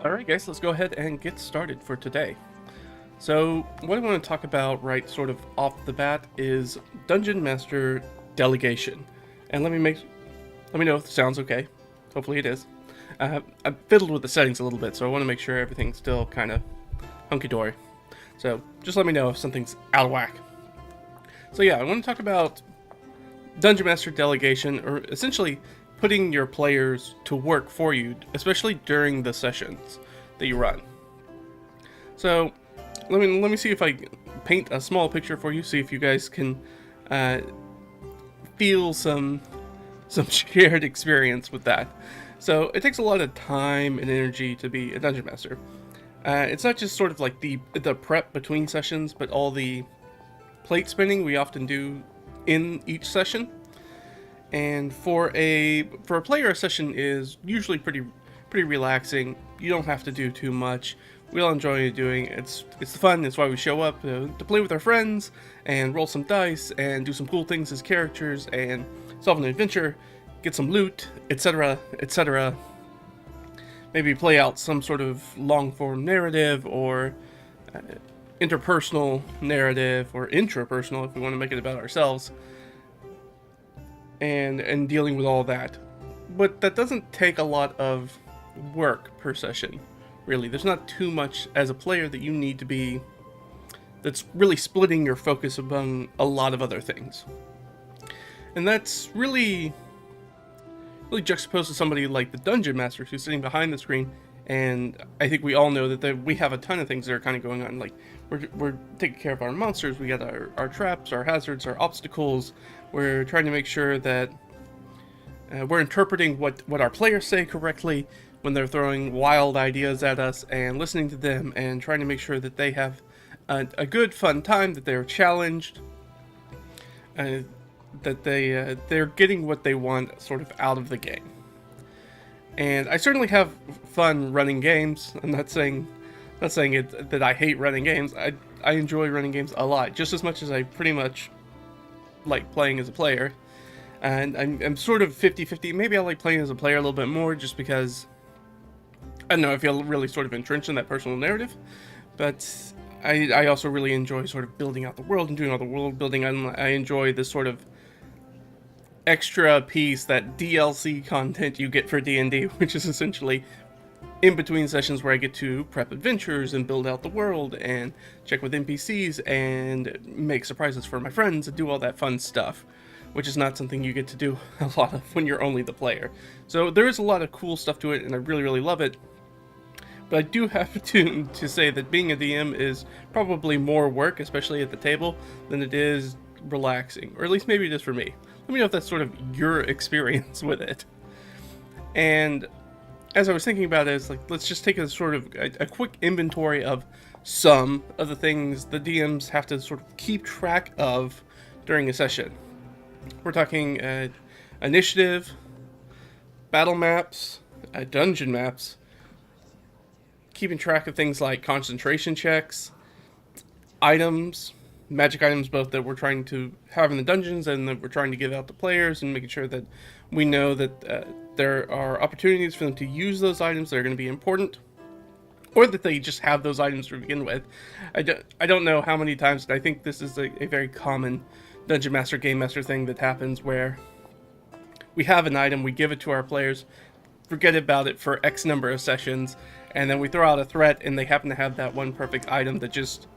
Alright guys, let's go ahead and get started for today. So what I want to talk about right sort of off the bat is Dungeon Master Delegation. And let me know if it sounds okay. Hopefully it is. I fiddled with the settings a little bit, so I want to make sure everything's still kind of hunky-dory. So just let me know if something's out of whack. So yeah, I want to talk about Dungeon Master Delegation, or essentially putting your players to work for you, especially during the sessions that you run. So let me see if I paint a small picture for you, see if you guys can feel some shared experience with that. So it takes a lot of time and energy to be a dungeon master. It's not just sort of like the prep between sessions, but all the plate spinning we often do in each session. And for a player, a session is usually pretty relaxing. You don't have to do too much. We all enjoy doing it. It's fun. It's why we show up to play with our friends and roll some dice and do some cool things as characters and solve an adventure, get some loot, etc., etc. Maybe play out some sort of long form narrative or interpersonal narrative or intrapersonal if we want to make it about ourselves. And dealing with all that. But that doesn't take a lot of work per session, really. There's not too much as a player that you need to be that's really splitting your focus among a lot of other things. And that's really juxtaposed to somebody like the Dungeon Master who's sitting behind the screen, and I think we all know that we have a ton of things that are kind of going on. Like, we're taking care of our monsters, we got our traps, our hazards, our obstacles. We're trying to make sure that we're interpreting what our players say correctly when they're throwing wild ideas at us, and listening to them and trying to make sure that they have a good, fun time, that they're challenged, that they're getting what they want sort of out of the game. And I certainly have fun running games. I'm not saying that I hate running games. I enjoy running games a lot, just as much as I pretty much like playing as a player. And I'm sort of 50-50. Maybe I like playing as a player a little bit more just because, I don't know, I feel really sort of entrenched in that personal narrative. But I also really enjoy sort of building out the world and doing all the world building. I enjoy this sort of extra piece, that DLC content you get for D&D, which is essentially in between sessions where I get to prep adventures and build out the world and check with NPCs and make surprises for my friends and do all that fun stuff, which is not something you get to do a lot of when you're only the player. So there is a lot of cool stuff to it, and I really love it. But I do have to say that being a DM is probably more work, especially at the table, than it is relaxing, or at least maybe it is for me. Let me know if that's sort of your experience with it. And as I was thinking about it, it's like, let's just take a sort of a quick inventory of some of the things the DMs have to sort of keep track of during a session. We're talking initiative, battle maps, dungeon maps, keeping track of things like concentration checks, items, magic items, both that we're trying to have in the dungeons and that we're trying to give out to players, and making sure that we know that there are opportunities for them to use those items that are going to be important, or that they just have those items to begin with. I don't know how many times, but I think this is a very common Dungeon Master, Game Master thing that happens, where we have an item, we give it to our players, forget about it for X number of sessions, and then we throw out a threat, and they happen to have that one perfect item that just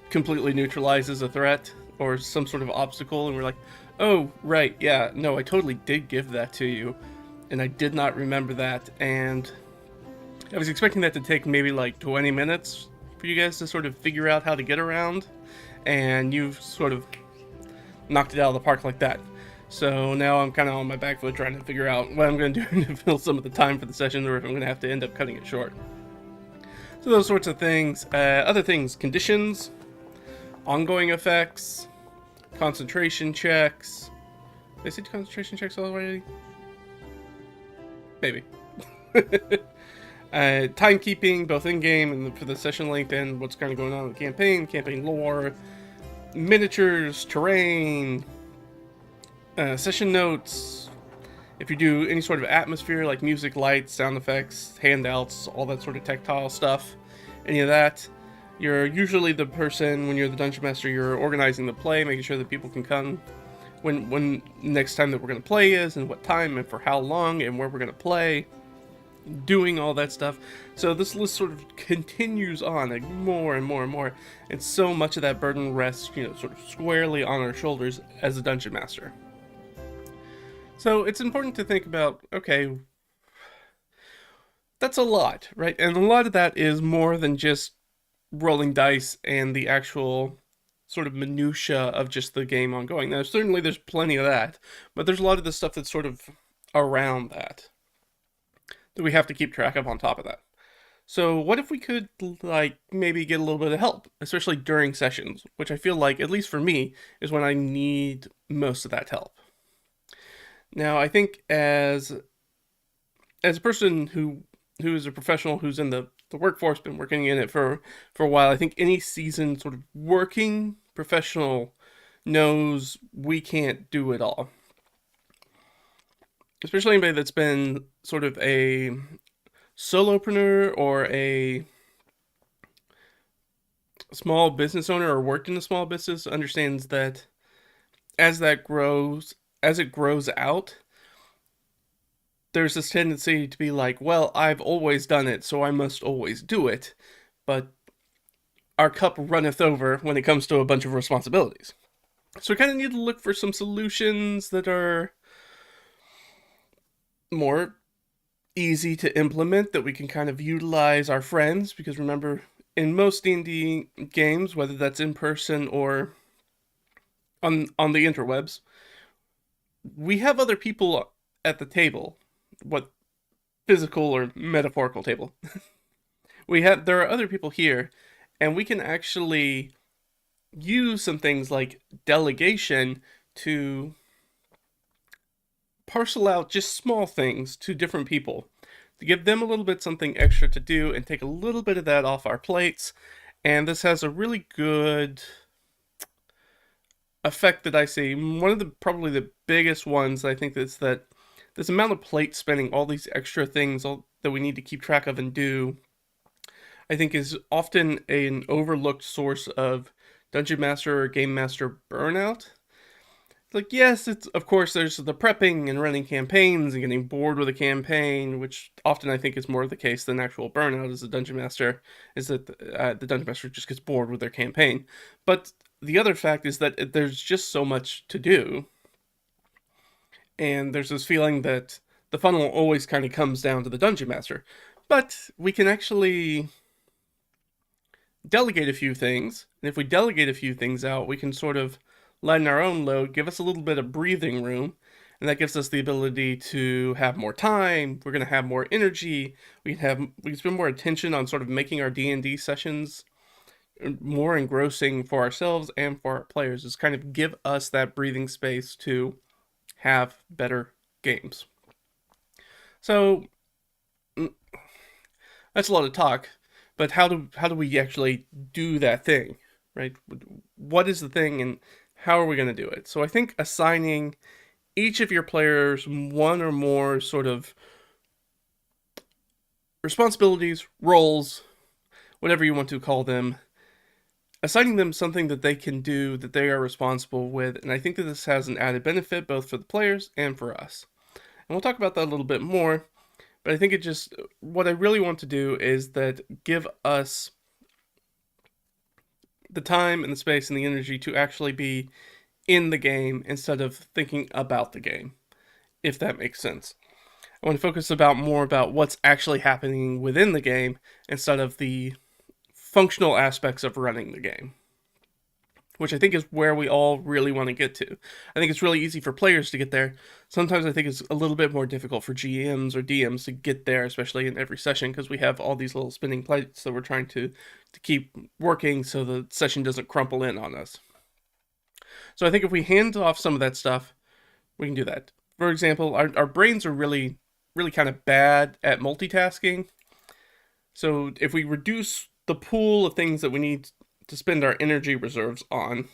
completely neutralizes a threat or some sort of obstacle, and we're like, oh right, yeah, no, I totally did give that to you and I did not remember that. And I was expecting that to take maybe like 20 minutes for you guys to sort of figure out how to get around, and you've sort of knocked it out of the park like that. So now I'm kind of on my back foot trying to figure out what I'm going to do to fill some of the time for the session, or if I'm going to have to end up cutting it short. So those sorts of things. Other things, conditions, ongoing effects, concentration checks. Did I say concentration checks already? Maybe. Timekeeping, both in-game and for the session length, and what's kind of going on in the campaign lore, miniatures, terrain, session notes, If you do any sort of atmosphere like music, lights, sound effects, handouts, all that sort of tactile stuff, any of that, you're usually the person, when you're the dungeon master, you're organizing the play, making sure that people can come when next time that we're going to play is, and what time, and for how long, and where we're going to play, doing all that stuff. So this list sort of continues on, like more and more and more, and so much of that burden rests, sort of squarely on our shoulders as a dungeon master. So it's important to think about, okay, that's a lot, right? And a lot of that is more than just rolling dice and the actual sort of minutia of just the game ongoing. Now, certainly there's plenty of that, but there's a lot of the stuff that's sort of around that we have to keep track of on top of that. So what if we could, like, maybe get a little bit of help, especially during sessions, which I feel like, at least for me, is when I need most of that help. Now, I think as a person who is a professional, who's in the workforce, been working in it for a while, I think any seasoned sort of working professional knows we can't do it all. Especially anybody that's been sort of a solopreneur or a small business owner or worked in a small business understands that as it grows out, there's this tendency to be like, well, I've always done it, so I must always do it. But our cup runneth over when it comes to a bunch of responsibilities. So we kind of need to look for some solutions that are more easy to implement, that we can kind of utilize our friends, because remember, in most D&D games, whether that's in person or on the interwebs, we have other people at the table, what physical or metaphorical table. There are other people here, and we can actually use some things like delegation to parcel out just small things to different people, to give them a little bit something extra to do and take a little bit of that off our plates. And this has a really good effect that I see. One of the probably the biggest ones, I think, is that this amount of plate spinning, all these extra things that we need to keep track of and do, I think is often an overlooked source of dungeon master or game master burnout. Like, yes, it's, of course, there's the prepping and running campaigns and getting bored with a campaign, which often I think is more the case than actual burnout as a dungeon master, is that the dungeon master just gets bored with their campaign. But the other fact is that there's just so much to do, and there's this feeling that the funnel always kind of comes down to the dungeon master. But we can actually delegate a few things, and if we delegate a few things out, we can sort of lighten our own load, give us a little bit of breathing room, and that gives us the ability to have more time. We're going to have more energy. We can spend more attention on sort of making our D&D sessions more engrossing for ourselves and for our players. Is kind of give us that breathing space to have better games. So that's a lot of talk, but how do we actually do that thing, right? What is the thing, and how are we going to do it? So I think assigning each of your players one or more sort of responsibilities, roles, whatever you want to call them, assigning them something that they can do, that they are responsible with, and I think that this has an added benefit both for the players and for us. And we'll talk about that a little bit more, but I think what I really want to do is that give us the time and the space and the energy to actually be in the game instead of thinking about the game, if that makes sense. I want to focus more about what's actually happening within the game instead of the functional aspects of running the game, which I think is where we all really want to get to. I think it's really easy for players to get there. Sometimes I think it's a little bit more difficult for GMs or DMs to get there, especially in every session, because we have all these little spinning plates that we're trying to keep working so the session doesn't crumple in on us. So I think if we hand off some of that stuff, we can do that. For example, our brains are really, really kind of bad at multitasking. So if we reduce the pool of things that we need to spend our energy reserves on,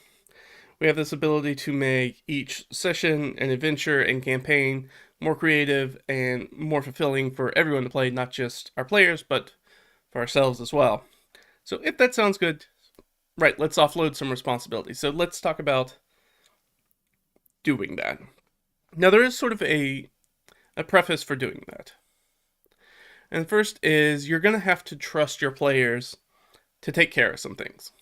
We have this ability to make each session and adventure and campaign more creative and more fulfilling for everyone to play, not just our players, but for ourselves as well. So if that sounds good, right, let's offload some responsibility. So let's talk about doing that. Now, there is sort of a preface for doing that. And first is you're going to have to trust your players to take care of some things.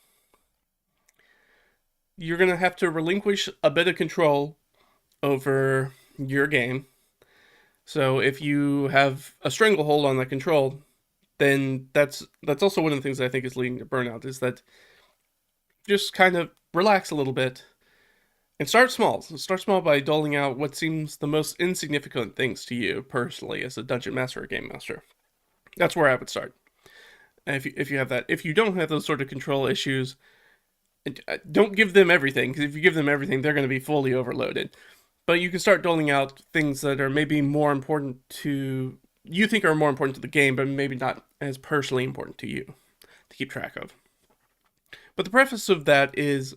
You're going to have to relinquish a bit of control over your game. So if you have a stranglehold on that control, then that's also one of the things that I think is leading to burnout, is that just kind of relax a little bit and start small. Start small by doling out what seems the most insignificant things to you personally as a dungeon master or game master. That's where I would start. And if you have that, if you don't have those sort of control issues, don't give them everything, because if you give them everything, they're going to be fully overloaded. But you can start doling out things that are maybe more important to you think are more important to the game, but maybe not as personally important to you to keep track of. But the preface of that is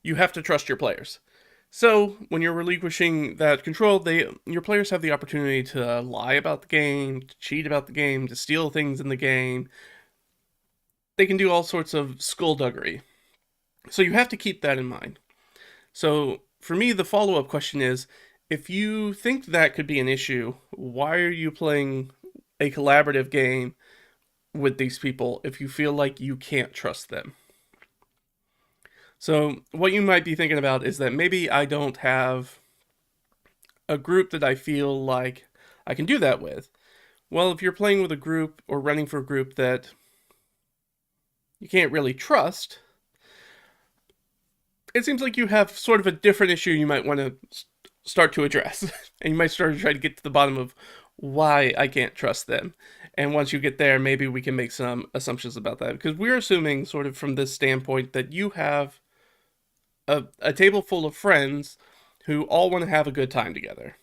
you have to trust your players. So when you're relinquishing that control, your players have the opportunity to lie about the game, to cheat about the game, to steal things in the game. They can do all sorts of skullduggery. So you have to keep that in mind. So for me, the follow-up question is, if you think that could be an issue, why are you playing a collaborative game with these people if you feel like you can't trust them? So what you might be thinking about is that maybe I don't have a group that I feel like I can do that with. Well, if you're playing with a group or running for a group that you can't really trust, it seems like you have sort of a different issue you might want to start to address. And you might start to try to get to the bottom of why I can't trust them. And once you get there, maybe we can make some assumptions about that. Because we're assuming, sort of from this standpoint, that you have a table full of friends who all want to have a good time together.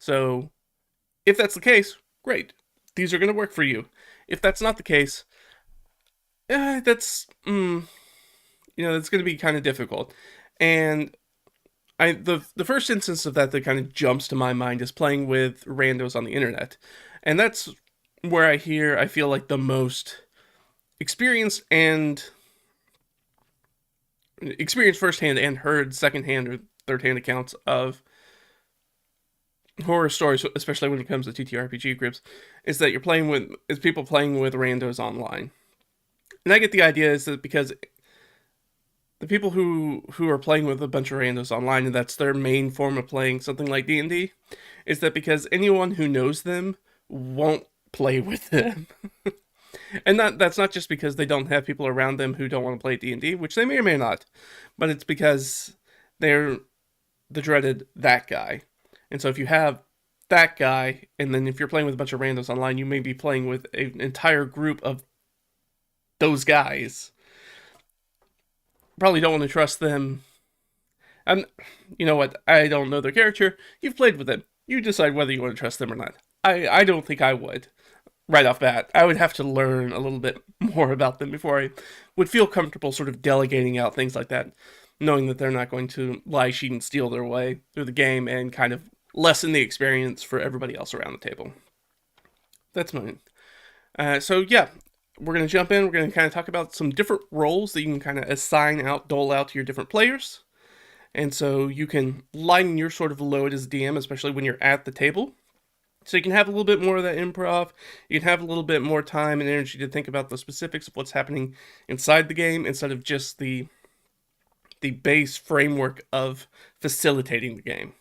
So if that's the case, great. These are going to work for you. If that's not the case, that's going to be kind of difficult. And the first instance of that kind of jumps to my mind is playing with randos on the internet. And that's where I feel like the most experienced firsthand and heard secondhand or thirdhand accounts of horror stories, especially when it comes to TTRPG groups, is that people playing with randos online. And I get the idea is that because the people who are playing with a bunch of randos online, and that's their main form of playing something like D&D, is that because anyone who knows them won't play with them. And that's not just because they don't have people around them who don't want to play D&D, which they may or may not, but it's because they're the dreaded that guy. And so if you have that guy, and then if you're playing with a bunch of randos online, you may be playing with an entire group of those guys. Probably don't want to trust them. And you know what? I don't know their character. You've played with them. You decide whether you want to trust them or not. I don't think I would. Right off bat, I would have to learn a little bit more about them before I would feel comfortable sort of delegating out things like that, knowing that they're not going to lie, cheat, and steal their way through the game and kind of lessen the experience for everybody else around the table. That's mine. So yeah, we're going to jump in. We're going to kind of talk about some different roles that you can kind of dole out to your different players. And so you can lighten your sort of load as DM, especially when you're at the table. So you can have a little bit more of that improv. You can have a little bit more time and energy to think about the specifics of what's happening inside the game instead of just the base framework of facilitating the game.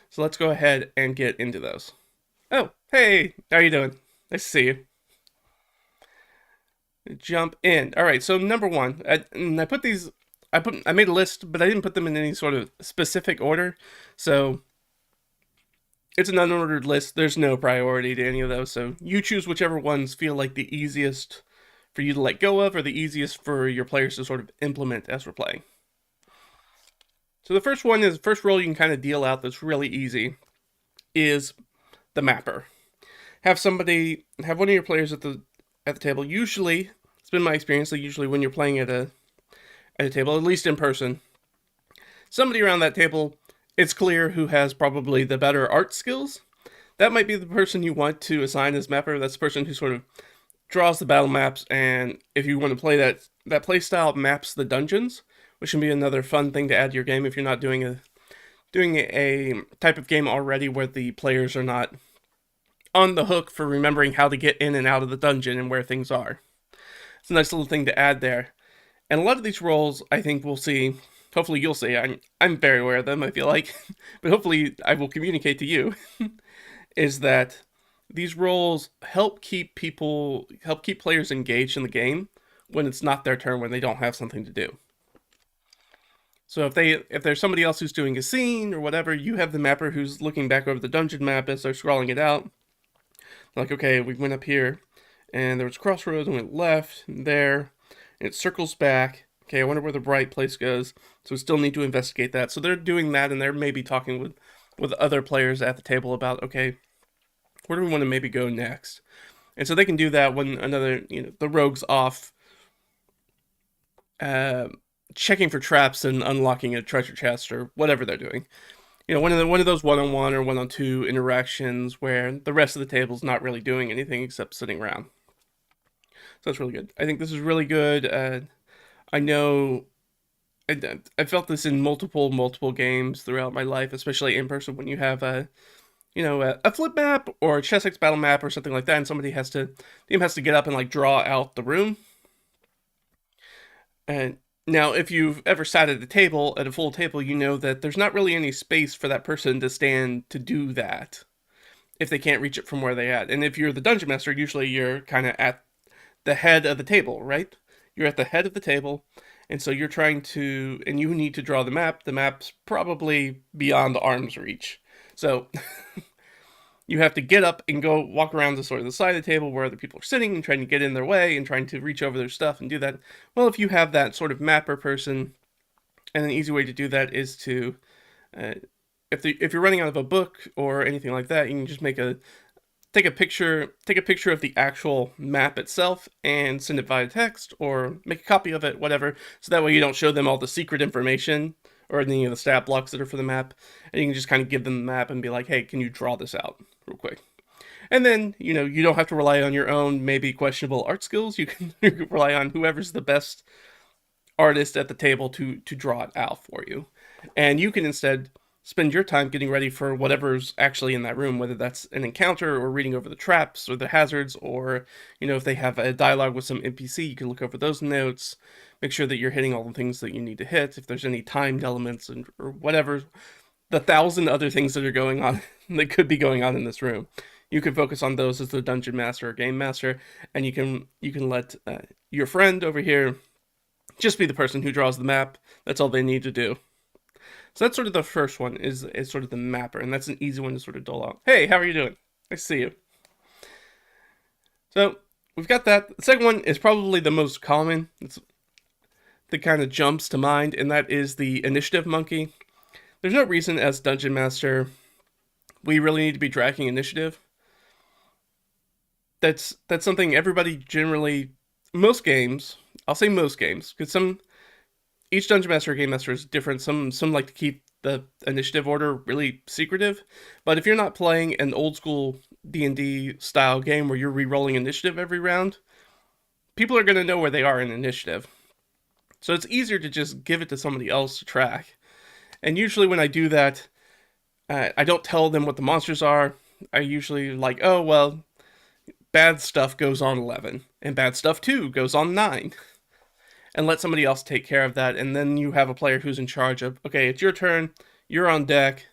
So let's go ahead and get into those. Oh, hey, how you doing? Nice to see you. Jump in. All right, so number one, I made a list, but I didn't put them in any sort of specific order. So it's an unordered list. There's no priority to any of those. So you choose whichever ones feel like the easiest for you to let go of or the easiest for your players to sort of implement as we're playing. So the first role you can kind of deal out that's really easy is the mapper. Have one of your players at the table. Usually, it's been my experience that usually when you're playing at at a table, at least in person. Somebody around that table, it's clear who has probably the better art skills. That might be the person you want to assign as mapper. That's the person who sort of draws the battle maps, and if you want to play that play style, maps the dungeons, which can be another fun thing to add to your game if you're not doing a type of game already where the players are not on the hook for remembering how to get in and out of the dungeon and where things are. It's a nice little thing to add there. And a lot of these roles, I think we'll see. Hopefully, you'll see. I'm very aware of them, I feel like, but hopefully, I will communicate to you. Is that these roles help keep players engaged in the game when it's not their turn, when they don't have something to do. So if there's somebody else who's doing a scene or whatever, you have the mapper who's looking back over the dungeon map as they're scrolling it out. Like, okay, we went up here, and there was a crossroads, and went left, and there, and it circles back. Okay, I wonder where the right place goes. So we still need to investigate that. So they're doing that, and they're maybe talking with other players at the table about, okay, where do we want to maybe go next? And so they can do that when another, the rogue's off checking for traps and unlocking a treasure chest or whatever they're doing. One of those one-on-one or one-on-two interactions where the rest of the table's not really doing anything except sitting around. So that's really good. I think this is really good. I know I felt this in multiple games throughout my life, especially in person when you have a flip map or a Chessex battle map or something like that, and the team has to get up and like draw out the room. And now, if you've ever sat at a full table, you know that there's not really any space for that person to stand to do that if they can't reach it from where they're at. And if you're the dungeon master, usually you're kind of at the head of the table, right? You're at the head of the table, and so you're and you need to draw the map. The map's probably beyond arm's reach. So you have to get up and go walk around to sort of the side of the table where other people are sitting and trying to get in their way and trying to reach over their stuff and do that. Well, if you have that sort of mapper person, and an easy way to do that is to, if you're running out of a book or anything like that, you can just take a picture of the actual map itself and send it via text or make a copy of it, whatever. So that way you don't show them all the secret information or any of the stat blocks that are for the map, and you can just kind of give them the map and be like, hey, can you draw this out real quick? And then, you don't have to rely on your own maybe questionable art skills. You can rely on whoever's the best artist at the table to draw it out for you. And you can instead spend your time getting ready for whatever's actually in that room, whether that's an encounter or reading over the traps or the hazards, or, if they have a dialogue with some NPC, you can look over those notes, make sure that you're hitting all the things that you need to hit. If there's any timed elements or whatever, the 1,000 other things that are going on, that could be going on in this room, you can focus on those as the dungeon master or game master, and you can let your friend over here just be the person who draws the map. That's all they need to do. So that's sort of the first one, is sort of the mapper, and that's an easy one to sort of dole out. Hey, how are you doing? Nice to see you. So we've got that. The second one is probably the most common. It's that kind of jumps to mind, and that is the initiative monkey. There's no reason as dungeon master we really need to be tracking initiative. That's something everybody generally, most games, I'll say most games, because each dungeon master or game master is different. Some like to keep the initiative order really secretive, but if you're not playing an old school D&D style game where you're re-rolling initiative every round, people are going to know where they are in initiative. So it's easier to just give it to somebody else to track. And usually when I do that, I don't tell them what the monsters are. I usually like, oh, well, bad stuff goes on 11, and bad stuff 2 goes on 9. And let somebody else take care of that, and then you have a player who's in charge of, okay, it's your turn, you're on deck,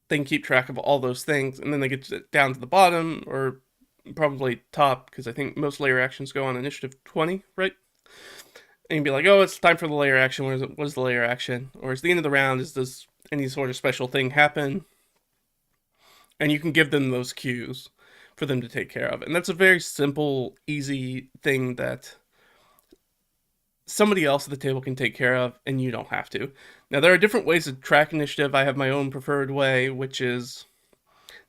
they can keep track of all those things, and then they get down to the bottom, or probably top, because I think most layer actions go on initiative 20, right? And you'd be like, oh, it's time for the layer action, what is the layer action? Or is the end of the round, does any sort of special thing happen? And you can give them those cues for them to take care of. And that's a very simple, easy thing that somebody else at the table can take care of, and you don't have to. Now, there are different ways to track initiative. I have my own preferred way, which is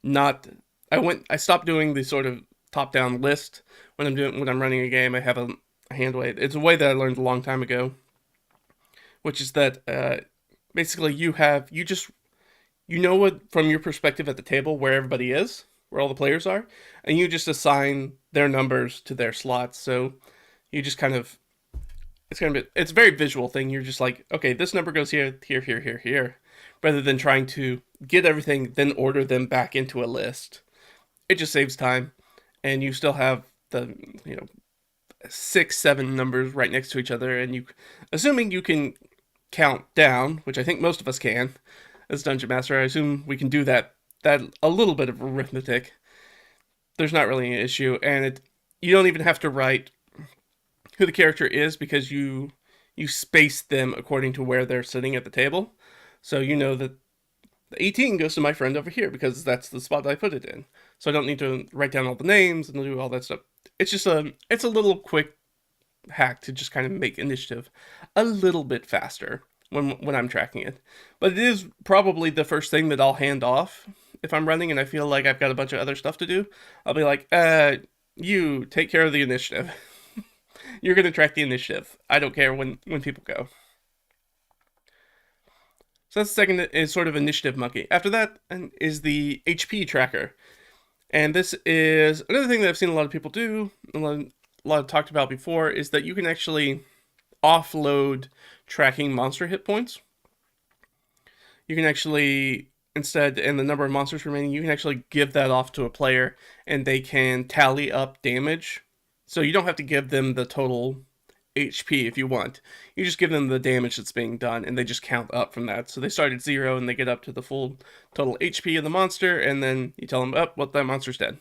not... I stopped doing the sort of top-down list when I'm running a game. I have a hand way. It's a way that I learned a long time ago. which is that basically you know what from your perspective at the table where everybody is, where all the players are, and you just assign their numbers to their slots. So you just kind of it's a very visual thing. You're just like, okay, this number goes here, here, here, here, here, rather than trying to get everything then order them back into a list. It just saves time, and you still have the 6, 7 numbers right next to each other, and you, assuming you can count down, which I think most of us can, as Dungeon Master, I assume we can do that a little bit of arithmetic. There's not really an issue, and you don't even have to write who the character is because you space them according to where they're sitting at the table. So you know that the 18 goes to my friend over here because that's the spot I put it in. So I don't need to write down all the names and do all that stuff. It's a little quick hack to just kind of make initiative a little bit faster when I'm tracking it. But it is probably the first thing that I'll hand off if I'm running and I feel like I've got a bunch of other stuff to do. I'll be like, you take care of the initiative. You're gonna track the initiative. I don't care when people go. So that's the second is sort of initiative monkey. After that is the HP tracker. And this is another thing that I've seen a lot of people do, a lot of talked about before, is that you can actually offload tracking monster hit points. You can actually, instead, and the number of monsters remaining, you can actually give that off to a player, and they can tally up damage. So you don't have to give them the total HP if you want. You just give them the damage that's being done, and they just count up from that. So they start at 0, and they get up to the full total HP of the monster, and then you tell them, oh, well, that monster's dead.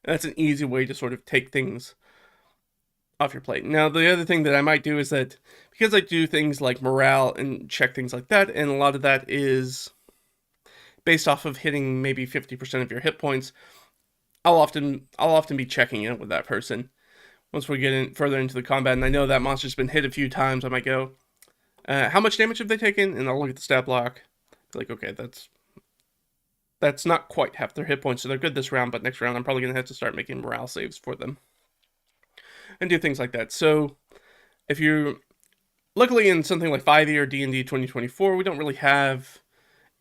And that's an easy way to sort of take things off your plate. Now, the other thing that I might do is that, because I do things like morale and check things like that, and a lot of that is based off of hitting maybe 50% of your hit points, I'll often be checking in with that person. Once we get further into the combat, and I know that monster's been hit a few times, I might go, how much damage have they taken? And I'll look at the stat block. Be like, okay, that's not quite half their hit points, so they're good this round, but next round I'm probably going to have to start making morale saves for them. And do things like that. So, if you... Luckily, in something like 5e or D&D 2024, we don't really have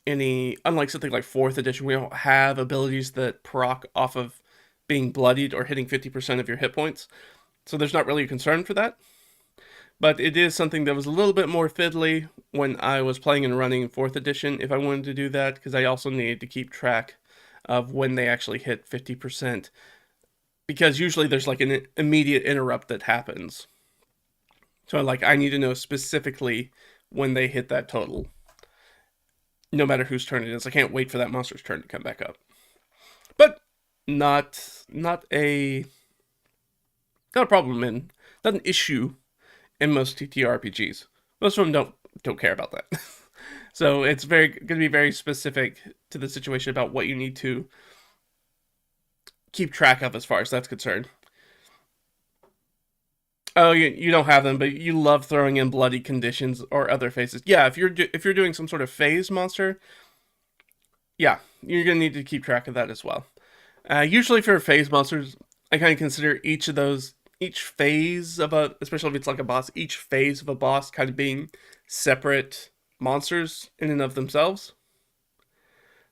any... Unlike something like 4th edition, we don't have abilities that proc off of being bloodied or hitting 50% of your hit points. So there's not really a concern for that. But it is something that was a little bit more fiddly when I was playing and running in 4th edition, if I wanted to do that, because I also needed to keep track of when they actually hit 50%. Because usually there's like an immediate interrupt that happens. So I need to know specifically when they hit that total. No matter whose turn it is. I can't wait for that monster's turn to come back up. But not a problem not an issue in most TTRPGs. Most of them don't care about that. So it's going to be very specific to the situation about what you need to keep track of as far as that's concerned. Oh, you don't have them, but you love throwing in bloody conditions or other phases. Yeah, if you're doing some sort of phase monster, yeah, you're gonna need to keep track of that as well. Usually for phase monsters, I kind of consider each phase of especially if it's like a boss, each phase of a boss kind of being separate monsters in and of themselves.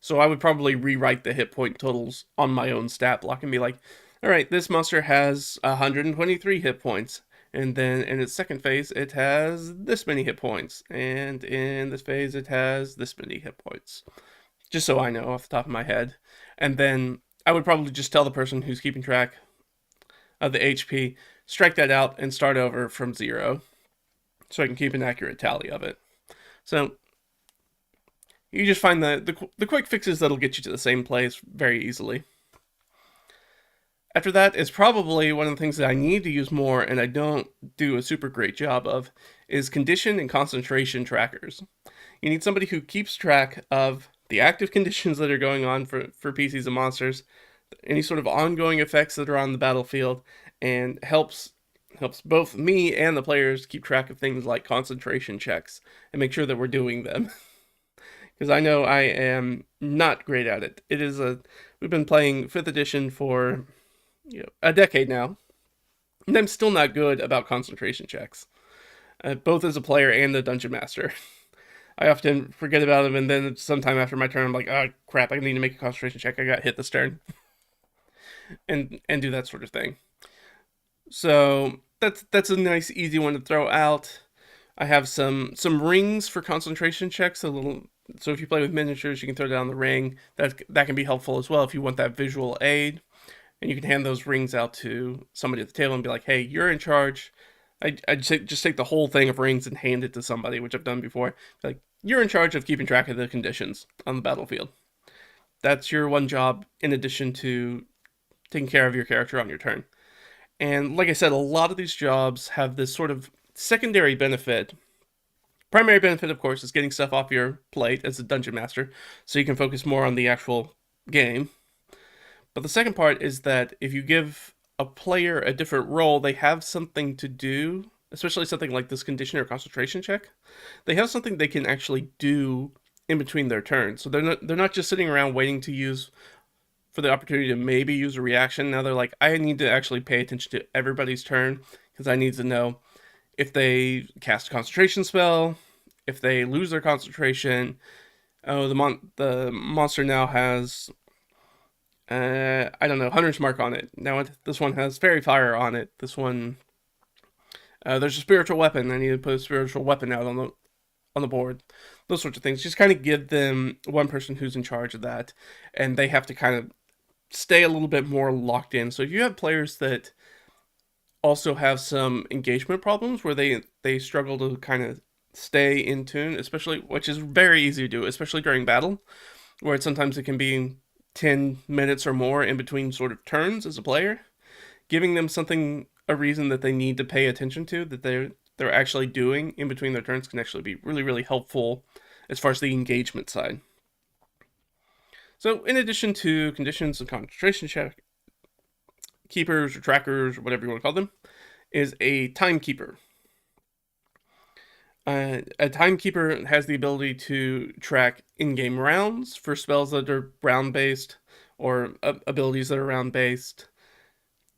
So I would probably rewrite the hit point totals on my own stat block and be like, all right, this monster has 123 hit points. And then in its second phase, it has this many hit points. And in this phase, it has this many hit points. Just so I know off the top of my head. And then I would probably just tell the person who's keeping track of the HP, strike that out and start over from 0. So I can keep an accurate tally of it. So you just find the quick fixes that'll get you to the same place very easily. After that is probably one of the things that I need to use more and I don't do a super great job of is condition and concentration trackers. You need somebody who keeps track of the active conditions that are going on for PCs and monsters, any sort of ongoing effects that are on the battlefield, and helps both me and the players keep track of things like concentration checks and make sure that we're doing them. Because I know I am not great at it. We've been playing 5th edition for a decade now, and I'm still not good about concentration checks. both as a player and the dungeon master. I often forget about him, and then sometime after my turn, I'm like, oh crap, I need to make a concentration check. I got hit this turn, and do that sort of thing. So that's a nice easy one to throw out. I have some rings for concentration checks. A little, so if you play with miniatures, you can throw down the ring. That can be helpful as well if you want that visual aid. And you can hand those rings out to somebody at the table and be like, "Hey, you're in charge." I just take the whole thing of rings and hand it to somebody, which I've done before. Like, you're in charge of keeping track of the conditions on the battlefield. That's your one job in addition to taking care of your character on your turn. And like I said, a lot of these jobs have this sort of secondary benefit. Primary benefit, of course, is getting stuff off your plate as a dungeon master, so you can focus more on the actual game. But the second part is that if you give a player a different role, they have something to do, especially something like this condition or concentration check. They have something they can actually do in between their turns. So they're not just sitting around waiting to use for the opportunity to maybe use a reaction. Now they're like, I need to actually pay attention to everybody's turn because I need to know if they cast a concentration spell, if they lose their concentration. Oh, the monster now has I don't know, Hunter's Mark on it. Now this one has Fairy Fire on it. This one there's a spiritual weapon. I need to put a spiritual weapon out on the board. Those sorts of things. Just kind of give them one person who's in charge of that, and they have to kind of stay a little bit more locked in. So if you have players that also have some engagement problems where they struggle to kind of stay in tune, especially, which is very easy to do, especially during battle, where sometimes it can be 10 minutes or more in between sort of turns as a player, giving them something, a reason that they need to pay attention to, that they're actually doing in between their turns, can actually be really, really helpful as far as the engagement side. So in addition to conditions and concentration check, keepers or trackers or whatever you want to call them, is a timekeeper. A timekeeper has the ability to track in-game rounds for spells that are round-based or abilities that are round-based.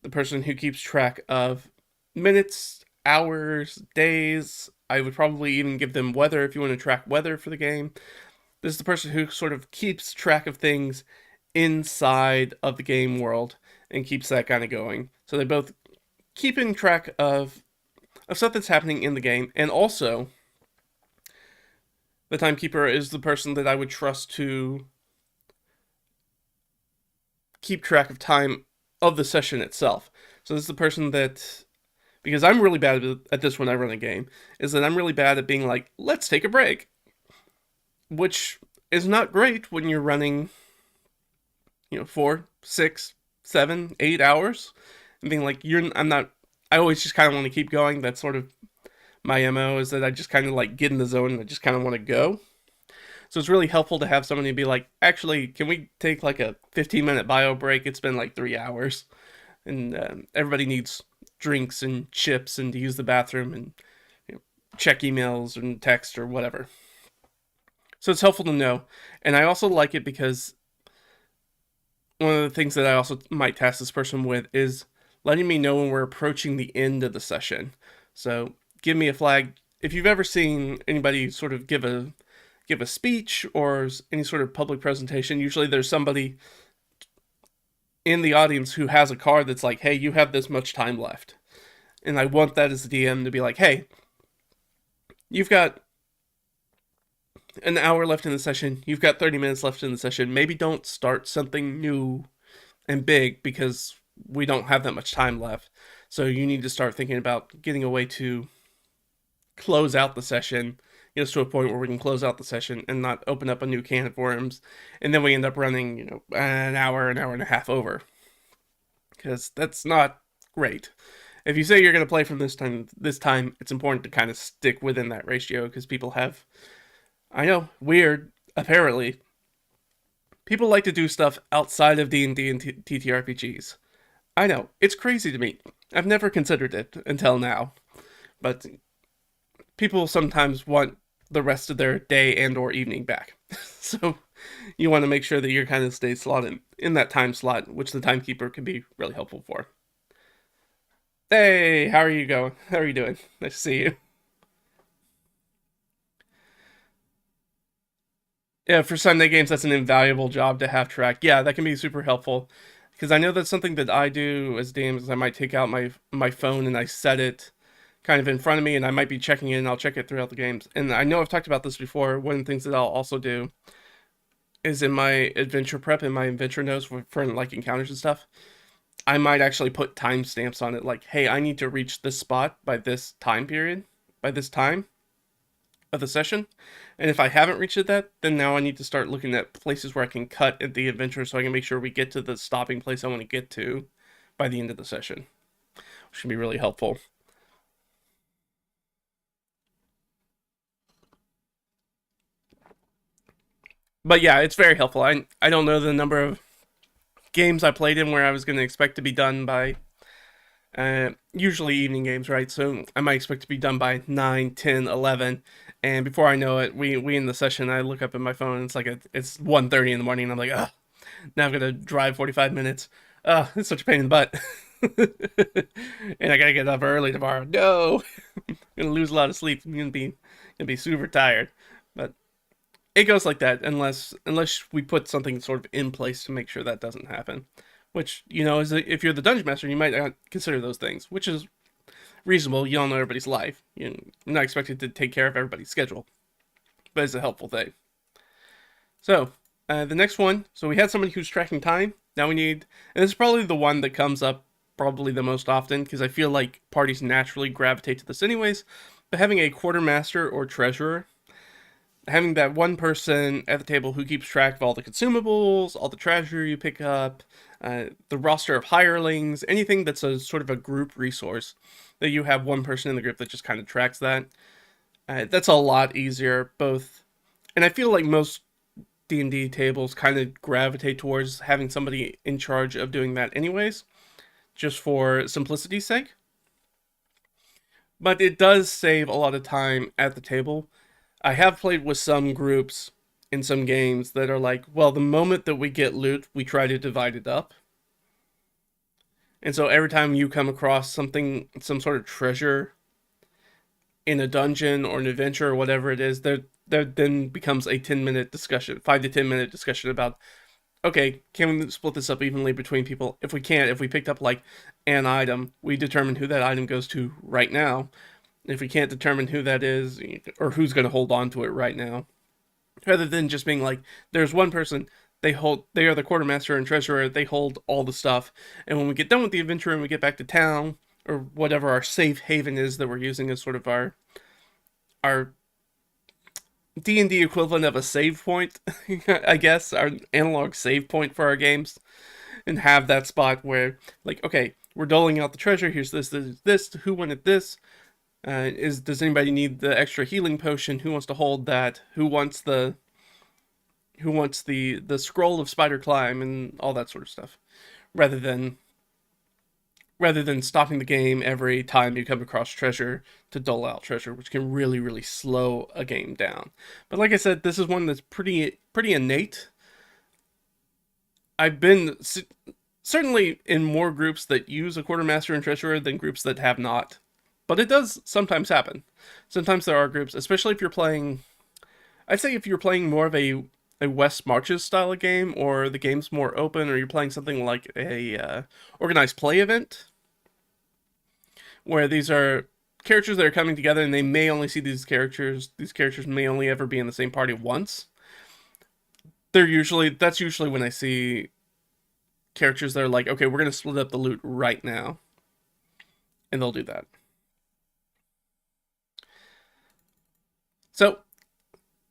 The person who keeps track of minutes, hours, days. I would probably even give them weather if you want to track weather for the game. This is the person who sort of keeps track of things inside of the game world and keeps that kind of going. So they both keeping track of stuff that's happening in the game, and also the timekeeper is the person that I would trust to keep track of time of the session itself. So this is the person that, because I'm really bad at this when I run a game, is that I'm really bad at being like, let's take a break. Which is not great when you're running, 4, 6, 7, 8 hours. And being like, I always just kind of want to keep going. That's sort of my MO, is that I just kind of like get in the zone and I just kind of want to go. So it's really helpful to have somebody be like, actually, can we take like a 15-minute bio break? It's been like 3 hours. And everybody needs drinks and chips and to use the bathroom and check emails and text or whatever. So it's helpful to know. And I also like it because one of the things that I also might task this person with is letting me know when we're approaching the end of the session. So give me a flag. If you've ever seen anybody sort of give a speech or any sort of public presentation, usually there's somebody in the audience who has a card that's like, hey, you have this much time left. And I want that as the DM to be like, hey, you've got an hour left in the session. You've got 30 minutes left in the session. Maybe don't start something new and big because we don't have that much time left. So you need to start thinking about getting a way to close out the session, get us to a point where we can close out the session and not open up a new can of worms. And then we end up running, an hour and a half over. Because that's not great. If you say you're going to play from this time, it's important to kind of stick within that ratio because people have, I know, weird, apparently, people like to do stuff outside of D&D and TTRPGs. I know, it's crazy to me. I've never considered it until now. But people sometimes want the rest of their day and or evening back. So you want to make sure that you're kind of stay slotted in that time slot, which the timekeeper can be really helpful for. Hey, how are you going? How are you doing? Nice to see you. Yeah, for Sunday games, that's an invaluable job to have track. Yeah, that can be super helpful because I know that's something that I do as DMs. I might take out my phone and I set it kind of in front of me, and I might be checking it, and I'll check it throughout the games. And I know I've talked about this before. One of the things that I'll also do is in my adventure prep, in my adventure notes for like encounters and stuff. I might actually put timestamps on it, like, hey, I need to reach this spot by this time period, by this time of the session. And if I haven't reached it that, then now I need to start looking at places where I can cut at the adventure so I can make sure we get to the stopping place I want to get to by the end of the session, which can be really helpful. But yeah, it's very helpful. I don't know the number of games I played in where I was going to expect to be done by usually evening games, right? So I might expect to be done by 9, 10, 11, and before I know it, we in the session, I look up at my phone and it's like it's 1:30 in the morning and I'm like, "Ugh, now I'm going to drive 45 minutes. It's such a pain in the butt." And I got to get up early tomorrow. No. I'm going to lose a lot of sleep. I'm going to be super tired. But it goes like that unless we put something sort of in place to make sure that doesn't happen. Which, is if you're the dungeon master, you might not consider those things, which is reasonable. You don't know everybody's life. You're not expected to take care of everybody's schedule, but it's a helpful thing. So, the next one. So we had somebody who's tracking time. Now we need, and this is probably the one that comes up probably the most often because I feel like parties naturally gravitate to this anyways. But having a quartermaster or treasurer, having that one person at the table who keeps track of all the consumables, all the treasure you pick up, the roster of hirelings, anything that's a sort of a group resource, that you have one person in the group that just kind of tracks that. That's a lot easier, both, and I feel like most D&D tables kind of gravitate towards having somebody in charge of doing that anyways, just for simplicity's sake. But it does save a lot of time at the table. I have played with some groups in some games that are like, well, the moment that we get loot, we try to divide it up. And so every time you come across something, some sort of treasure in a dungeon or an adventure or whatever it is, there then becomes a 10-minute discussion, 5 to 10 minute discussion about, okay, can we split this up evenly between people? If we can't, if we picked up like an item, we determine who that item goes to right now. If we can't determine who that is or who's going to hold on to it right now, rather than just being like, there's one person, they are the quartermaster and treasurer, they hold all the stuff, and when we get done with the adventure and we get back to town or whatever our safe haven is that we're using as sort of our D&D equivalent of a save point, I guess, our analog save point for our games, and have that spot where, like, okay, we're doling out the treasure. Here's this. Who wanted this? Does anybody need the extra healing potion? Who wants to hold that? Who wants the scroll of spider climb and all that sort of stuff, rather than stopping the game every time you come across treasure to dole out treasure, which can really slow a game down. But like I said, this is one that's pretty innate. I've been certainly in more groups that use a quartermaster and treasurer than groups that have not, but it does sometimes happen. Sometimes there are groups, especially if you're playing. I'd say if you're playing more of a West Marches style of game, or the game's more open, or you're playing something like a organized play event, where these are characters that are coming together and they may only see these characters. These characters may only ever be in the same party once. That's usually when I see characters that are like, okay, we're gonna split up the loot right now, and they'll do that. So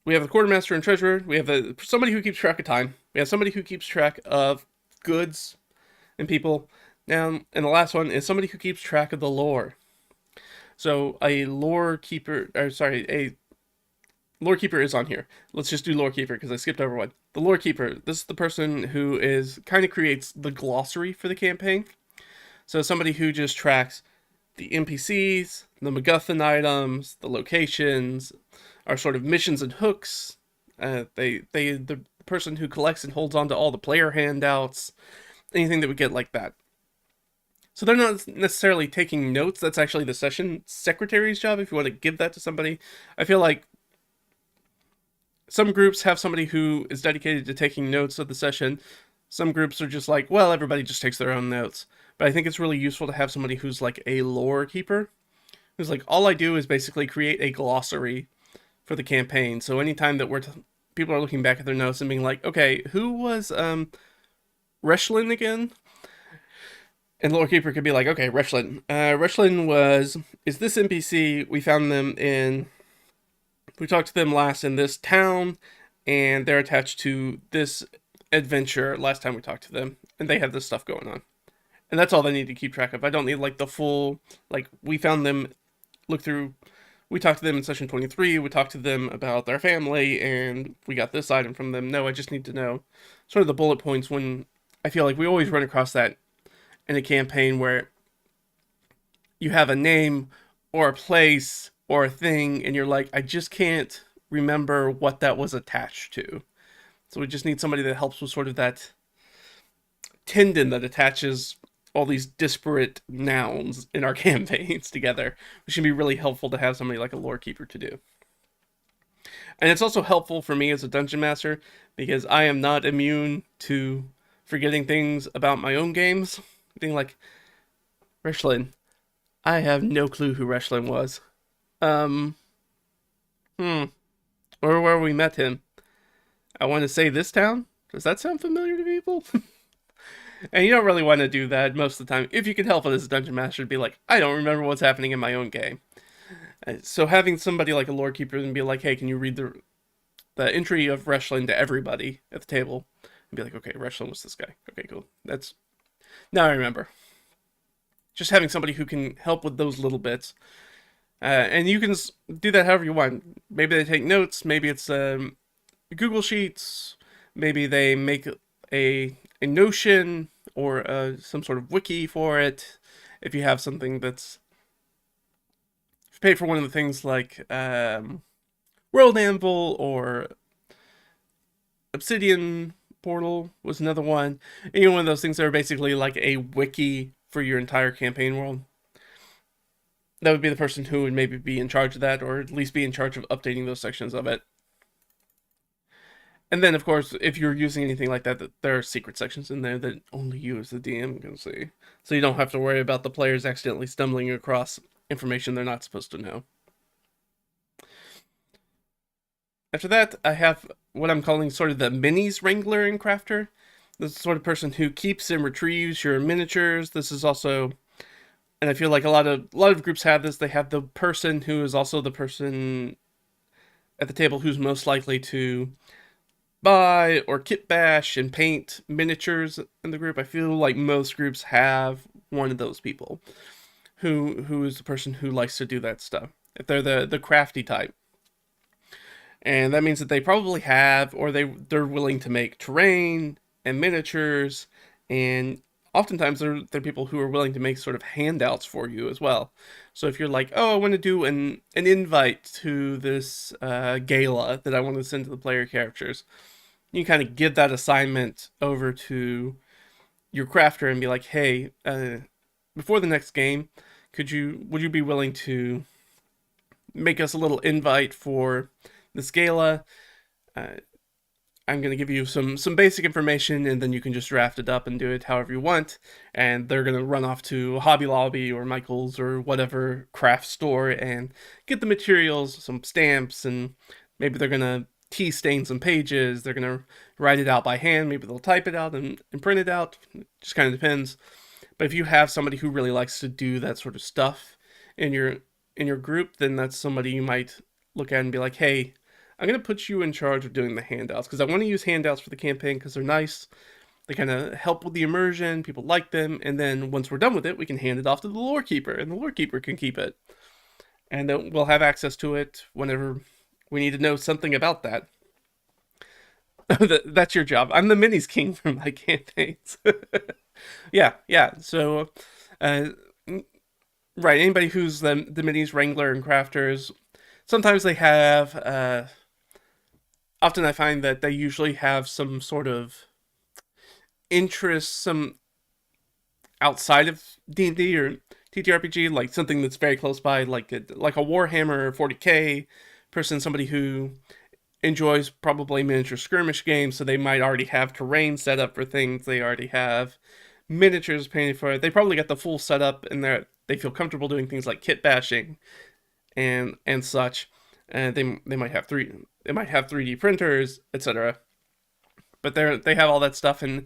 we have the quartermaster and treasurer. We have somebody who keeps track of time. We have somebody who keeps track of goods and people. Now, and the last one is somebody who keeps track of the lore. So a lore keeper, or sorry, a lore keeper is on here. Let's just do lore keeper because I skipped over one. The lore keeper. This is the person who is kind of creates the glossary for the campaign. So somebody who just tracks the NPCs, the MacGuffin items, the locations, our sort of missions and hooks. The person who collects and holds on to all the player handouts, anything that we get like that. So they're not necessarily taking notes. That's actually the session secretary's job. If you want to give that to somebody, I feel like some groups have somebody who is dedicated to taking notes of the session. Some groups are just like, well, everybody just takes their own notes. But I think it's really useful to have somebody who's like a lore keeper, who's like, all I do is basically create a glossary for the campaign. So anytime that people are looking back at their notes and being like, okay, who was Reshlin again? And lore keeper could be like, okay, Reshlin. Reshlin is this NPC. We found them we talked to them last in this town, and they're attached to this adventure last time we talked to them, and they have this stuff going on. And that's all they need to keep track of. I don't need like the full, like, we found them, look through, we talked to them in session 23, we talked to them about their family, and we got this item from them. No, I just need to know sort of the bullet points when I feel like we always run across that in a campaign where you have a name or a place or a thing, and you're like, I just can't remember what that was attached to. So we just need somebody that helps with sort of that tendon that attaches all these disparate nouns in our campaigns together, which can be really helpful to have somebody like a lore keeper to do. And it's also helpful for me as a dungeon master because I am not immune to forgetting things about my own games. Being like, Reshlin, I have no clue who Reshlin was. Or where we met him. I want to say this town? Does that sound familiar to people? And you don't really want to do that most of the time. If you can help it as a dungeon master, to be like, I don't remember what's happening in my own game. So having somebody like a lore keeper and be like, hey, can you read the entry of Reshlin to everybody at the table? And be like, okay, Reshlin was this guy. Okay, cool. Now I remember. Just having somebody who can help with those little bits. And you can do that however you want. Maybe they take notes. Maybe it's Google Sheets. Maybe they make a Notion or some sort of wiki for it. If you have something that's paid for one of the things like World Anvil or Obsidian Portal was another one. Any one of those things that are basically like a wiki for your entire campaign world. That would be the person who would maybe be in charge of that, or at least be in charge of updating those sections of it. And then, of course, if you're using anything like that, there are secret sections in there that only you as the DM can see. So you don't have to worry about the players accidentally stumbling across information they're not supposed to know. After that, I have what I'm calling sort of the minis wrangler and crafter. This is the sort of person who keeps and retrieves your miniatures. This is also, and I feel like a lot of groups have this. They have the person who is also the person at the table who's most likely to buy or kit bash and paint miniatures in the group. I feel like most groups have one of those people who is the person who likes to do that stuff. If they're the crafty type. And that means that they probably have, or they're willing to make terrain and miniatures, and oftentimes they're people who are willing to make sort of handouts for you as well. So if you're like, oh, I want to do an invite to this gala that I want to send to the player characters, you kind of give that assignment over to your crafter and be like, hey, before the next game, would you be willing to make us a little invite for this gala? I'm going to give you some basic information, and then you can just draft it up and do it however you want. And they're going to run off to Hobby Lobby or Michael's or whatever craft store and get the materials, some stamps, and maybe they're going to tea stain some pages. They're going to write it out by hand. Maybe they'll type it out and print it out. It just kind of depends. But if you have somebody who really likes to do that sort of stuff in your group, then that's somebody you might look at and be like, hey, I'm going to put you in charge of doing the handouts, because I want to use handouts for the campaign because they're nice. They kind of help with the immersion. People like them. And then once we're done with it, we can hand it off to the lore keeper, and the lore keeper can keep it. And then we'll have access to it whenever we need to know something about that. That's your job. I'm the minis king for my campaigns. Yeah. So, right, anybody who's the minis wrangler and crafters, sometimes they have, often I find that they usually have some sort of interest, some outside of D&D or TTRPG, like something that's very close by, like a Warhammer 40k person, somebody who enjoys probably miniature skirmish games, so they might already have terrain set up for things. They already have miniatures painted for it. They probably got the full setup, and they feel comfortable doing things like kit bashing and such. And they might have 3D printers, etc. But they have all that stuff, and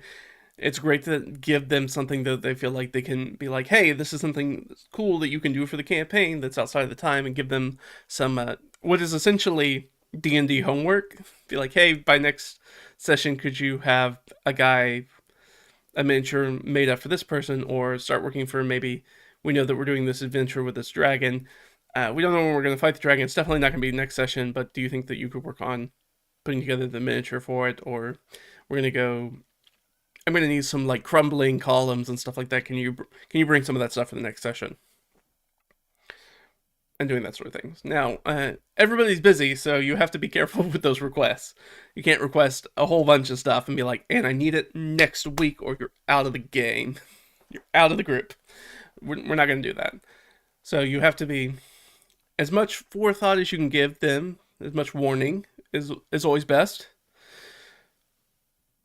it's great to give them something that they feel like they can be like, hey, this is something cool that you can do for the campaign that's outside of the time, and give them some what is essentially D&D homework. Be like, hey, by next session, could you have a miniature made up for this person, or start working for maybe, we know that we're doing this adventure with this dragon. We don't know when we're going to fight the dragon. It's definitely not going to be next session, but do you think that you could work on putting together the miniature for it? Or we're going to go, I'm going to need some like crumbling columns and stuff like that. Can you bring some of that stuff for the next session? And doing that sort of things. Now, everybody's busy, so you have to be careful with those requests. You can't request a whole bunch of stuff and be like, and I need it next week, or you're out of the game. You're out of the group. We're not going to do that. So you have to be, as much forethought as you can give them, as much warning is always best.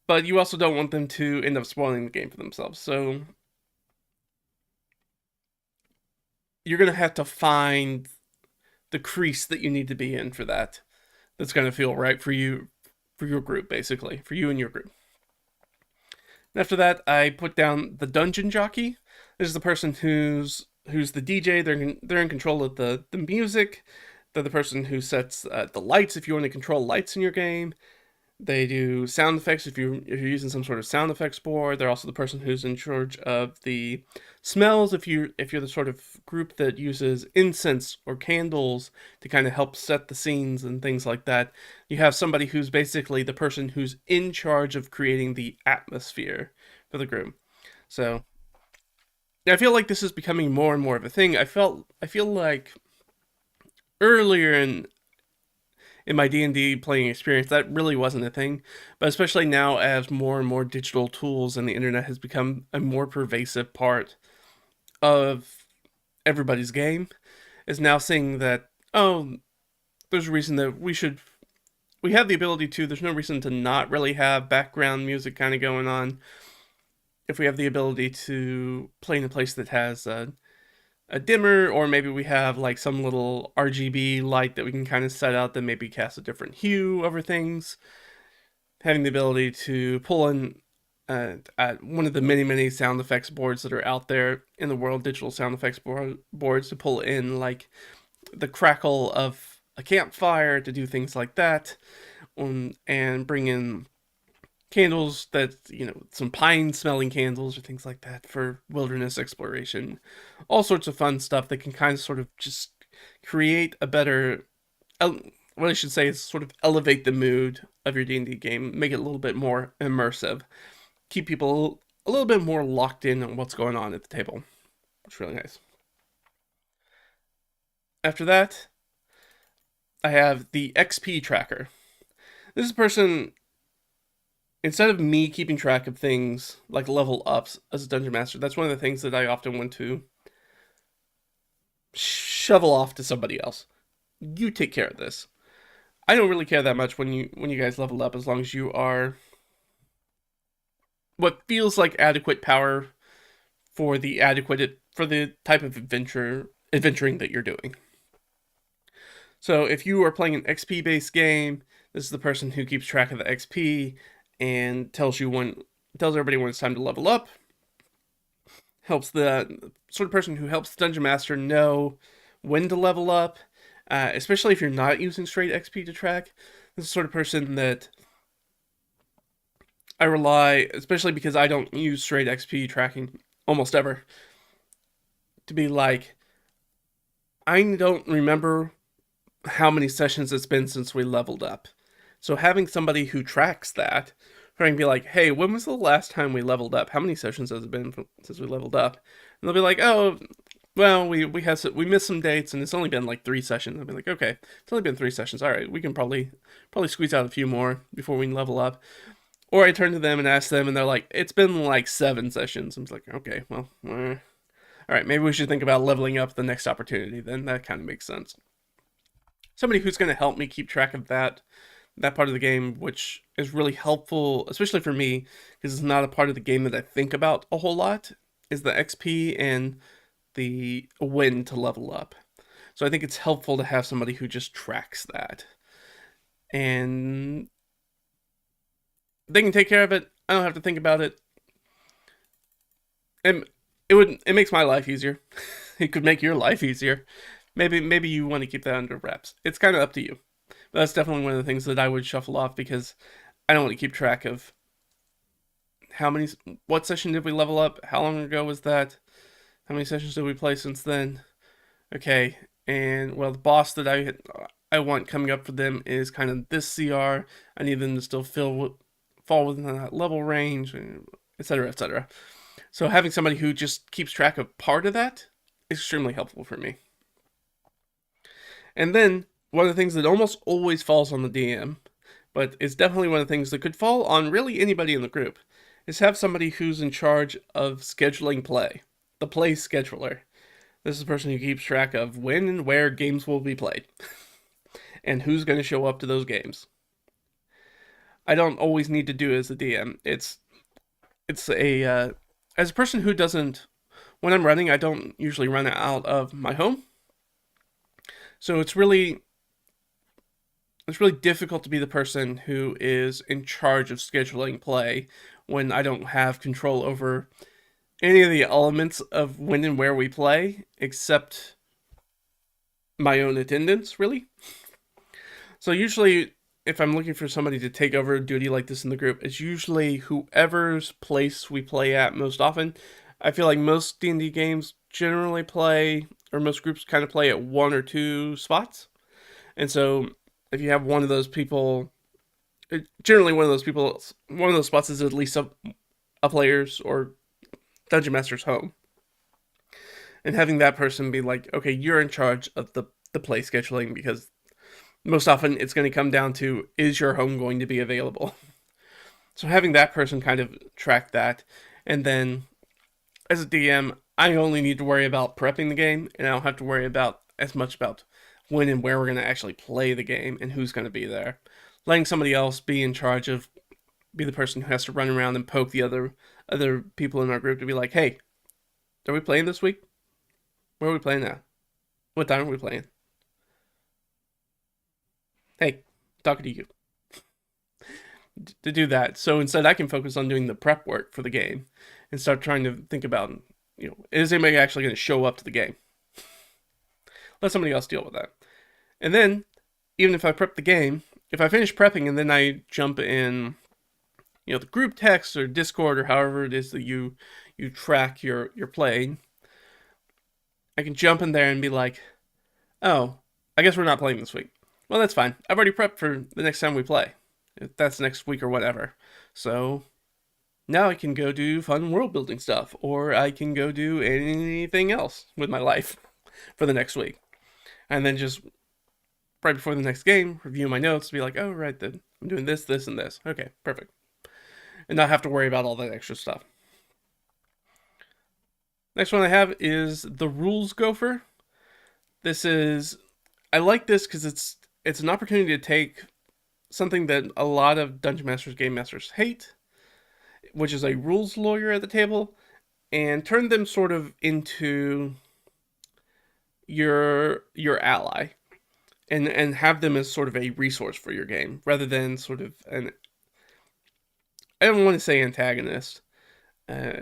But you also don't want them to end up spoiling the game for themselves. So you're going to have to find the crease that you need to be in for that. That's going to feel right for you, for your group, basically. For you and your group. And after that, I put down the dungeon jockey. This is the person who's the DJ. They're in control of the music. They're the person who sets the lights if you want to control lights in your game. They do sound effects if you're using some sort of sound effects board. They're also the person who's in charge of the smells if you're the sort of group that uses incense or candles to kind of help set the scenes and things like that. You have somebody who's basically the person who's in charge of creating the atmosphere for the group. So I feel like this is becoming more and more of a thing. I feel like earlier in my D&D playing experience, that really wasn't a thing. But especially now, as more and more digital tools and the internet has become a more pervasive part of everybody's game, is now seeing that, oh, there's a reason that we have the ability to, there's no reason to not really have background music kind of going on. If we have the ability to play in a place that has a dimmer, or maybe we have like some little RGB light that we can kind of set out that maybe casts a different hue over things. Having the ability to pull in one of the many sound effects boards that are out there in the world, digital sound effects boards, to pull in like the crackle of a campfire, to do things like that, and bring in candles that, some pine smelling candles or things like that for wilderness exploration. All sorts of fun stuff that can kind of sort of just create a better, what I should say is sort of elevate the mood of your D&D game, make it a little bit more immersive, keep people a little bit more locked in on what's going on at the table. It's really nice. After that, I have the XP tracker. This is a person, instead of me keeping track of things like level ups as a dungeon master, that's one of the things that I often want to shovel off to somebody else. You take care of this. I don't really care that much when you guys level up, as long as you are what feels like adequate power for the type of adventuring that you're doing. So if you are playing an XP based game, this is the person who keeps track of the XP and tells everybody when it's time to level up. Helps the sort of person who helps the dungeon master know when to level up, especially if you're not using straight XP to track. This is the sort of person that I rely, especially because I don't use straight XP tracking almost ever, to be like, I don't remember how many sessions it's been since we leveled up. So having somebody who tracks that, trying to be like, hey, when was the last time we leveled up? How many sessions has it been since we leveled up? And they'll be like, oh, well, we missed some dates, and it's only been like 3 sessions. I'll be like, okay, it's only been 3 sessions. All right, we can probably squeeze out a few more before we level up. Or I turn to them and ask them, and they're like, it's been like 7 sessions. I'm just like, okay, well, all right, maybe we should think about leveling up the next opportunity. Then that kind of makes sense. Somebody who's going to help me keep track of that that part of the game, which is really helpful, especially for me, because it's not a part of the game that I think about a whole lot, is the XP and the win to level up. So I think it's helpful to have somebody who just tracks that. And they can take care of it. I don't have to think about it. And it makes my life easier. It could make your life easier. Maybe you want to keep that under wraps. It's kind of up to you. But that's definitely one of the things that I would shuffle off because I don't want to keep track of what session did we level up? How long ago was that? How many sessions did we play since then? Okay, and well, the boss that I want coming up for them is kind of this CR. I need them to still fall within that level range, etc., etc. So having somebody who just keeps track of part of that is extremely helpful for me. And then one of the things that almost always falls on the DM, but is definitely one of the things that could fall on really anybody in the group, is have somebody who's in charge of scheduling play, the play scheduler. This is the person who keeps track of when and where games will be played, and who's going to show up to those games. I don't always need to do it as a DM. It's a as a person who doesn't, when I'm running, I don't usually run out of my home, so it's really difficult to be the person who is in charge of scheduling play when I don't have control over any of the elements of when and where we play, except my own attendance, really. So usually, if I'm looking for somebody to take over a duty like this in the group, it's usually whoever's place we play at most often. I feel like most D&D games generally play, or most groups kind of play at one or two spots. And so if you have one of those people, generally one of those spots is at least a player's or dungeon master's home. And having that person be like, okay, you're in charge of the play scheduling, because most often it's going to come down to, is your home going to be available? So having that person kind of track that, and then as a DM, I only need to worry about prepping the game, and I don't have to worry about as much about when and where we're going to actually play the game and who's going to be there. Letting somebody else be in charge of, be the person who has to run around and poke the other people in our group to be like, hey, are we playing this week? Where are we playing now? What time are we playing? Hey, talking to you. To do that. So instead I can focus on doing the prep work for the game and start trying to think about, is anybody actually going to show up to the game? Let somebody else deal with that. And then, even if I prep the game, if I finish prepping and then I jump in, the group text or Discord or however it is that you track your play, I can jump in there and be like, oh, I guess we're not playing this week. Well, that's fine. I've already prepped for the next time we play. If that's next week or whatever. So now I can go do fun world building stuff, or I can go do anything else with my life for the next week. And then just right before the next game, review my notes, be like, oh, right, then I'm doing this, this, and this. Okay, perfect. And not have to worry about all that extra stuff. Next one I have is the Rules Gopher. I like this because it's an opportunity to take something that a lot of Dungeon Masters, Game Masters hate, which is a rules lawyer at the table, and turn them sort of into your ally, and have them as sort of a resource for your game, rather than sort of I don't want to say antagonist, uh,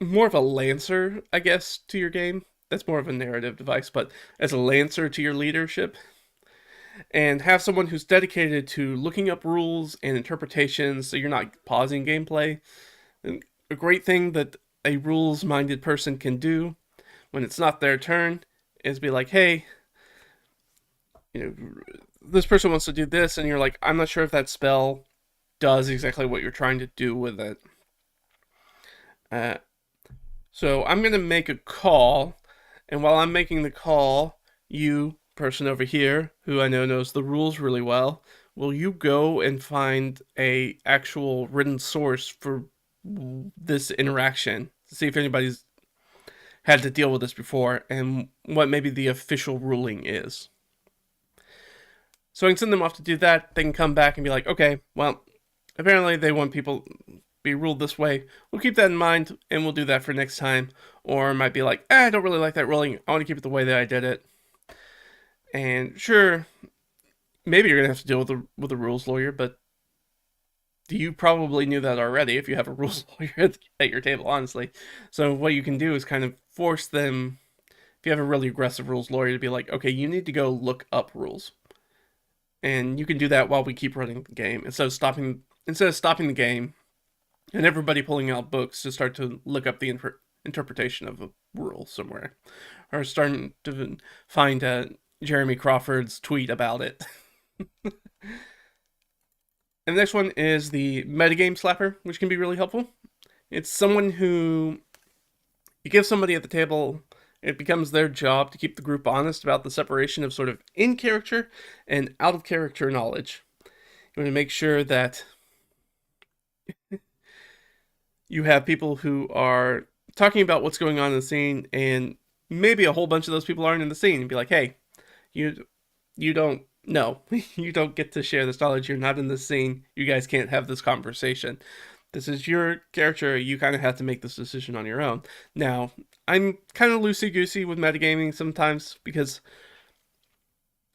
more of a lancer, I guess, to your game. That's more of a narrative device, but as a lancer to your leadership, and have someone who's dedicated to looking up rules and interpretations so you're not pausing gameplay. And a great thing that a rules-minded person can do when it's not their turn is be like, hey, this person wants to do this, and you're like, I'm not sure if that spell does exactly what you're trying to do with it. So I'm going to make a call, and while I'm making the call, you, person over here, who I know knows the rules really well, will you go and find a actual written source for this interaction to see if anybody's had to deal with this before and what maybe the official ruling is. So I can send them off to do that. They can come back and be like, okay, well, apparently they want people be ruled this way. We'll keep that in mind and we'll do that for next time. Or it might be like, I don't really like that ruling. I want to keep it the way that I did it. And sure, maybe you're gonna have to deal with a rules lawyer, but you probably knew that already if you have a rules lawyer at your table, honestly. So what you can do is kind of force them, if you have a really aggressive rules lawyer, to be like, okay, you need to go look up rules. And you can do that while we keep running the game instead of stopping the game and everybody pulling out books to start to look up the interpretation of a rule somewhere, or starting to find Jeremy Crawford's tweet about it. And the next one is the metagame slapper, which can be really helpful. It's someone who you give somebody at the table, it becomes their job to keep the group honest about the separation of sort of in character and out of character knowledge. You want to make sure that you have people who are talking about what's going on in the scene, and maybe a whole bunch of those people aren't in the scene, and be like, hey, you don't know. You don't get to share this knowledge. You're not in the scene. You guys can't have this conversation. This is your character. You kind of have to make this decision on your own. Now, I'm kind of loosey-goosey with metagaming sometimes because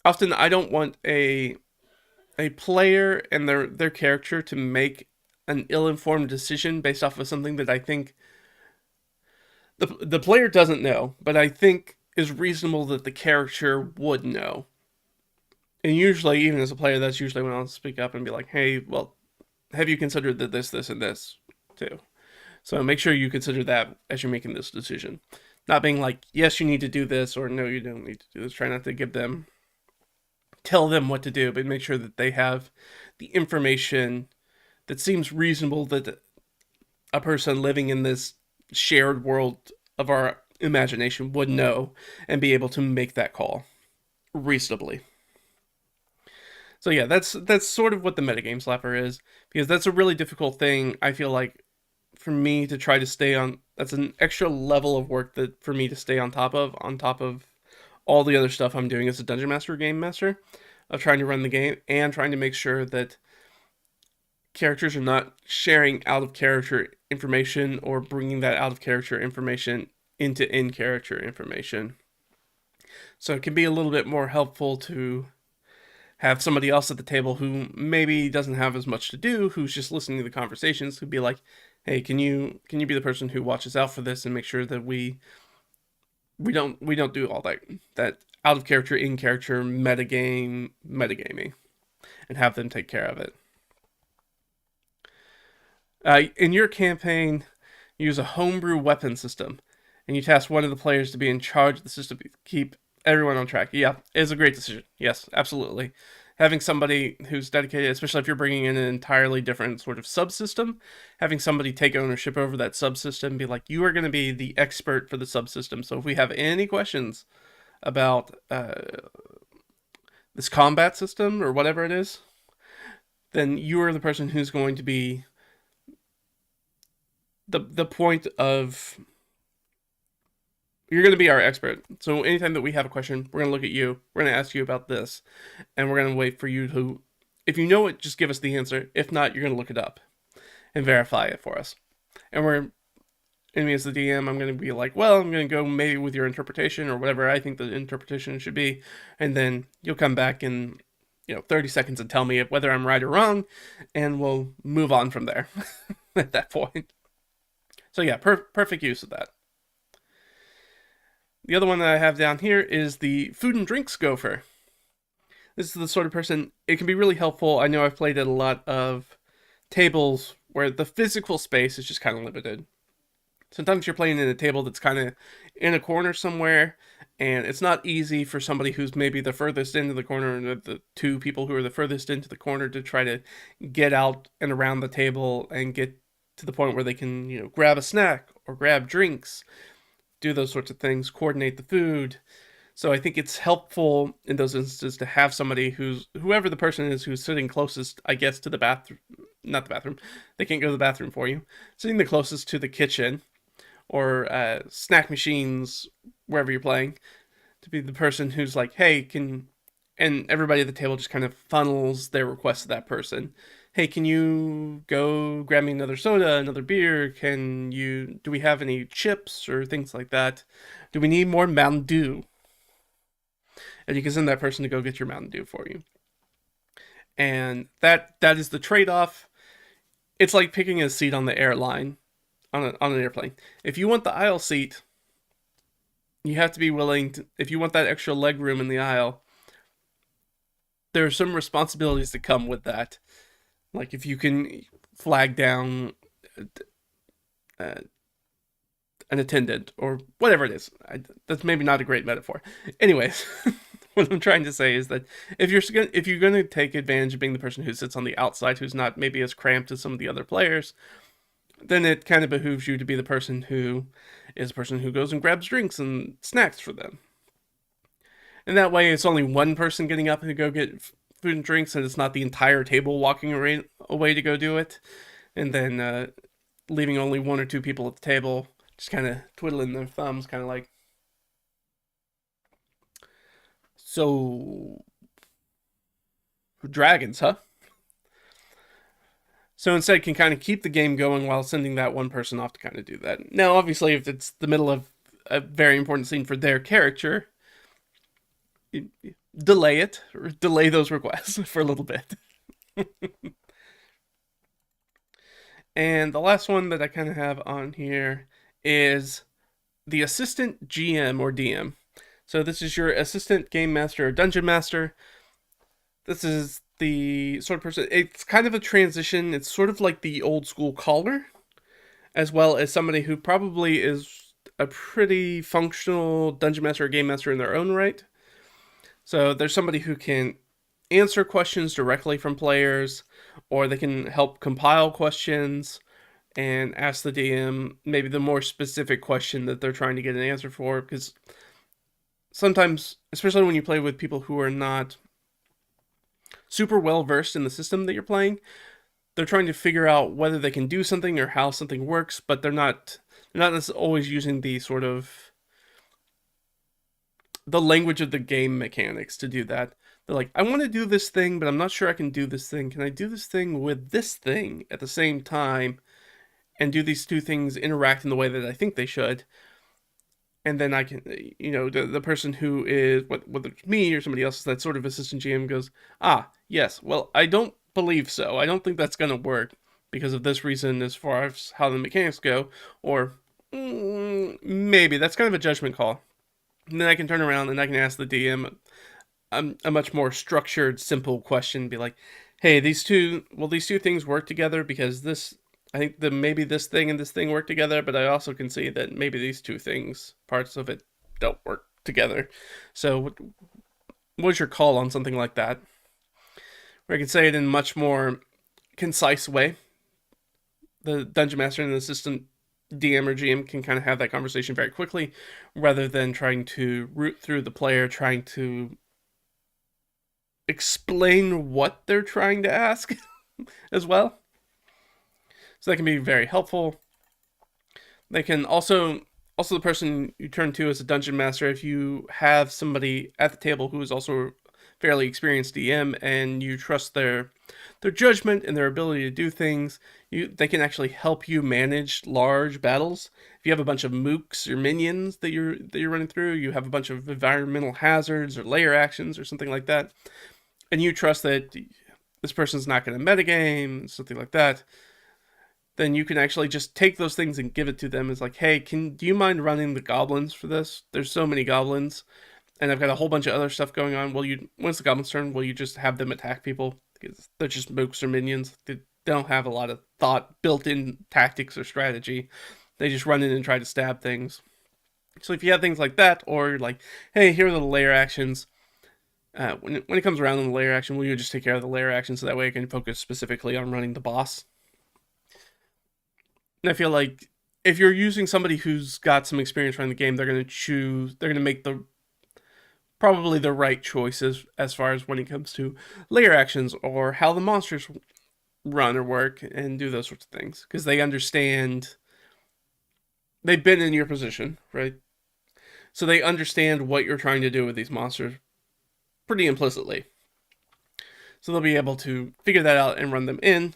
often I don't want a player and their character to make an ill-informed decision based off of something that I think the player doesn't know, but I think is reasonable that the character would know. And usually, even as a player, that's usually when I'll speak up and be like, hey, well, have you considered that this, and this, too? So make sure you consider that as you're making this decision. Not being like, yes, you need to do this, or no, you don't need to do this. Try not to tell them what to do, but make sure that they have the information that seems reasonable that a person living in this shared world of our imagination would know and be able to make that call reasonably. So yeah, that's sort of what the metagame slapper is, because that's a really difficult thing, I feel like, for me to try to stay on. That's an extra level of work that for me to stay on top of all the other stuff I'm doing as a dungeon master or game master, of trying to run the game and trying to make sure that characters are not sharing out of character information or bringing that out of character information into in character information. So it can be a little bit more helpful to have somebody else at the table who maybe doesn't have as much to do, who's just listening to the conversations, who'd be like, hey, can you be the person who watches out for this and make sure that we don't do all that out of character, in character metagaming, and have them take care of it. In your campaign, you use a homebrew weapon system, and you task one of the players to be in charge of the system to keep everyone on track. Yeah, it's a great decision. Yes, absolutely. Having somebody who's dedicated, especially if you're bringing in an entirely different sort of subsystem, having somebody take ownership over that subsystem, be like, you are going to be the expert for the subsystem. So if we have any questions about this combat system or whatever it is, then you are the person who's going to be the point of. You're going to be our expert. So anytime that we have a question, we're going to look at you. We're going to ask you about this. And we're going to wait for you to, if you know it, just give us the answer. If not, you're going to look it up and verify it for us. And me as the DM, I'm going to be like, well, I'm going to go maybe with your interpretation or whatever I think the interpretation should be. And then you'll come back in, 30 seconds and tell me whether I'm right or wrong. And we'll move on from there at that point. So yeah, perfect use of that. The other one that I have down here is the food and drinks gopher. This is the sort of person, it can be really helpful. I know I've played at a lot of tables where the physical space is just kind of limited. Sometimes you're playing in a table that's kind of in a corner somewhere, and it's not easy for somebody who's maybe the furthest into the corner, and the two people who are the furthest into the corner, to try to get out and around the table and get to the point where they can, grab a snack or grab drinks, do those sorts of things, coordinate the food. So I think it's helpful in those instances to have somebody whoever the person is who's sitting closest, I guess, to the bathroom, not the bathroom, they can't go to the bathroom for you, sitting the closest to the kitchen or snack machines, wherever you're playing, to be the person who's like, hey, can and everybody at the table just kind of funnels their request to that person. Hey, can you go grab me another soda, another beer? Do we have any chips or things like that? Do we need more Mountain Dew? And you can send that person to go get your Mountain Dew for you. And that is the trade-off. It's like picking a seat on the airline, on an airplane. If you want the aisle seat, you have to be willing to, if you want that extra leg room in the aisle, there are some responsibilities that come with that. Like if you can flag down uh, an attendant or whatever it is. That's maybe not a great metaphor. Anyways, what I'm trying to say is that if you're going to take advantage of being the person who sits on the outside, who's not maybe as cramped as some of the other players, then it kind of behooves you to be the person who is the person who goes and grabs drinks and snacks for them. And that way, it's only one person getting up to go get food and drinks, and it's not the entire table walking away to go do it, and then leaving only one or two people at the table just kind of twiddling their thumbs, kind of like, so dragons, huh? So instead, can kind of keep the game going while sending that one person off to kind of do that. Now, obviously, if it's the middle of a very important scene for their character, delay it or delay those requests for a little bit. And the last one that I kind of have on here is the assistant GM or DM. So this is your assistant game master or dungeon master. This is the sort of person. It's kind of a transition. It's sort of like the old school caller, as well as somebody who probably is a pretty functional dungeon master or game master in their own right. So there's somebody who can answer questions directly from players, or they can help compile questions and ask the DM maybe the more specific question that they're trying to get an answer for. Because sometimes, especially when you play with people who are not super well versed in the system that you're playing, they're trying to figure out whether they can do something or how something works, but they're not always using the sort of the language of the game mechanics to do that. They're like, I want to do this thing, but I'm not sure I can do this thing. Can I do this thing with this thing at the same time and do these two things interact in the way that I think they should? And then I can, the person who is, whether it's me or somebody else, that sort of assistant GM goes, yes, well, I don't believe so. I don't think that's going to work because of this reason as far as how the mechanics go. Or maybe that's kind of a judgment call. And then I can turn around and I can ask the DM a much more structured, simple question. Be like, hey, these two things work together? Because I think that maybe this thing and this thing work together, but I also can see that maybe these two things, parts of it, don't work together. So what's your call on something like that? Where I can say it in a much more concise way. The dungeon master and the assistant DM or GM can kind of have that conversation very quickly, rather than trying to root through the player, trying to explain what they're trying to ask as well. So that can be very helpful. They can also the person you turn to as a dungeon master, if you have somebody at the table who is also fairly experienced DM and you trust their judgment and their ability to do things, they can actually help you manage large battles. If you have a bunch of mooks or minions that you're running through, you have a bunch of environmental hazards or layer actions or something like that, and you trust that this person's not going to metagame, something like that, then you can actually just take those things and give it to them. It's like, hey, do you mind running the goblins for this? There's so many goblins, and I've got a whole bunch of other stuff going on. Once the goblins' turn, will you just have them attack people? Because they're just mooks or minions. They don't have a lot of thought, built-in tactics or strategy. They just run in and try to stab things. So if you have things like that, or you're like, hey, here are the layer actions. When it comes around in the layer action, will you just take care of the layer action so that way I can focus specifically on running the boss? And I feel like if you're using somebody who's got some experience running the game, they're going to make probably the right choices as far as when it comes to layer actions or how the monsters run or work and do those sorts of things. Because they understand, they've been in your position, right? So they understand what you're trying to do with these monsters pretty implicitly. So they'll be able to figure that out and run them in.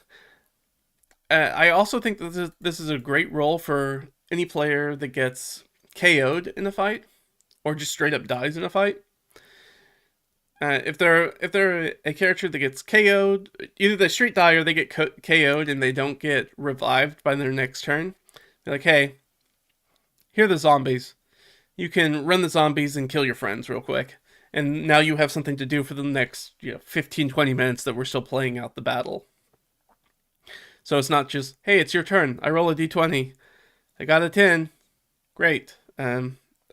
I also think that this is a great role for any player that gets KO'd in a fight or just straight up dies in a fight. If they're a character that gets KO'd, either they straight die or they get KO'd and they don't get revived by their next turn. They're like, hey, here are the zombies. You can run the zombies and kill your friends real quick. And now you have something to do for the next 15, 20 minutes that we're still playing out the battle. So it's not just, hey, it's your turn. I roll a d20. I got a 10. Great.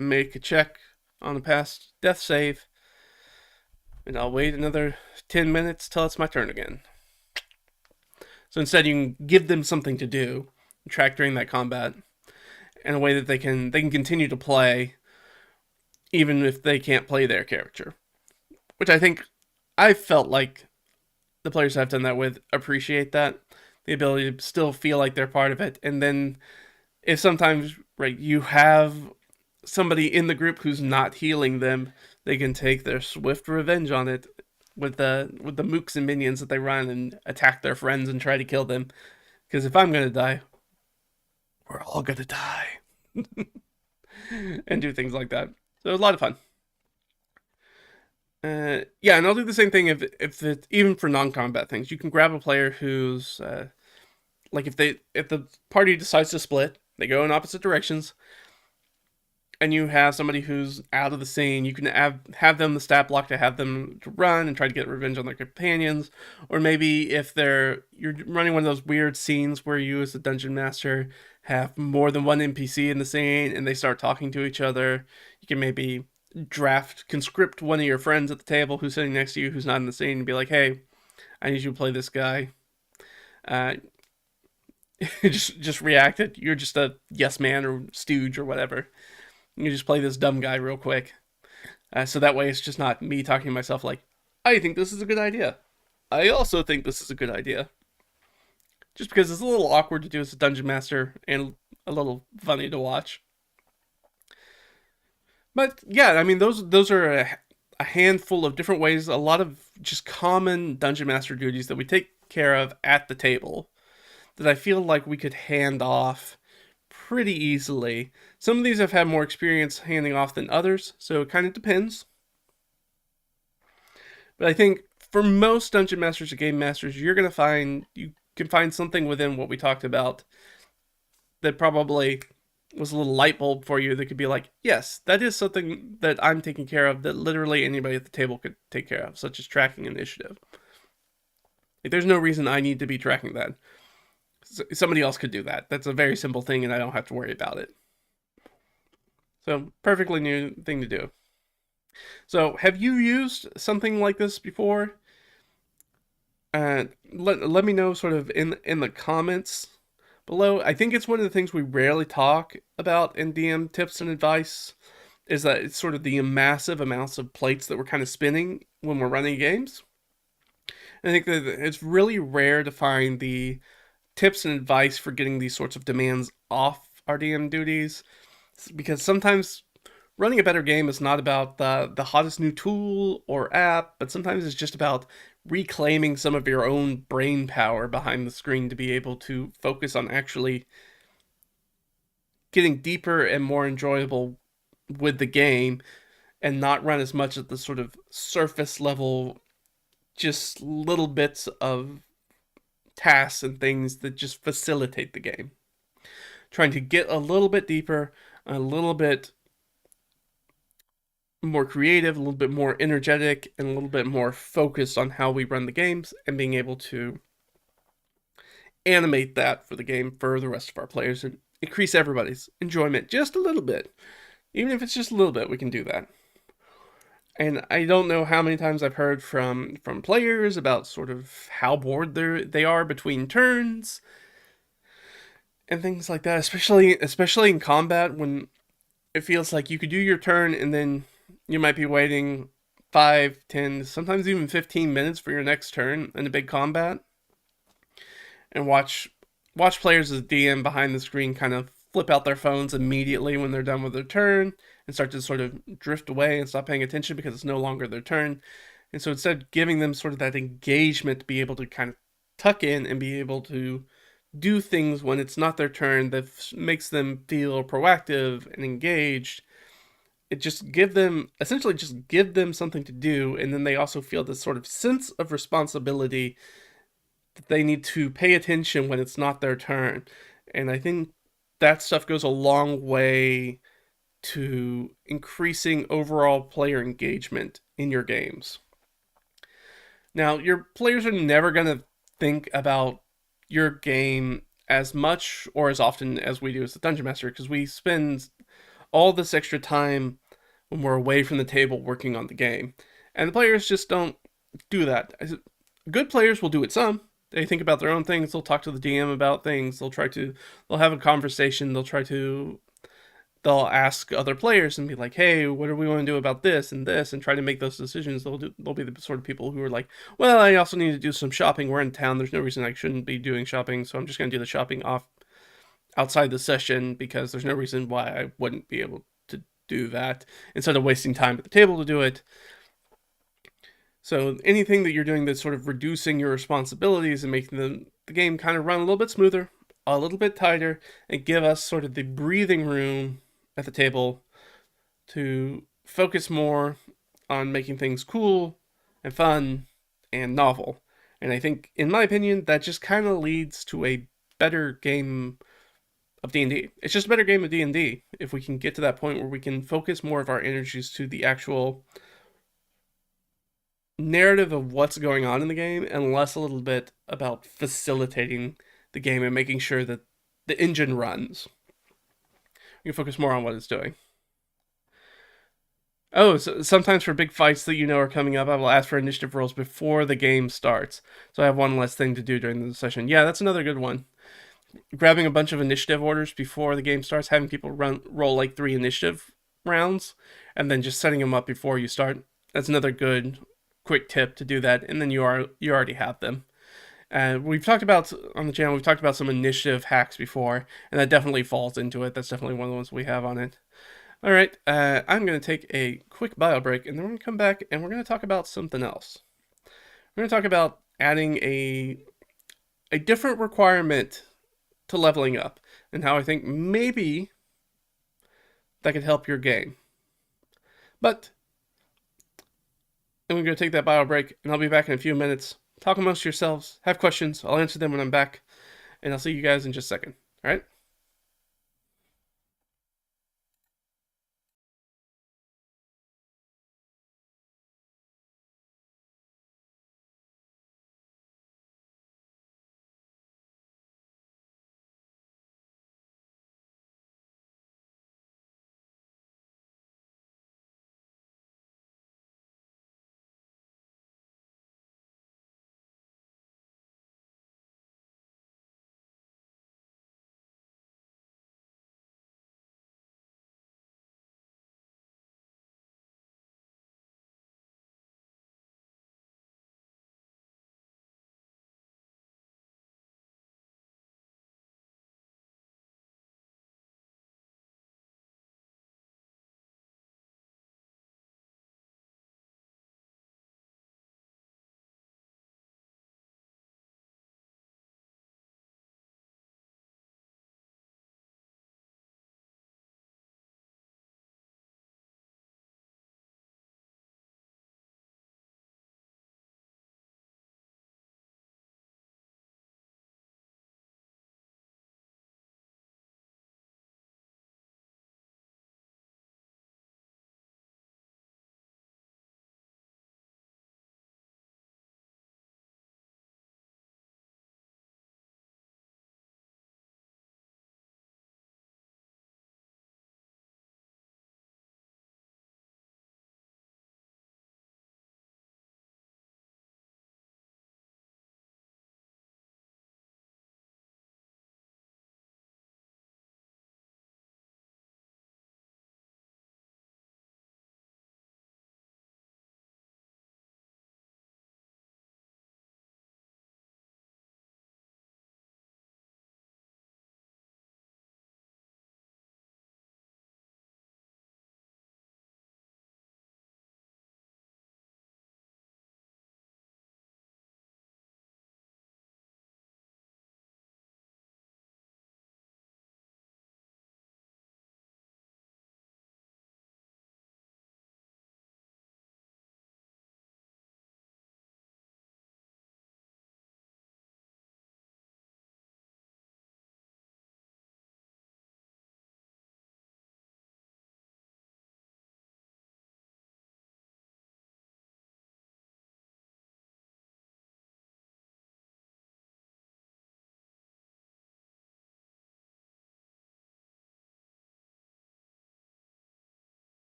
Make a check on a past death save. And I'll wait another 10 minutes till it's my turn again. So instead, you can give them something to do, track during that combat, in a way that they can continue to play, even if they can't play their character. Which I felt like the players I've done that with appreciate that, the ability to still feel like they're part of it. And then, if sometimes you have somebody in the group who's not healing them, they can take their swift revenge on it with the mooks and minions that they run and attack their friends and try to kill them. Because if I'm gonna die, we're all gonna die. And do things like that. So it was a lot of fun. Yeah, and I'll do the same thing if it's even for non-combat things. You can grab a player who's like if the party decides to split, they go in opposite directions, and you have somebody who's out of the scene, you can have them the stat block to have them to run and try to get revenge on their companions. Or maybe if you're running one of those weird scenes where you as the dungeon master have more than one NPC in the scene and they start talking to each other, you can maybe conscript one of your friends at the table who's sitting next to you who's not in the scene and be like, hey, I need you to play this guy. Just react it. You're just a yes man or stooge or whatever. You just play this dumb guy real quick. So that way it's just not me talking to myself like, I think this is a good idea. I also think this is a good idea. Just because it's a little awkward to do as a dungeon master and a little funny to watch. But yeah, I mean, those are a handful of different ways, a lot of just common dungeon master duties that we take care of at the table that I feel like we could hand off pretty easily. Some of these I've had more experience handing off than others, so it kind of depends. But I think for most dungeon masters or game masters, you can find something within what we talked about that probably was a little light bulb for you that could be like, yes, that is something that I'm taking care of that literally anybody at the table could take care of, such as tracking initiative. Like, there's no reason I need to be tracking that. Somebody else could do that. That's a very simple thing and I don't have to worry about it. So, perfectly new thing to do. So, have you used something like this before? Let me know sort of in the comments below. I think it's one of the things we rarely talk about in DM tips and advice, is that it's sort of the massive amounts of plates that we're kind of spinning when we're running games. And I think that it's really rare to find the tips and advice for getting these sorts of demands off our DM duties, because sometimes running a better game is not about the hottest new tool or app, but sometimes it's just about reclaiming some of your own brain power behind the screen to be able to focus on actually getting deeper and more enjoyable with the game and not run as much at the sort of surface level, just little bits of tasks and things that just facilitate the game. Trying to get a little bit deeper, a little bit more creative, a little bit more energetic, and a little bit more focused on how we run the games, and being able to animate that for the game for the rest of our players and increase everybody's enjoyment just a little bit. Even if it's just a little bit, we can do that. And I don't know how many times I've heard from players about sort of how bored they are between turns and things like that, especially in combat, when it feels like you could do your turn and then you might be waiting 5, 10, sometimes even 15 minutes for your next turn in a big combat, and watch players as DM behind the screen kind of flip out their phones immediately when they're done with their turn and start to sort of drift away and stop paying attention because it's no longer their turn. And so instead of giving them sort of that engagement to be able to kind of tuck in and be able to do things when it's not their turn that makes them feel proactive and engaged, it just give them essentially just give them something to do, and then they also feel this sort of sense of responsibility that they need to pay attention when it's not their turn. And I think that stuff goes a long way to increasing overall player engagement in your games. Now, your players are never going to think about your game as much or as often as we do as the dungeon master, because we spend all this extra time when we're away from the table working on the game. And the players just don't do that. Good players will do it some. They think about their own things, they'll talk to the DM about things, they'll have a conversation, they'll ask other players and be like, "Hey, what do we want to do about this and this?" and try to make those decisions. They'll be the sort of people who are like, "Well, I also need to do some shopping. We're in town. There's no reason I shouldn't be doing shopping, so I'm just going to do the shopping outside the session because there's no reason why I wouldn't be able to do that instead of wasting time at the table to do it." So anything that you're doing that's sort of reducing your responsibilities and making the game kind of run a little bit smoother, a little bit tighter, and give us sort of the breathing room at the table to focus more on making things cool and fun and novel. And I think, in my opinion, that just kind of leads to a better game of D&D. It's just a better game of D&D if we can get to that point where we can focus more of our energies to the actual narrative of what's going on in the game and less a little bit about facilitating the game and making sure that the engine runs. We can focus more on what it's doing. Oh, so sometimes for big fights that you know are coming up, I will ask for initiative rolls before the game starts. So I have one less thing to do during the session. Yeah, that's another good one. Grabbing a bunch of initiative orders before the game starts, having people roll like 3 initiative rounds, and then just setting them up before you start. That's another good quick tip to do that, and then you already have them. We've talked about on the channel. We've talked about some initiative hacks before, and that definitely falls into it. That's definitely one of the ones we have on it. All right, I'm going to take a quick bio break, and then we're going to come back and we're going to talk about something else. We're going to talk about adding a different requirement to leveling up, and how I think maybe that could help your game. But I'm going to go take that bio break, and I'll be back in a few minutes. Talk amongst yourselves, have questions, I'll answer them when I'm back, and I'll see you guys in just a second. All right?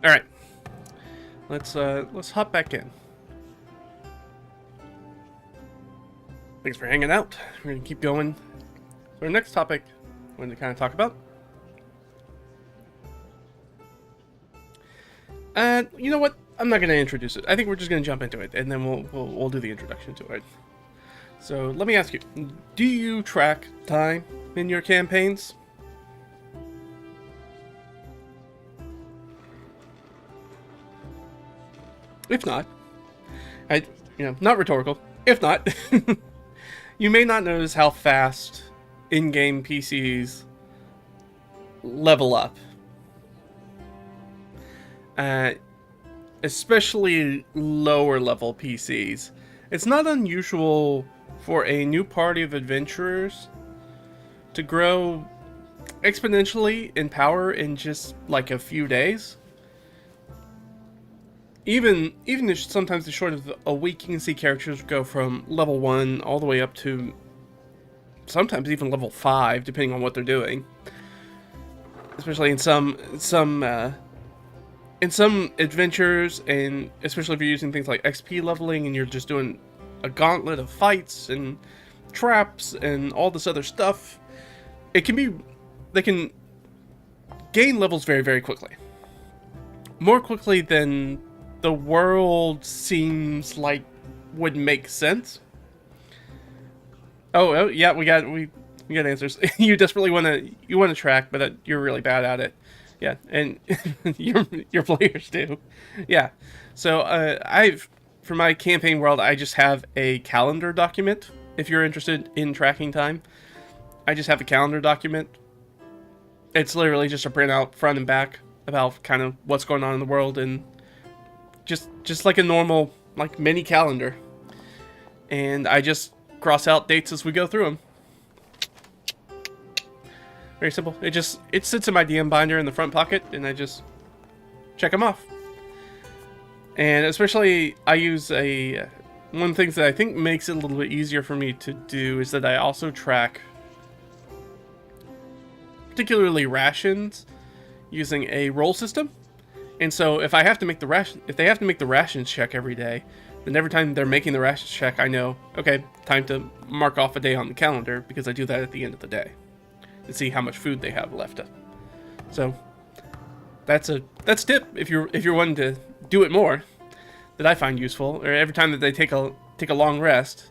All right, let's hop back in. Thanks for hanging out. We're gonna keep going. So our next topic we're going to kind of talk about. And you know what? I'm not going to introduce it. I think we're just going to jump into it, and then we'll do the introduction to it. So let me ask you: do you track time in your campaigns? If not, not rhetorical. If not, you may not notice how fast in-game PCs level up. Especially lower level PCs. It's not unusual for a new party of adventurers to grow exponentially in power in just like a few days. Even if sometimes the short of a week, you can see characters go from level 1 all the way up to sometimes even level 5, depending on what they're doing. Especially in some adventures, and especially if you're using things like XP leveling and you're just doing a gauntlet of fights and traps and all this other stuff, they can gain levels very, very quickly. More quickly than the world seems like would make sense. Oh yeah, we got answers. You desperately want to track, but you're really bad at it. Yeah, and your players do. Yeah. So for my campaign world, I just have a calendar document. If you're interested in tracking time, I just have a calendar document. It's literally just a printout front and back about kind of what's going on in the world, and just like a normal like mini calendar. And I just cross out dates as we go through them. Very simple. It sits in my DM binder in the front pocket, and I just check them off. And especially, I use one of the things that I think makes it a little bit easier for me to do is that I also track particularly rations using a roll system. And so if they have to make the rations check every day, then every time they're making the rations check, I know, okay, time to mark off a day on the calendar, because I do that at the end of the day to see how much food they have left. So that's a tip if you're wanting to do it more, that I find useful. Or every time that they take a long rest,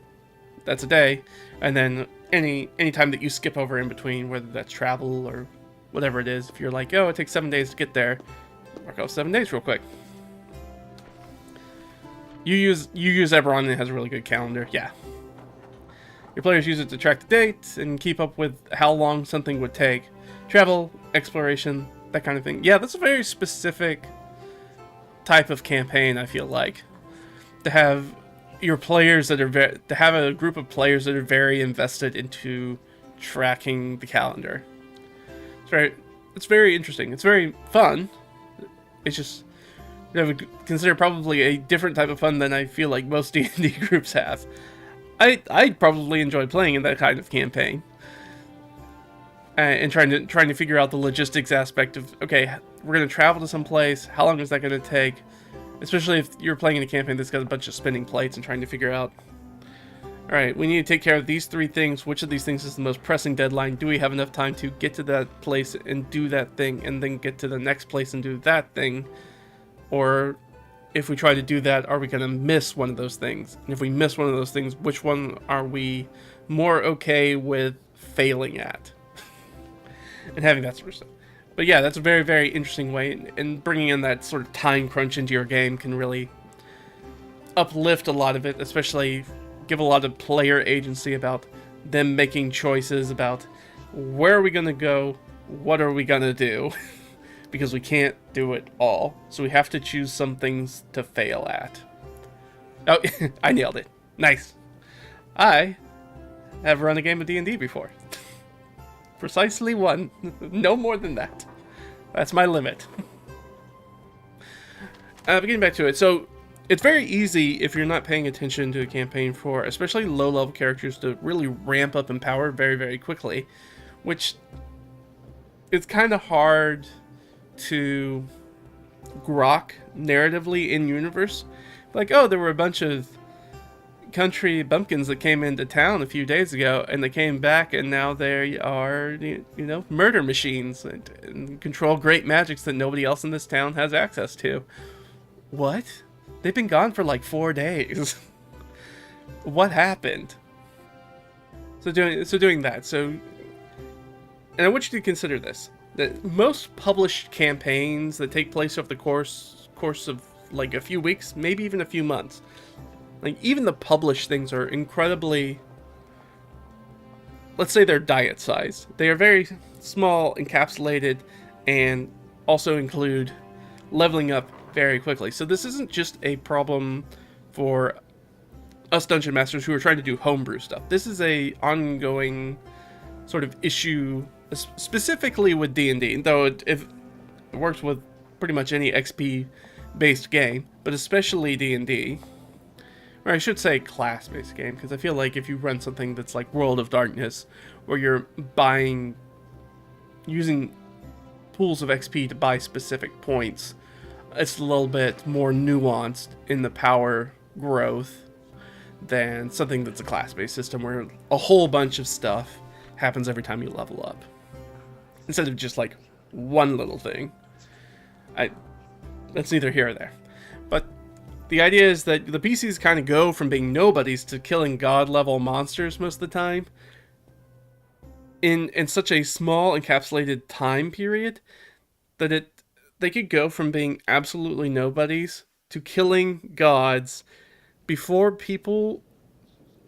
that's a day, and then any time that you skip over in between, whether that's travel or whatever it is, if you're like, oh, it takes 7 days to get there, mark off 7 days real quick. You use Eberron, and it has a really good calendar. Yeah. Your players use it to track the dates and keep up with how long something would take. Travel, exploration, that kind of thing. Yeah, that's a very specific type of campaign, I feel like. To have your players that are to have a group of players that are very invested into tracking the calendar. It's very interesting. It's very fun. It's just, I would consider probably a different type of fun than I feel like most D&D groups have. I probably enjoy playing in that kind of campaign, and trying to figure out the logistics aspect of, okay, we're gonna travel to some place. How long is that gonna take? Especially if you're playing in a campaign that's got a bunch of spinning plates, and trying to figure out, all right, we need to take care of these 3 things. Which of these things is the most pressing deadline? Do we have enough time to get to that place and do that thing, and then get to the next place and do that thing? Or if we try to do that, are we going to miss one of those things? And if we miss one of those things, which one are we more okay with failing at? And having that sort of stuff. But yeah, that's a very, very interesting way. And bringing in that sort of time crunch into your game can really uplift a lot of it, especially give a lot of player agency about them making choices about where are we going to go, what are we going to do, because we can't do it all. So we have to choose some things to fail at. Oh, I nailed it. Nice. I have run a game of D&D before. Precisely one. No more than that. That's my limit. But getting back to it, so it's very easy if you're not paying attention to a campaign for especially low-level characters to really ramp up in power very, very quickly, which it's kind of hard to grok narratively in universe. Like, oh, there were a bunch of country bumpkins that came into town a few days ago, and they came back, and now they are, murder machines and control great magics that nobody else in this town has access to. What? They've been gone for like 4 days. What happened? So doing that. So, and I want you to consider this: that most published campaigns that take place over the course of like a few weeks, maybe even a few months. Like, even the published things are incredibly, let's say they're diet size. They are very small, encapsulated, and also include leveling up very quickly. So this isn't just a problem for us dungeon masters who are trying to do homebrew stuff. This is a ongoing sort of issue, specifically with D&D, though it works with pretty much any XP-based game, but especially D&D. Or I should say class-based game, because I feel like if you run something that's like World of Darkness, where you're using pools of XP to buy specific points, it's a little bit more nuanced in the power growth than something that's a class-based system, where a whole bunch of stuff happens every time you level up, instead of just like one little thing. That's neither here or there. But the idea is that the PCs kind of go from being nobodies to killing god-level monsters most of the time in such a small encapsulated time period that they could go from being absolutely nobodies to killing gods before people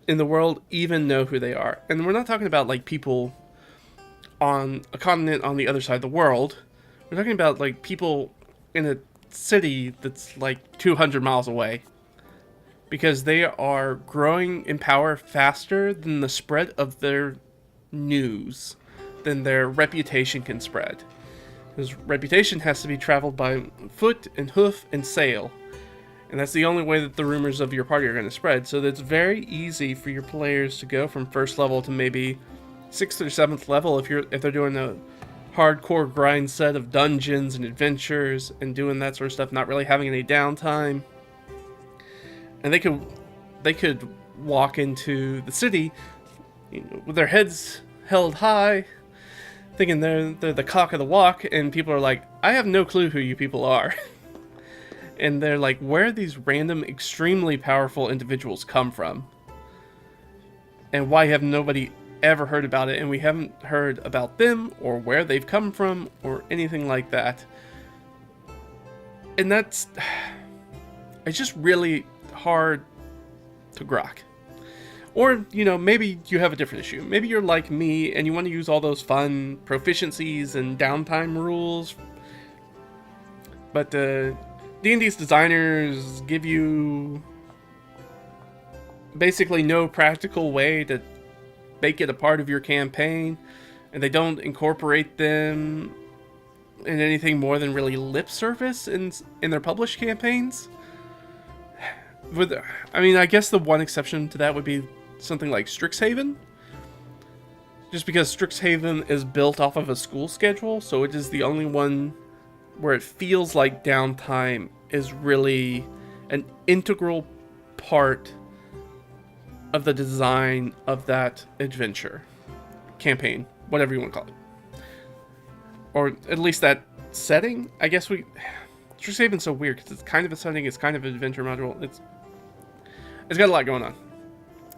in the world even know who they are. And we're not talking about like people on a continent on the other side of the world. We're talking about like people in a city that's like 200 miles away, because they are growing in power faster than the spread of their news, than their reputation can spread. Because reputation has to be traveled by foot and hoof and sail, and that's the only way that the rumors of your party are going to spread. So it's very easy for your players to go from first level to maybe 6th or 7th level if they're doing a hardcore grind set of dungeons and adventures and doing that sort of stuff, not really having any downtime. And they could walk into the city, with their heads held high, thinking they're the cock of the walk, and people are like, I have no clue who you people are. And they're like, where do these random, extremely powerful individuals come from? And why have nobody ever heard about it, and we haven't heard about them or where they've come from or anything like that. And it's just really hard to grok. Or, maybe you have a different issue. Maybe you're like me and you want to use all those fun proficiencies and downtime rules, but D&D's designers give you basically no practical way to make it a part of your campaign, and they don't incorporate them in anything more than really lip service in their published campaigns. I guess the one exception to that would be something like Strixhaven, just because Strixhaven is built off of a school schedule, so it is the only one where it feels like downtime is really an integral part of the design of that adventure, campaign, whatever you want to call it. Or at least that setting, I guess Strixhaven's so weird, because it's kind of a setting, it's kind of an adventure module, it's got a lot going on.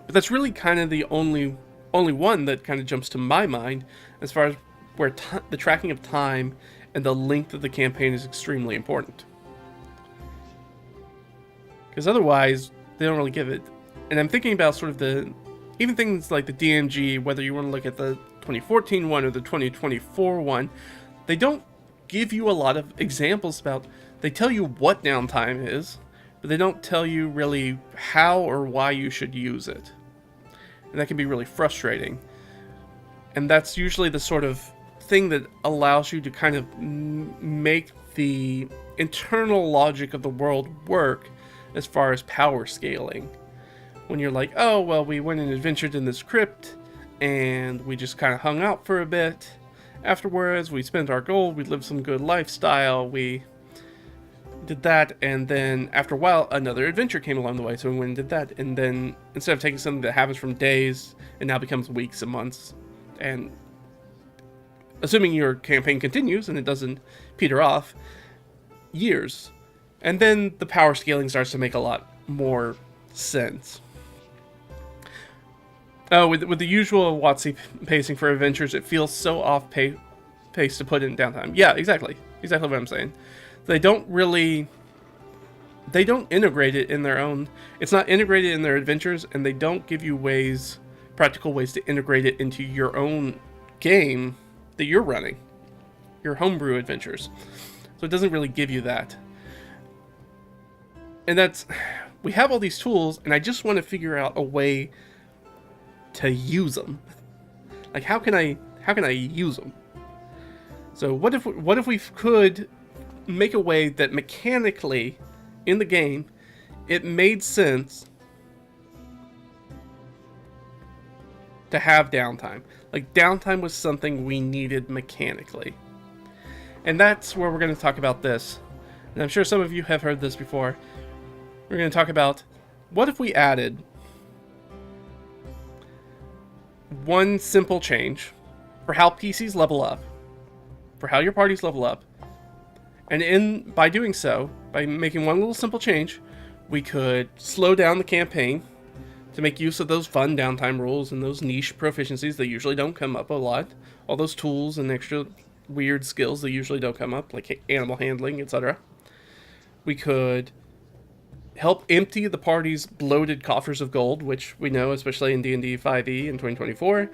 But that's really kind of the only one that kind of jumps to my mind, as far as where the tracking of time and the length of the campaign is extremely important. Because otherwise, they don't really give it. And I'm thinking about sort of even things like the DMG, whether you want to look at the 2014 one or the 2024 one, they don't give you a lot of examples they tell you what downtime is, but they don't tell you really how or why you should use it. And that can be really frustrating. And that's usually the sort of thing that allows you to kind of make the internal logic of the world work as far as power scaling. When you're like, oh, well, we went and adventured in this crypt, and we just kind of hung out for a bit. Afterwards, we spent our gold, we lived some good lifestyle, we did that, and then after a while, another adventure came along the way, so we went and did that. And then instead of taking something that happens from days, it now becomes weeks and months. And assuming your campaign continues and it doesn't peter off, years. And then the power scaling starts to make a lot more sense. With the usual WotC pacing for adventures, it feels so off pace to put in downtime. Yeah, exactly what I'm saying. They don't integrate it in their own. It's not integrated in their adventures, and they don't give you practical ways to integrate it into your own game that you're running, your homebrew adventures. So it doesn't really give you that. And we have all these tools, and I just want to figure out a way to use them. Like, how can I use them? So what if we could make a way that mechanically in the game it made sense to have downtime. Like, downtime was something we needed mechanically. And that's where we're going to talk about this. And I'm sure some of you have heard this before. We're going to talk about, what if we added one simple change for how PCs level up, for how your parties level up, and by doing so, by making one little simple change, we could slow down the campaign to make use of those fun downtime rules and those niche proficiencies that usually don't come up a lot, all those tools and extra weird skills that usually don't come up, like animal handling, etc. We could help empty the party's bloated coffers of gold, which we know, especially in D&D 5e in 2024,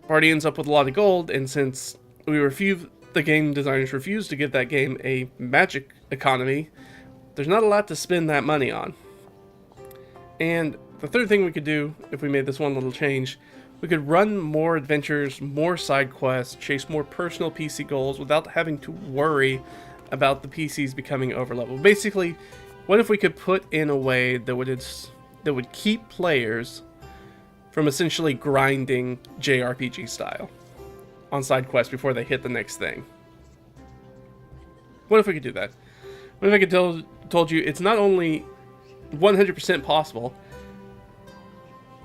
party ends up with a lot of gold, and since the game designers refuse to give that game a magic economy, there's not a lot to spend that money on. And the third thing we could do, if we made this one little change, we could run more adventures, more side quests, chase more personal PC goals without having to worry about the PCs becoming overleveled. Basically, what if we could put in a way that would keep players from essentially grinding JRPG style on side quests before they hit the next thing? What if we could do that? What if I could told you it's not only 100% possible,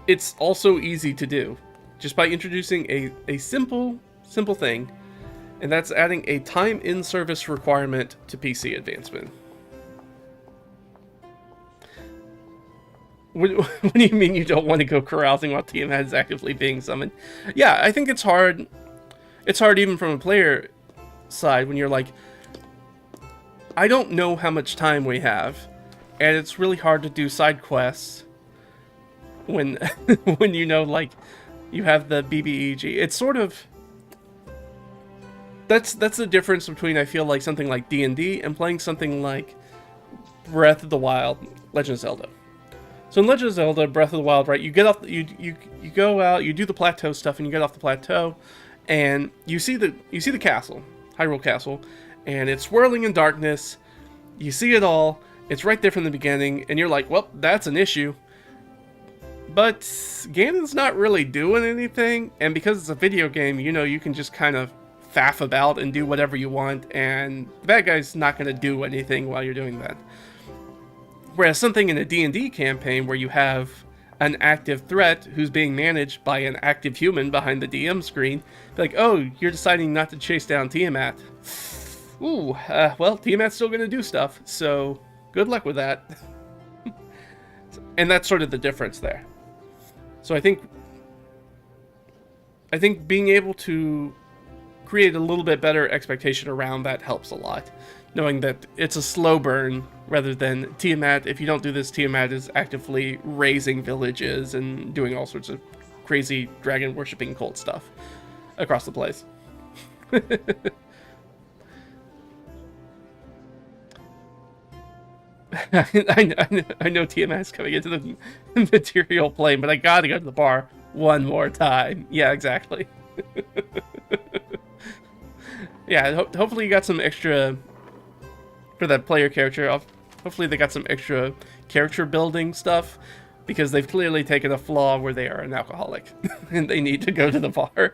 it's also easy to do, just by introducing a simple thing, and that's adding a time in service requirement to PC advancement. What do you mean you don't want to go carousing while Tiamat is actively being summoned? Yeah, I think it's hard. It's hard even from a player side when you're like, I don't know how much time we have, and it's really hard to do side quests when when you know, like, you have the BBEG. It's sort of that's the difference between, I feel like, something like D&D and playing something like Breath of the Wild, Legend of Zelda. So in Legend of Zelda, Breath of the Wild, right, you get off, you go out, you do the plateau stuff, and you get off the plateau, and you see the castle, Hyrule Castle, and it's swirling in darkness. You see it all. It's right there from the beginning, and you're like, well, that's an issue. But Ganon's not really doing anything, and because it's a video game, you know, you can just kind of faff about and do whatever you want, and the bad guy's not going to do anything while you're doing that. Whereas something in a D&D campaign where you have an active threat who's being managed by an active human behind the DM screen, like, oh, you're deciding not to chase down Tiamat. Ooh, well, Tiamat's still going to do stuff, so good luck with that. And that's sort of the difference there. So I think being able to create a little bit better expectation around that helps a lot. Knowing that it's a slow burn rather than Tiamat, if you don't do this, Tiamat is actively raising villages and doing all sorts of crazy dragon worshipping cult stuff across the place. I know Tiamat's coming into the material plane, but I gotta go to the bar one more time. Yeah, exactly. Yeah, hopefully you got some extra for that player character. Hopefully they got some extra character building stuff, because they've clearly taken a flaw where they are an alcoholic and they need to go to the bar,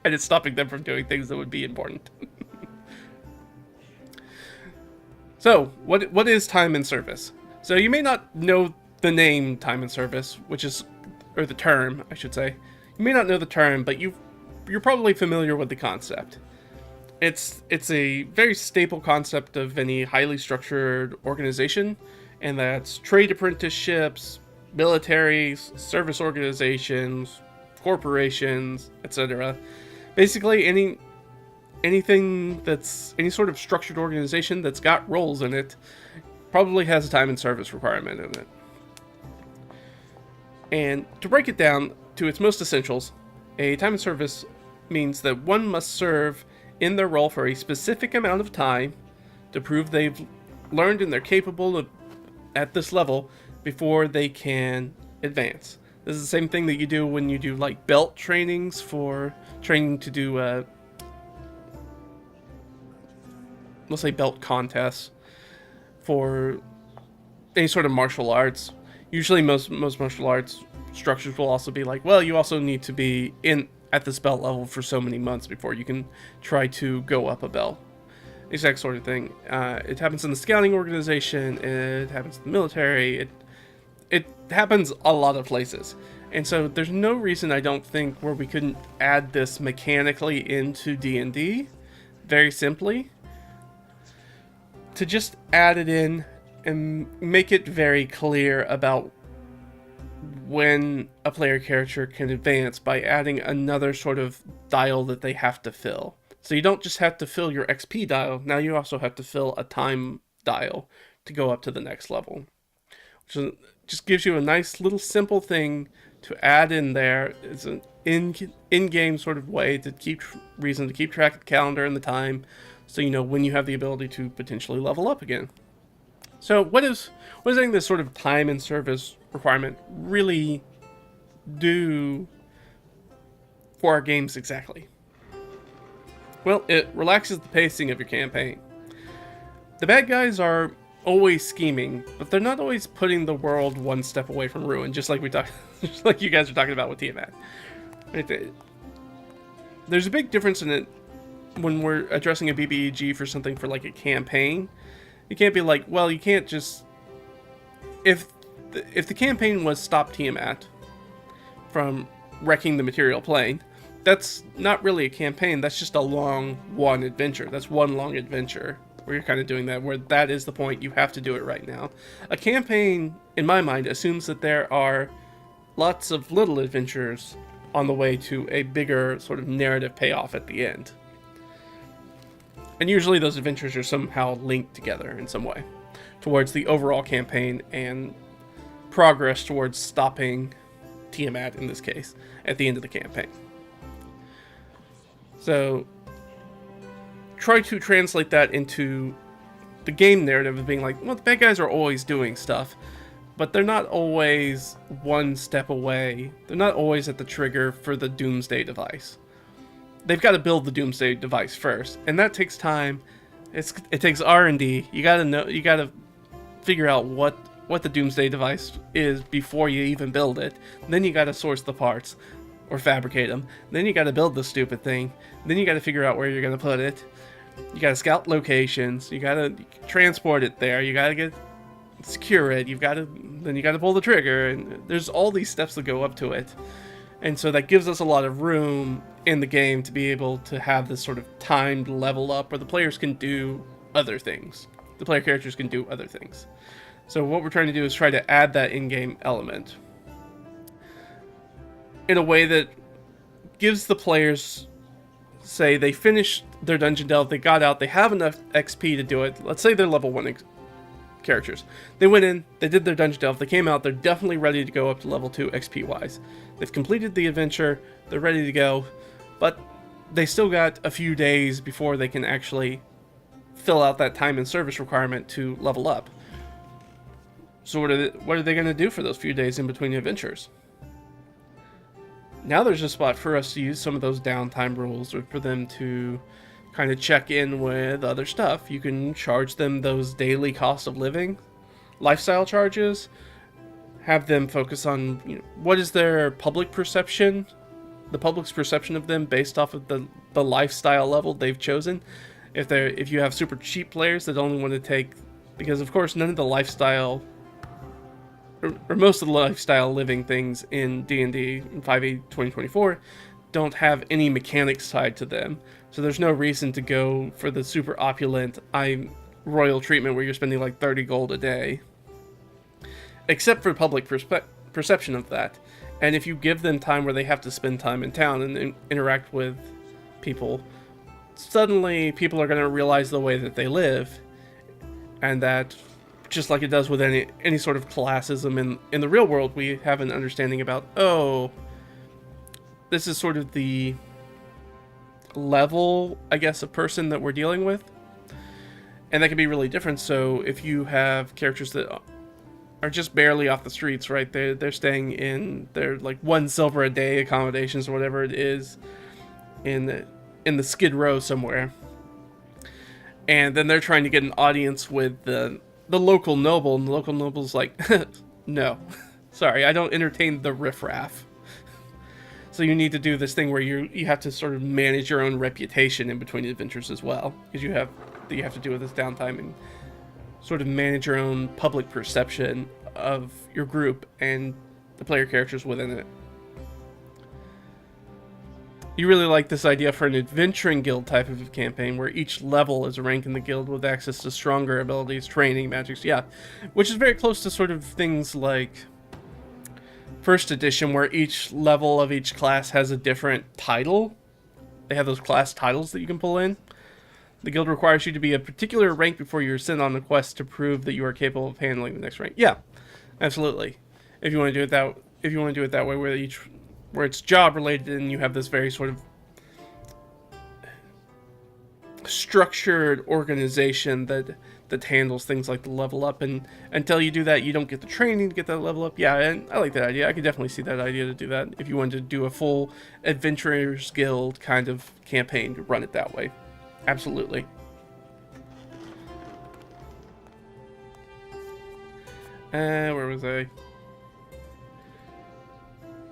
and it's stopping them from doing things that would be important. So, what is time and service? So you may not know the name time and service, which is, or the term, I should say. You may not know the term, but you're probably familiar with the concept. It's a very staple concept of any highly structured organization, and that's trade apprenticeships, militaries, service organizations, corporations, etc. Basically, anything that's any sort of structured organization that's got roles in it probably has a time and service requirement in it. And to break it down to its most essentials, a time and service means that one must serve in their role for a specific amount of time to prove they've learned and they're capable of at this level before they can advance. This is the same thing that you do when you do like belt trainings for training to do let's say belt contests for any sort of martial arts. Usually most martial arts structures will also be like, well, you also need to be in at this belt level for so many months before you can try to go up a belt. Exact sort of thing. It happens in the scouting organization, it happens in the military, it happens a lot of places. And so there's no reason, I don't think, where we couldn't add this mechanically into D&D, very simply, to just add it in and make it very clear about when a player character can advance by adding another sort of dial that they have to fill. So you don't just have to fill your XP dial, now you also have to fill a time dial to go up to the next level. Which just gives you a nice little simple thing to add in there. It's an in-game sort of way to keep track of the calendar and the time, so you know when you have the ability to potentially level up again. So what is this sort of time and service requirement really do for our games exactly? Well, it relaxes the pacing of your campaign. The bad guys are always scheming, but they're not always putting the world one step away from ruin, just like just like you guys are talking about with Tiamat. Right? There's a big difference in it when we're addressing a BBEG for something for like a campaign. You can't be like, well, you can't just... If the campaign was stop Tiamat from wrecking the material plane, that's not really a campaign, that's just a long one adventure. That's one long adventure where you're kind of doing that, where that is the point, you have to do it right now. A campaign, in my mind, assumes that there are lots of little adventures on the way to a bigger sort of narrative payoff at the end. And usually those adventures are somehow linked together in some way towards the overall campaign and progress towards stopping Tiamat, in this case, at the end of the campaign. So try to translate that into the game narrative of being like, well, the bad guys are always doing stuff, but they're not always one step away. They're not always at the trigger for the doomsday device. They've got to build the doomsday device first, and that takes time. It takes R&D. You gotta figure out what the doomsday device is before you even build it. Then you gotta source the parts or fabricate them. Then you gotta build the stupid thing. Then you gotta figure out where you're gonna put it. You gotta scout locations. You gotta transport it there. You gotta secure it. Then you gotta pull the trigger, and there's all these steps that go up to it. And so that gives us a lot of room in the game to be able to have this sort of timed level up where the players can do other things. The player characters can do other things. So what we're trying to do is try to add that in-game element in a way that gives the players, say they finished their dungeon delve, they got out, they have enough XP to do it. Let's say they're level 1 characters. They went in, they did their dungeon delve, they came out, they're definitely ready to go up to level 2 XP wise. They've completed the adventure, they're ready to go, but they still got a few days before they can actually fill out that time and service requirement to level up. So what are they going to do for those few days in between the adventures? Now there's a spot for us to use some of those downtime rules, or for them to kind of check in with other stuff. You can charge them those daily cost of living, lifestyle charges, have them focus on, what is their public perception, the public's perception of them based off of the lifestyle level they've chosen. If you have super cheap players that only want to take because of course none of the lifestyle, or most of the lifestyle living things in D&D in 5e 2024 don't have any mechanics tied to them. So there's no reason to go for the super opulent royal treatment where you're spending like 30 gold a day. Except for public perception of that. And if you give them time where they have to spend time in town and interact with people, suddenly people are going to realize the way that they live, and that, just like it does with any sort of classism in the real world, we have an understanding about, oh, this is sort of the level, I guess, of person that we're dealing with. And that can be really different. So if you have characters that are just barely off the streets, right? They're staying in their like 1 silver a day accommodations or whatever it is in the Skid Row somewhere. And then they're trying to get an audience with the local noble, and the local noble's like, no, sorry, I don't entertain the riffraff. So you need to do this thing where you have to sort of manage your own reputation in between adventures as well, because you have to do with this downtime and sort of manage your own public perception of your group and the player characters within it. You really like this idea for an adventuring guild type of campaign where each level is a rank in the guild with access to stronger abilities, training, magics, yeah. Which is very close to sort of things like first edition, where each level of each class has a different title. They have those class titles that you can pull in. The guild requires you to be a particular rank before you're sent on a quest to prove that you are capable of handling the next rank. Yeah, absolutely. If you want to do it that way, where it's job related and you have this very sort of structured organization that handles things like the level up, and until you do that, you don't get the training to get that level up. Yeah, and I like that idea. I could definitely see that idea to do that if you wanted to do a full Adventurers Guild kind of campaign to run it that way. Absolutely. Where was I?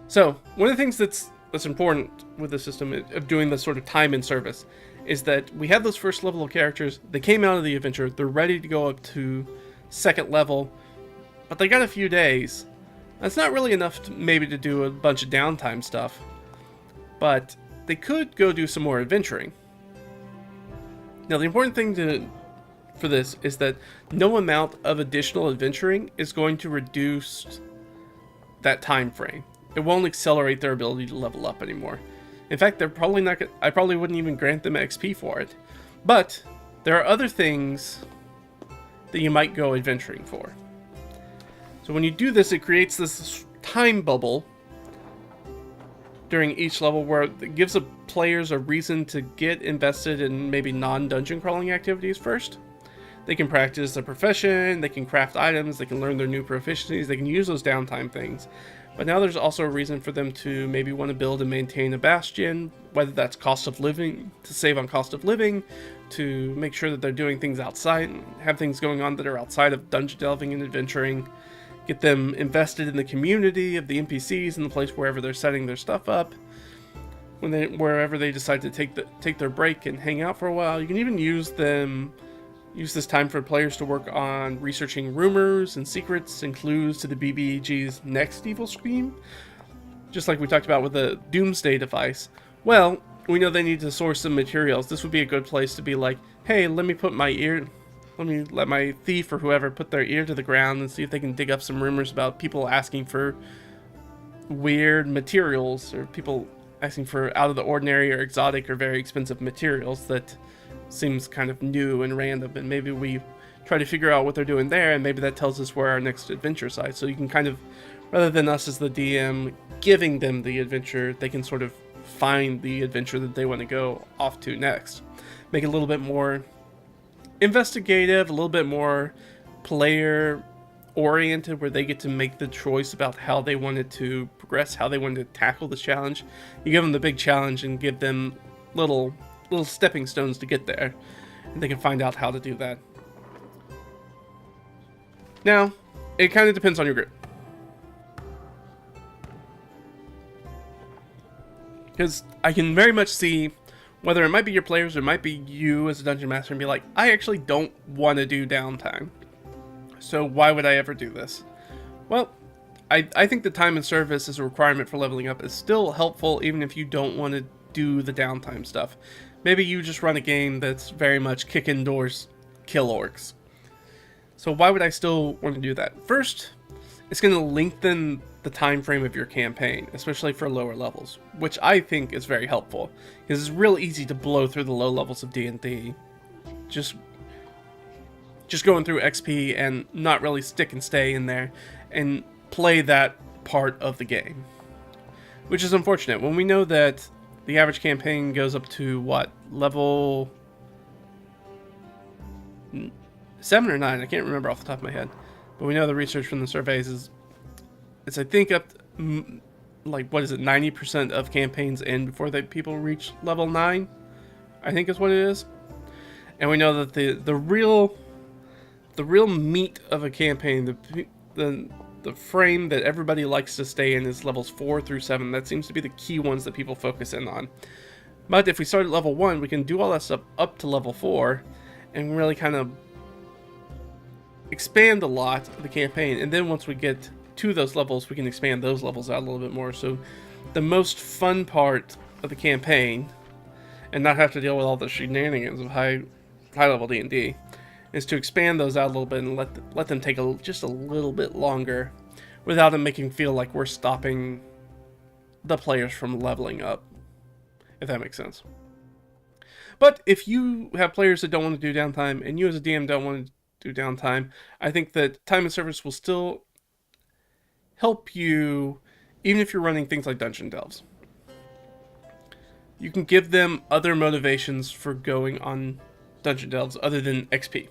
So, one of the things that's important with the system of doing this sort of time in service is that we have those first level of characters. They came out of the adventure. They're ready to go up to second level, but they got a few days. That's not really enough to do a bunch of downtime stuff, but they could go do some more adventuring. Now, the important thing for this is that no amount of additional adventuring is going to reduce that time frame. It won't accelerate their ability to level up anymore. In fact, they're probably not. I probably wouldn't even grant them XP for it. But there are other things that you might go adventuring for. So when you do this, it creates this time bubble during each level where it gives the players a reason to get invested in maybe non-dungeon crawling activities first. They can practice their profession, they can craft items, they can learn their new proficiencies, they can use those downtime things. But now there's also a reason for them to maybe want to build and maintain a bastion, whether that's cost of living, to save on cost of living, to make sure that they're doing things outside and have things going on that are outside of dungeon delving and adventuring. Get them invested in the community of the NPCs and the place wherever they're setting their stuff up. Wherever they decide to take their break and hang out for a while. You can even use this time for players to work on researching rumors and secrets and clues to the BBEG's next evil scheme. Just like we talked about with the Doomsday device. Well, we know they need to source some materials. This would be a good place to be like, hey, let me let my thief or whoever put their ear to the ground and see if they can dig up some rumors about people asking for weird materials, or people asking for out of the ordinary or exotic or very expensive materials that seems kind of new and random, and maybe we try to figure out what they're doing there, and maybe that tells us where our next adventure side. So you can kind of, rather than us as the DM giving them the adventure, they can sort of find the adventure that they want to go off to next. Make it a little bit more investigative, a little bit more player oriented, where they get to make the choice about how they wanted to progress, how they wanted to tackle this challenge. You give them the big challenge and give them little stepping stones to get there, and they can find out how to do that. Now, it kind of depends on your group, because I can very much see whether it might be your players or it might be you as a dungeon master and be like, I actually don't want to do downtime. So why would I ever do this? Well, I think the time and service as a requirement for leveling up is still helpful, even if you don't want to do the downtime stuff. Maybe you just run a game that's very much kick indoors, kill orcs. So why would I still want to do that? First, it's going to lengthen the time frame of your campaign, especially for lower levels, which I think is very helpful, because it's real easy to blow through the low levels of D&D. Just going through XP and not really stick and stay in there and play that part of the game, which is unfortunate when we know that the average campaign goes up to what, level 7 or 9? I can't remember off the top of my head, but we know the research from the surveys is it's I think up like, what is it, 90% of campaigns end before people reach level 9, I think is what it is. And we know that the real meat of a campaign, the frame that everybody likes to stay in, is levels 4 through 7. That seems to be the key ones that people focus in on. But if we start at level 1, we can do all that stuff up to level 4 and really kind of expand a lot of the campaign. And then once we get to those levels, we can expand those levels out a little bit more. So the most fun part of the campaign, and not have to deal with all the shenanigans of high level D&D, is to expand those out a little bit and let them take just a little bit longer, without them making feel like we're stopping the players from leveling up, if that makes sense. But if you have players that don't want to do downtime, and you as a DM don't want to do downtime, I think that time and service will still help you, even if you're running things like dungeon delves. You can give them other motivations for going on dungeon delves other than XP.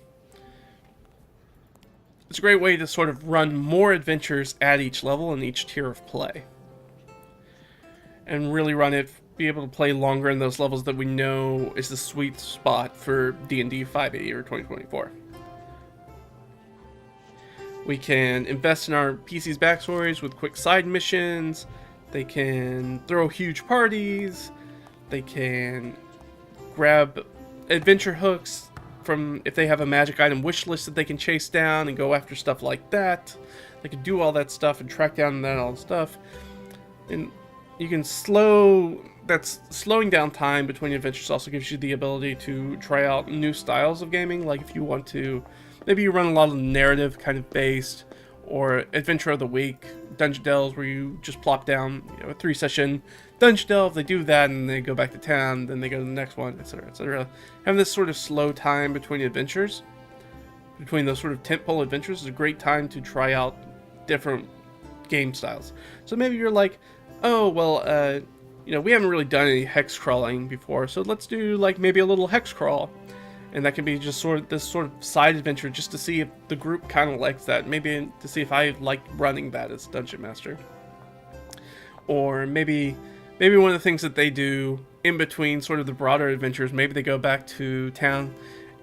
It's a great way to sort of run more adventures at each level and each tier of play, and really be able to play longer in those levels that we know is the sweet spot for D&D 5e or 2024. We can invest in our PC's backstories with quick side missions. They can throw huge parties. They can grab adventure hooks from if they have a magic item wish list that they can chase down and go after stuff like that. They can do all that stuff and track down all the stuff. And you can slowing down time between adventures also gives you the ability to try out new styles of gaming. Like if you want to, maybe you run a lot of narrative kind of based, or adventure of the week dungeon delves where you just plop down, a 3-session dungeon delve. They do that and they go back to town, then they go to the next one, etc., etc. Having this sort of slow time between adventures, between those sort of tentpole adventures, is a great time to try out different game styles. So maybe you're like, oh well, we haven't really done any hex crawling before, so let's do like maybe a little hex crawl. And that can be just this sort of side adventure, just to see if the group kind of likes that. Maybe to see if I like running that as Dungeon Master. Or maybe one of the things that they do in between sort of the broader adventures, maybe they go back to town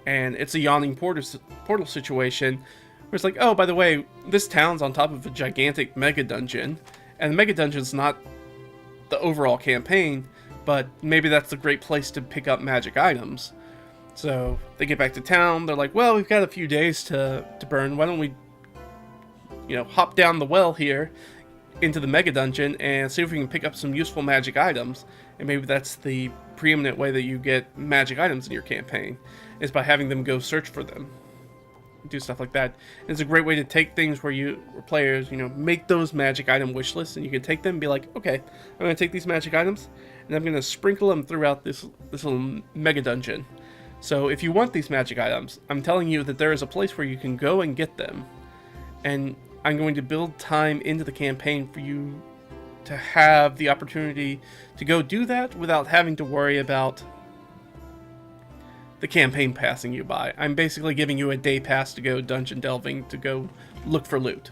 and it's a yawning portal situation where it's like, oh, by the way, this town's on top of a gigantic mega dungeon. And the mega dungeon's not the overall campaign, but maybe that's a great place to pick up magic items. So they get back to town, they're like, well, we've got a few days to burn, why don't we, hop down the well here into the mega dungeon and see if we can pick up some useful magic items. And maybe that's the preeminent way that you get magic items in your campaign, is by having them go search for them. Do stuff like that. And it's a great way to take things where players, make those magic item wish lists, and you can take them and be like, okay, I'm going to take these magic items and I'm going to sprinkle them throughout this little mega dungeon. So if you want these magic items, I'm telling you that there is a place where you can go and get them. And I'm going to build time into the campaign for you to have the opportunity to go do that without having to worry about the campaign passing you by. I'm basically giving you a day pass to go dungeon delving, to go look for loot.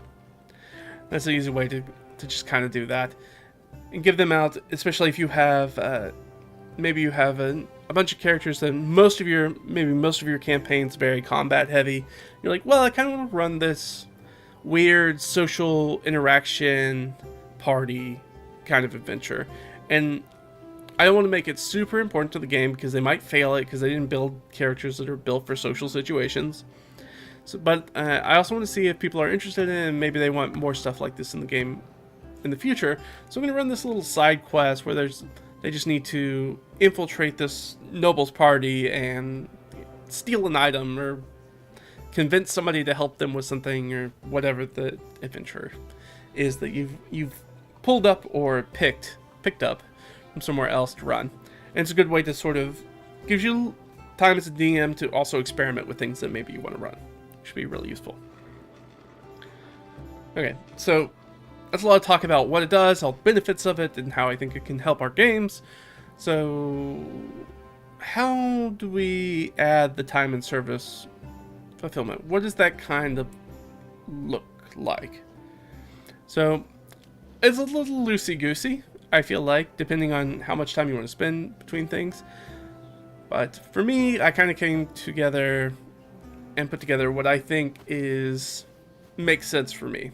That's an easy way to just kind of do that. And give them out, especially if you have, maybe you have a bunch of characters that most of your campaign's very combat heavy. You're like, well, I kind of want to run this weird social interaction party kind of adventure, and I don't want to make it super important to the game because they might fail it because they didn't build characters that are built for social situations. So, but I also want to see if people are interested in it, and maybe they want more stuff like this in the game in the future. So I'm going to run this little side quest where they just need to infiltrate this noble's party and steal an item or convince somebody to help them with something, or whatever the adventure is that you've pulled up or picked up from somewhere else to run. And it's a good way to sort of gives you time as a DM to also experiment with things that maybe you want to run. Should be really useful. Okay, so that's a lot of talk about what it does, all the benefits of it, and how I think it can help our games. So how do we add the time and service fulfillment? What does that kind of look like? So it's a little loosey-goosey, I feel like, depending on how much time you want to spend between things. But for me, I kind of came together and put together what I think makes sense for me.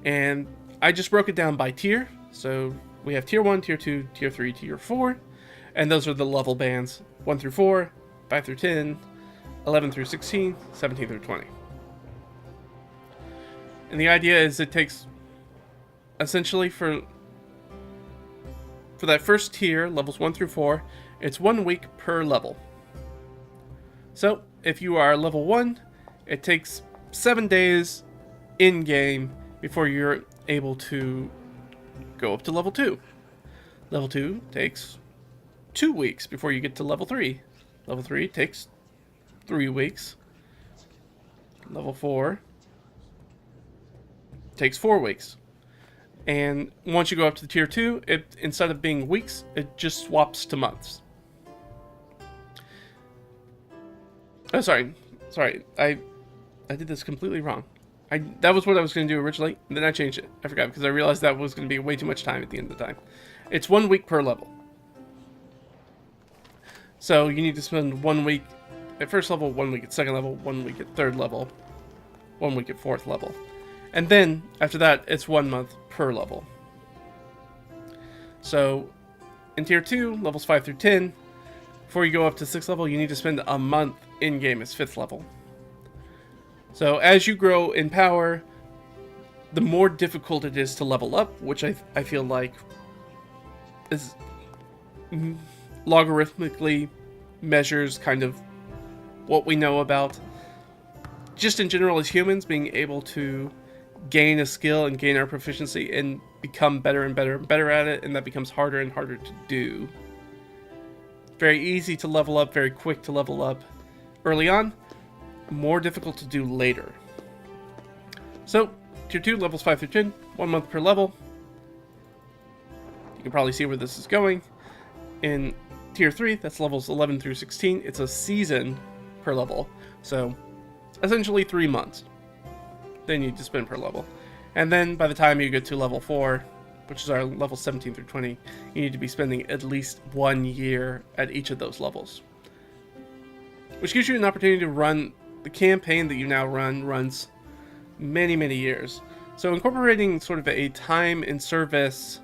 And I just broke it down by tier. So we have tier 1, tier 2, tier 3, tier 4. And those are the level bands: 1 through 4, 5 through 10, 11 through 16, 17 through 20. And the idea is it takes, essentially, for that first tier, levels 1 through 4, it's 1 week per level. So if you are level 1, it takes 7 days in-game before you're able to go up to level 2. Level 2 takes 2 weeks before you get to level 3. Level 3 takes 3 weeks. Level 4 takes 4 weeks. And once you go up to tier 2, instead of being weeks, it just swaps to months. Oh, sorry. I did this completely wrong. That was what I was going to do originally, and then I changed it. I forgot, because I realized that was going to be way too much time at the end of the time. It's 1 week per level. So you need to spend 1 week at first level, 1 week at second level, 1 week at third level, 1 week at fourth level. And then, after that, it's 1 month per level. So, in tier 2, levels 5 through 10, before you go up to 6th level, you need to spend a month in-game as 5th level. So, as you grow in power, the more difficult it is to level up, which I feel like is logarithmically measures kind of what we know about just in general as humans, being able to gain a skill and gain our proficiency and become better and better and better at it, and that becomes harder and harder to do. Very easy to level up, very quick to level up early on, more difficult to do later. So, tier 2, levels 5 through 10, 1 month per level. You can probably see where this is going. In tier 3, that's levels 11 through 16, it's a season per level. So, essentially 3 months they need to spend per level. And then by the time you get to level 4, which is our level 17 through 20, you need to be spending at least 1 year at each of those levels. Which gives you an opportunity to run the campaign that you now runs many, many years. So incorporating sort of a time and service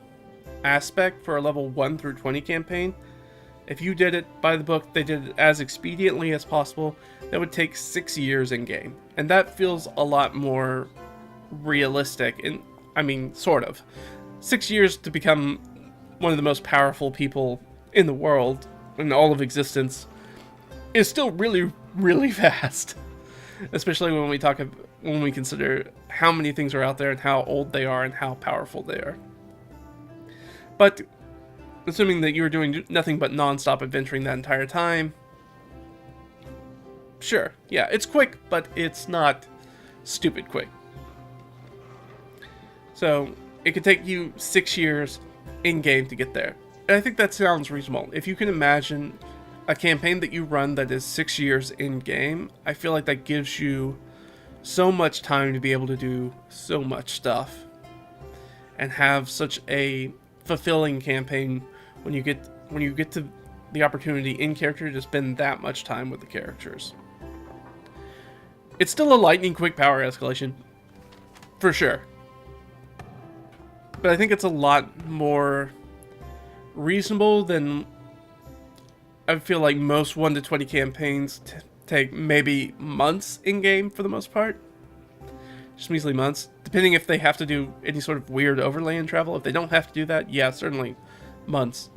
aspect for a level 1 through 20 campaign, if you did it by the book, they did it as expediently as possible, that would take 6 years in game. And that feels a lot more realistic, and I mean, sort of. 6 years to become one of the most powerful people in the world, in all of existence, is still really, really fast. Especially when we consider how many things are out there and how old they are and how powerful they are. But assuming that you were doing nothing but non-stop adventuring that entire time, sure, yeah, it's quick, but it's not stupid quick. So it could take you 6 years in-game to get there. And I think that sounds reasonable. If you can imagine a campaign that you run that is 6 years in-game, I feel like that gives you so much time to be able to do so much stuff and have such a fulfilling campaign when you get to the opportunity in character to spend that much time with the characters. It's still a lightning quick power escalation, for sure. But I think it's a lot more reasonable than I feel like most 1 to 20 campaigns take maybe months in-game for the most part. Just measly months. Depending if they have to do any sort of weird overland travel. If they don't have to do that, yeah, certainly months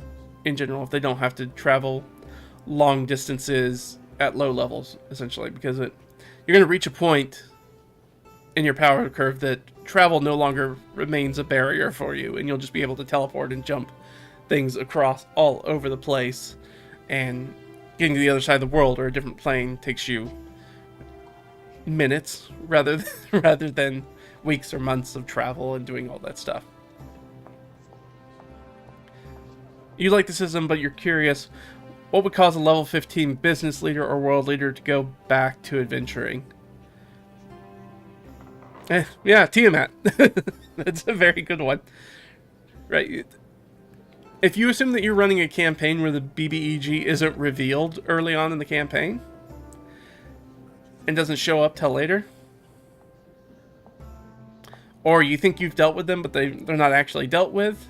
in general. If they don't have to travel long distances at low levels, essentially. Because you're going to reach a point in your power curve that travel no longer remains a barrier for you. And you'll just be able to teleport and jump things across all over the place. And getting to the other side of the world or a different plane takes you minutes rather than weeks or months of travel and doing all that stuff. You like the system, but you're curious, what would cause a level 15 business leader or world leader to go back to adventuring? Yeah, Tiamat. That's a very good one. Right. If you assume that you're running a campaign where the BBEG isn't revealed early on in the campaign and doesn't show up till later, or you think you've dealt with them but they're not actually dealt with,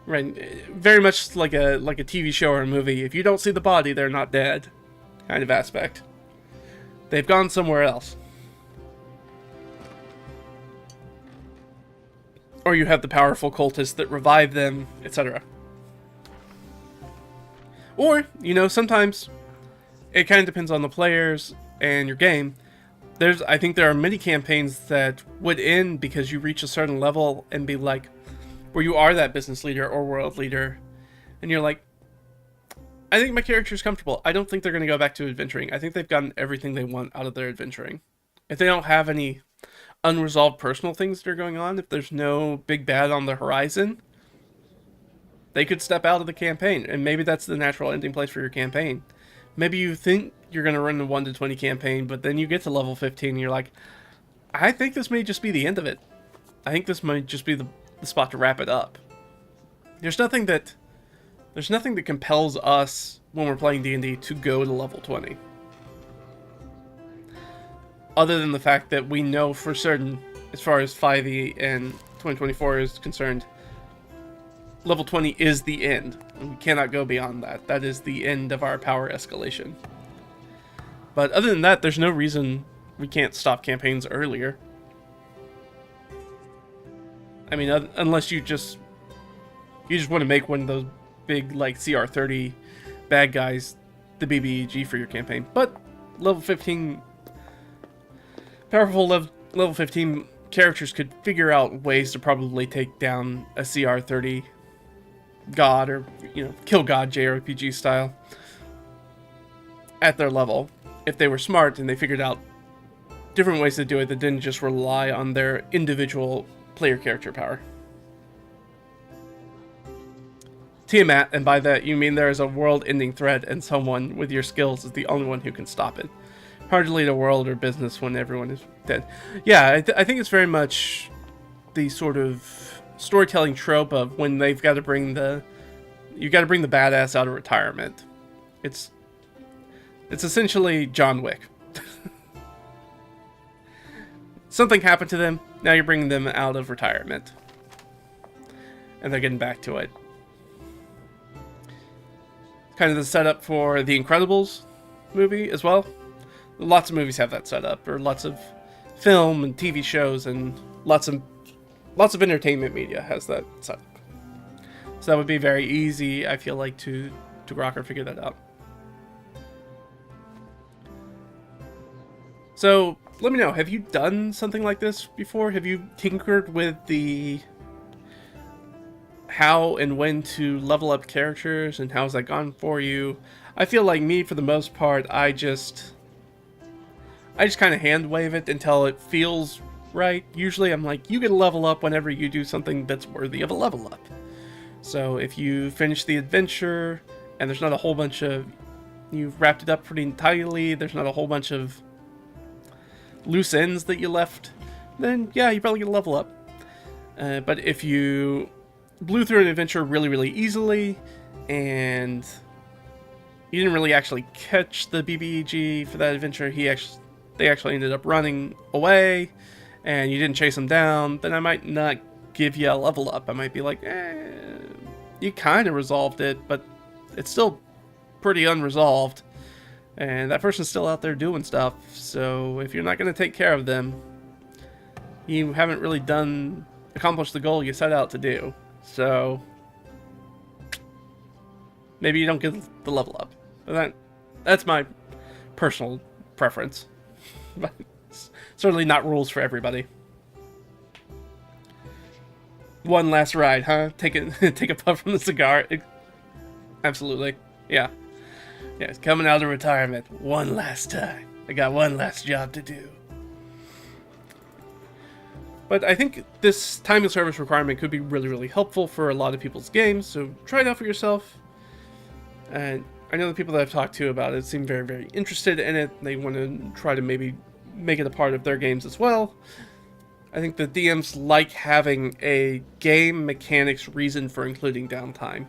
right? Very much like a TV show or a movie. If you don't see the body, they're not dead, kind of aspect. They've gone somewhere else. Or you have the powerful cultists that revive them, etc. Or, sometimes it kind of depends on the players and your game. I think there are many campaigns that would end because you reach a certain level and be like, where you are that business leader or world leader, and you're like, I think my character's comfortable. I don't think they're going to go back to adventuring. I think they've gotten everything they want out of their adventuring. If they don't have any unresolved personal things that are going on, if there's no big bad on the horizon, they could step out of the campaign, and maybe that's the natural ending place for your campaign. Maybe you think you're going to run a 1 to 20 campaign, but then you get to level 15 and you're like, I think this may just be the end of it. I think this might just be the spot to wrap it up. There's nothing that compels us when we're playing D&D to go to level 20. Other than the fact that we know for certain, as far as 5e and 2024 is concerned, level 20 is the end. And we cannot go beyond that. That is the end of our power escalation. But other than that, there's no reason we can't stop campaigns earlier. I mean, unless you just want to make one of those big, like, CR30 bad guys the BBEG for your campaign. But level 15... powerful level 15 characters could figure out ways to probably take down a CR30 god, or kill god JRPG style at their level if they were smart and they figured out different ways to do it that didn't just rely on their individual player character power. Tiamat, and by that you mean there is a world-ending threat and someone with your skills is the only one who can stop it. Hard to lead a world or business when everyone is dead. Yeah, I think it's very much the sort of storytelling trope of when they've got to bring the badass out of retirement. It's essentially John Wick. Something happened to them. Now you're bringing them out of retirement, and they're getting back to it. Kind of the setup for The Incredibles movie as well. Lots of movies have that setup, or lots of film and TV shows, and lots of entertainment media has that setup. So that would be very easy, I feel like, to rock or figure that out. So let me know, have you done something like this before? Have you tinkered with the how and when to level up characters, and how's that gone for you? I feel like me, for the most part, I just kind of hand wave it until it feels right. Usually I'm like, you get a level up whenever you do something that's worthy of a level up. So if you finish the adventure and there's not a whole bunch of, you've wrapped it up pretty tightly, there's not a whole bunch of loose ends that you left, then yeah, you probably get a level up. But if you blew through an adventure really, really easily and you didn't really actually catch the BBEG for that adventure, they actually ended up running away, and you didn't chase them down, then I might not give you a level up. I might be like, you kind of resolved it, but it's still pretty unresolved. And that person's still out there doing stuff, so if you're not going to take care of them, you haven't really accomplished the goal you set out to do. So maybe you don't get the level up. But that's my personal preference. But it's certainly not rules for everybody. One last ride, huh? Take a puff from the cigar. Absolutely. Yeah. Yeah, it's coming out of retirement one last time. I got one last job to do. But I think this time of service requirement could be really, really helpful for a lot of people's games, so try it out for yourself. And I know the people that I've talked to about it seem very, very interested in it. They want to try to maybe make it a part of their games as well. I think the DMs like having a game mechanics reason for including downtime.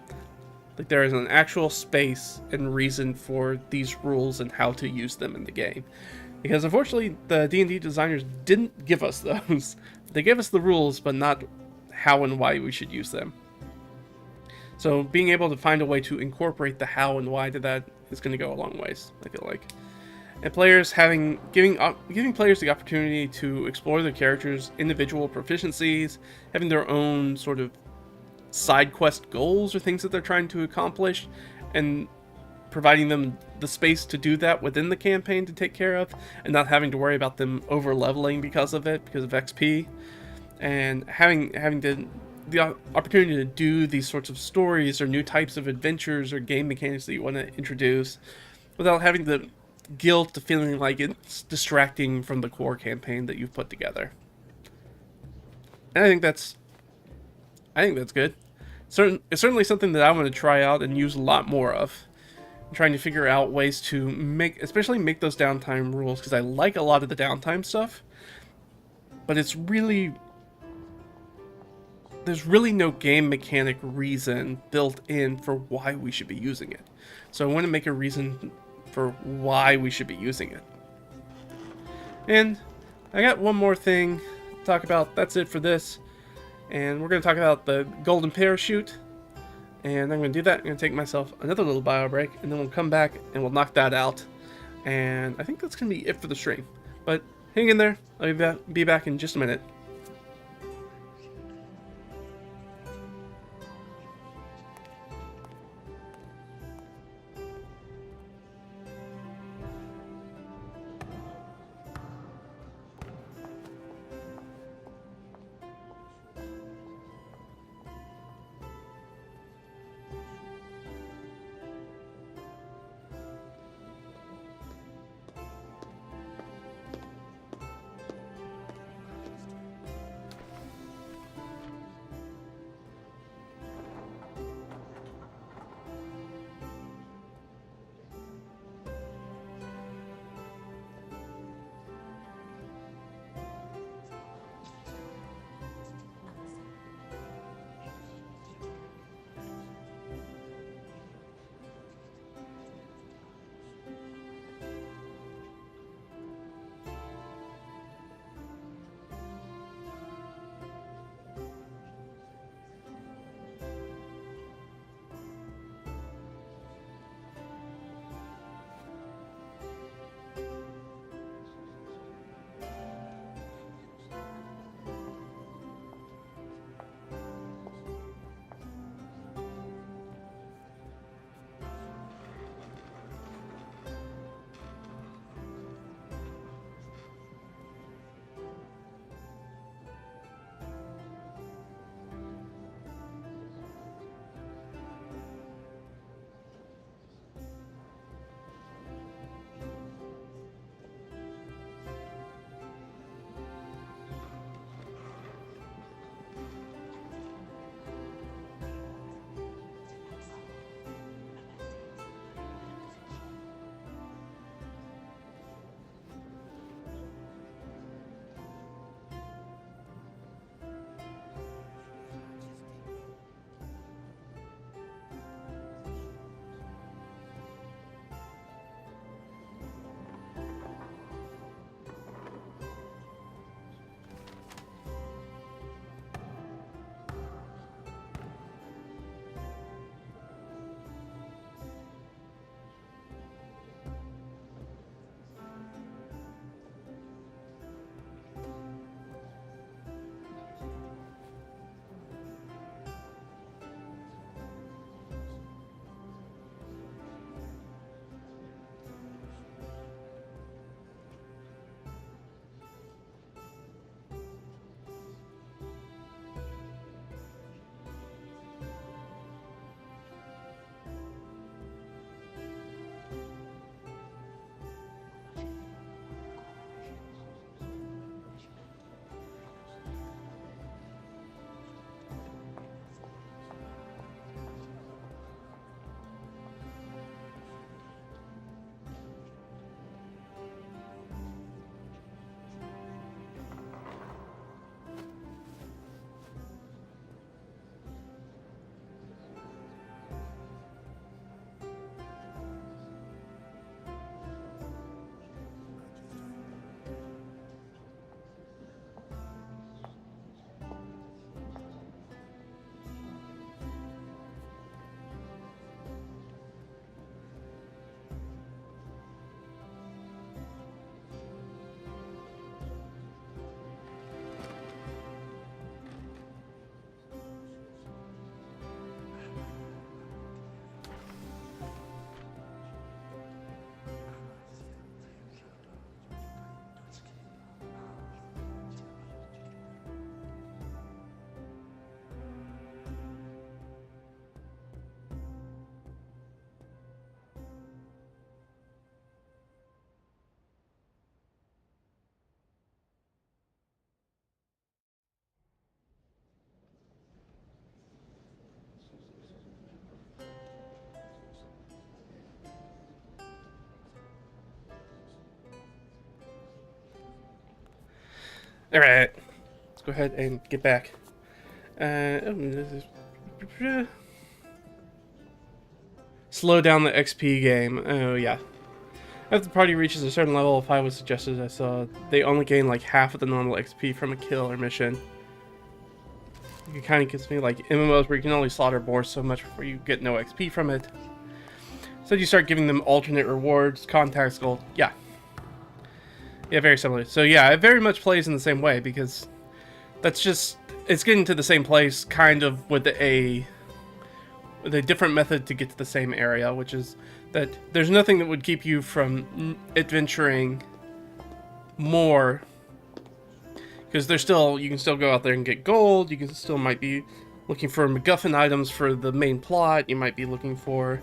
Like there is an actual space and reason for these rules and how to use them in the game. Because unfortunately, the D&D designers didn't give us those. They gave us the rules, but not how and why we should use them. So being able to find a way to incorporate the how and why to that is going to go a long ways, I feel like. And players giving players the opportunity to explore their characters' individual proficiencies, having their own sort of side quest goals or things that they're trying to accomplish, and providing them the space to do that within the campaign to take care of, and not having to worry about them over leveling because of XP, and having the opportunity to do these sorts of stories or new types of adventures or game mechanics that you want to introduce without having the guilt of feeling like it's distracting from the core campaign that you've put together. And I think that's good. It's certainly something that I want to try out and use a lot more of. I'm trying to figure out ways to especially make those downtime rules, because I like a lot of the downtime stuff, but there's really no game mechanic reason built in for why we should be using it. So I want to make a reason for why we should be using it. And I got one more thing to talk about. That's it for this. And we're going to talk about the golden parachute. And I'm going to do that. I'm going to take myself another little bio break, and then we'll come back and we'll knock that out. And I think that's going to be it for the stream. But hang in there. I'll be back in just a minute. Alright. Let's go ahead and get back. Slow down the XP game. Oh, yeah. After the party reaches a certain level, if I was suggested, I saw they only gain like half of the normal XP from a kill or mission. It kind of gives me like MMOs where you can only slaughter boars so much before you get no XP from it. So you start giving them alternate rewards, contacts, gold. Yeah. Yeah, very similar. So yeah, it very much plays in the same way because that's just, it's getting to the same place kind of with a different method to get to the same area, which is that there's nothing that would keep you from adventuring more, because there's still, you can still go out there and get gold, you can still might be looking for MacGuffin items for the main plot, you might be looking for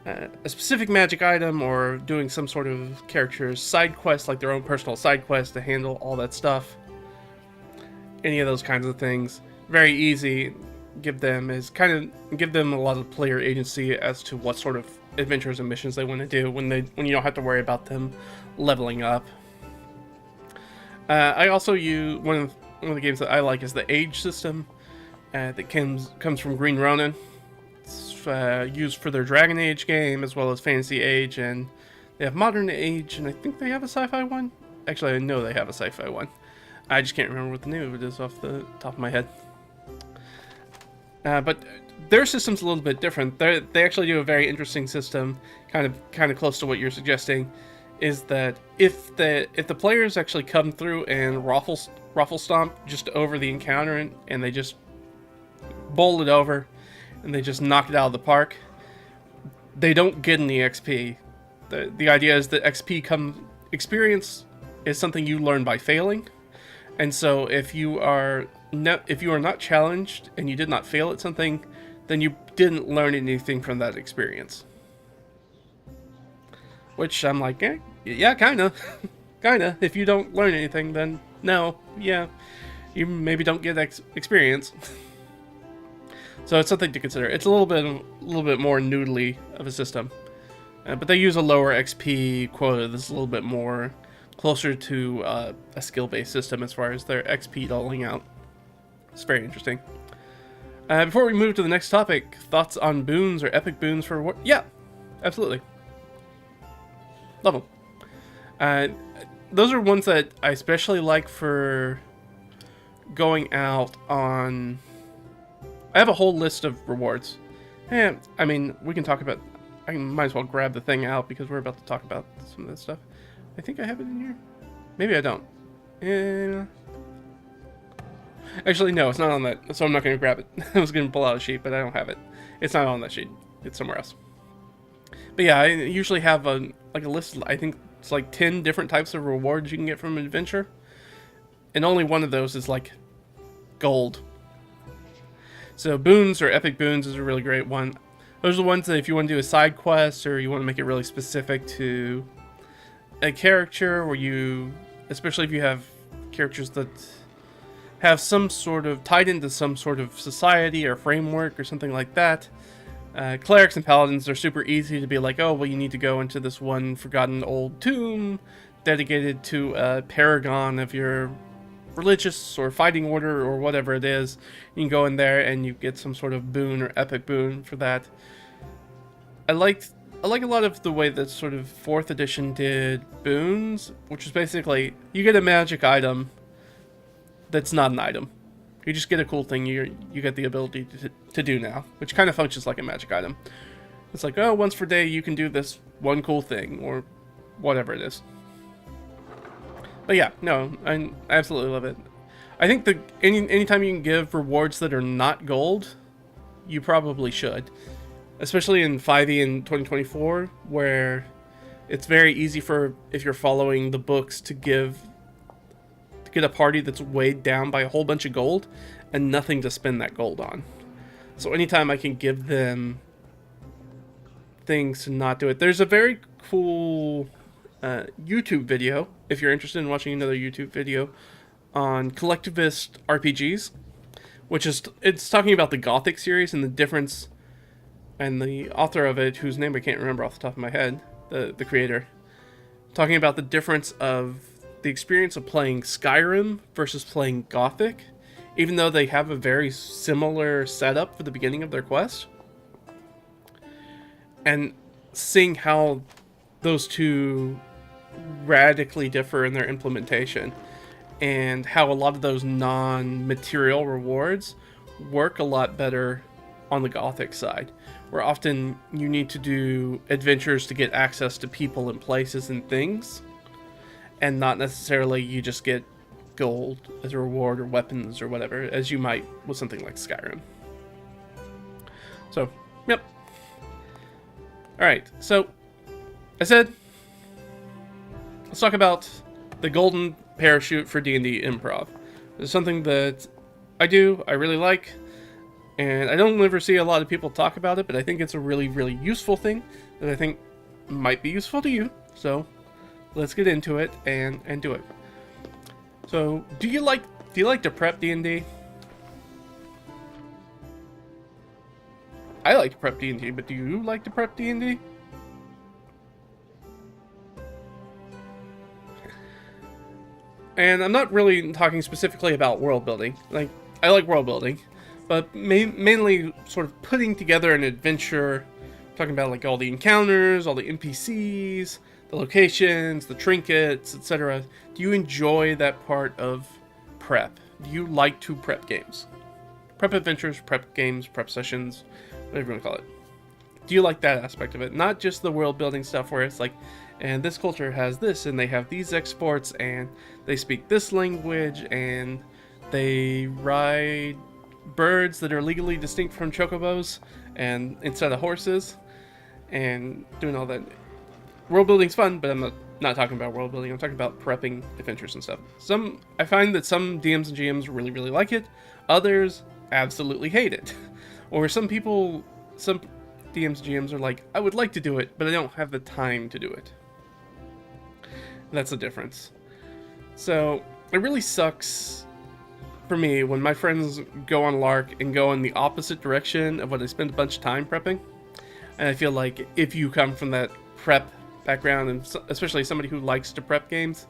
a specific magic item, or doing some sort of character's side quest, like their own personal side quest to handle all that stuff. Any of those kinds of things. Very easy. Give them a lot of player agency as to what sort of adventures and missions they want to do when you don't have to worry about them leveling up. I also use one of the games that I like is the age system that comes from Green Ronin. It's used for their Dragon Age game as well as Fantasy Age, and they have Modern Age, and I think they have a sci-fi one. Actually, I know they have a sci-fi one. I just can't remember what the name of it is off the top of my head. But their system's a little bit different. They actually do a very interesting system, kind of close to what you're suggesting, is that if the players actually come through and ruffle stomp just over the encounter and they just bowl it over and they just knock it out of the park, they don't get any XP. The idea is that experience is something you learn by failing, and so if you are not challenged and you did not fail at something, then you didn't learn anything from that experience. Which I'm like, yeah, kinda. Kinda. If you don't learn anything, then no, yeah, you maybe don't get experience. So it's something to consider. It's a little bit more noodly of a system. But they use a lower XP quota that's a little bit more closer to a skill-based system as far as their XP doling out. It's very interesting. Before we move to the next topic, thoughts on boons or epic boons for war? Yeah, absolutely. Love them. Those are ones that I especially like for going out on... I have a whole list of rewards. And, I mean, we can talk about... I might as well grab the thing out because we're about to talk about some of this stuff. I think I have it in here. Maybe I don't. Actually, no, it's not on that, so I'm not going to grab it. I was going to pull out a sheet, but I don't have it. It's not on that sheet. It's somewhere else. But yeah, I usually have a list. I think it's like 10 different types of rewards you can get from an adventure. And only one of those is like gold. So boons or epic boons is a really great one. Those are the ones that if you want to do a side quest or you want to make it really specific to a character, where you, especially if you have characters that have some sort of tied into some sort of society or framework or something like that. Clerics and paladins are super easy to be like, oh, well, you need to go into this one forgotten old tomb dedicated to a paragon of your religious or fighting order or whatever it is. You can go in there and you get some sort of boon or epic boon for that. I like a lot of the way that sort of 4th edition did boons, which is basically you get a magic item that's not an item. You just get a cool thing you get the ability to do now, which kind of functions like a magic item. It's like, oh, once per day you can do this one cool thing, or whatever it is. But yeah, no, I absolutely love it. I think anytime you can give rewards that are not gold, you probably should. Especially in 5e in 2024, where it's very easy for, if you're following the books, to get a party that's weighed down by a whole bunch of gold and nothing to spend that gold on. So anytime I can give them things to not do it. There's a very cool YouTube video, if you're interested in watching another YouTube video, on collectivist RPGs, it's talking about the Gothic series and the difference, and the author of it, whose name I can't remember off the top of my head, the creator, talking about the difference of the experience of playing Skyrim versus playing Gothic, even though they have a very similar setup for the beginning of their quest, and seeing how those two radically differ in their implementation, and how a lot of those non-material rewards work a lot better on the Gothic side, where often you need to do adventures to get access to people and places and things, and not necessarily you just get gold as a reward or weapons or whatever, as you might with something like Skyrim. So, yep. Alright, so, I said, let's talk about the golden parachute for D&D Improv. It's something that I really like, and I don't ever see a lot of people talk about it, but I think it's a really, really useful thing that I think might be useful to you. So, let's get into it and do it. So, do you like to prep D&D? I like to prep D&D, but do you like to prep D&D? And I'm not really talking specifically about world building. Like, I like world building, but mainly sort of putting together an adventure, talking about like all the encounters, all the NPCs, the locations, the trinkets, etc. Do you enjoy that part of prep? Do you like to prep games? Prep adventures, prep games, prep sessions, whatever you want to call it. Do you like that aspect of it? Not just the world building stuff where it's like, and this culture has this, and they have these exports, and they speak this language, and they ride birds that are legally distinct from chocobos, and instead of horses, and doing all that. World building's fun, but I'm not talking about world building. I'm talking about prepping adventures and stuff. I find that some DMs and GMs really, really like it. Others absolutely hate it. Or some DMs and GMs are like, I would like to do it, but I don't have the time to do it. That's the difference. So, it really sucks for me when my friends go on LARC and go in the opposite direction of what I spend a bunch of time prepping. And I feel like if you come from that prep background, and especially somebody who likes to prep games,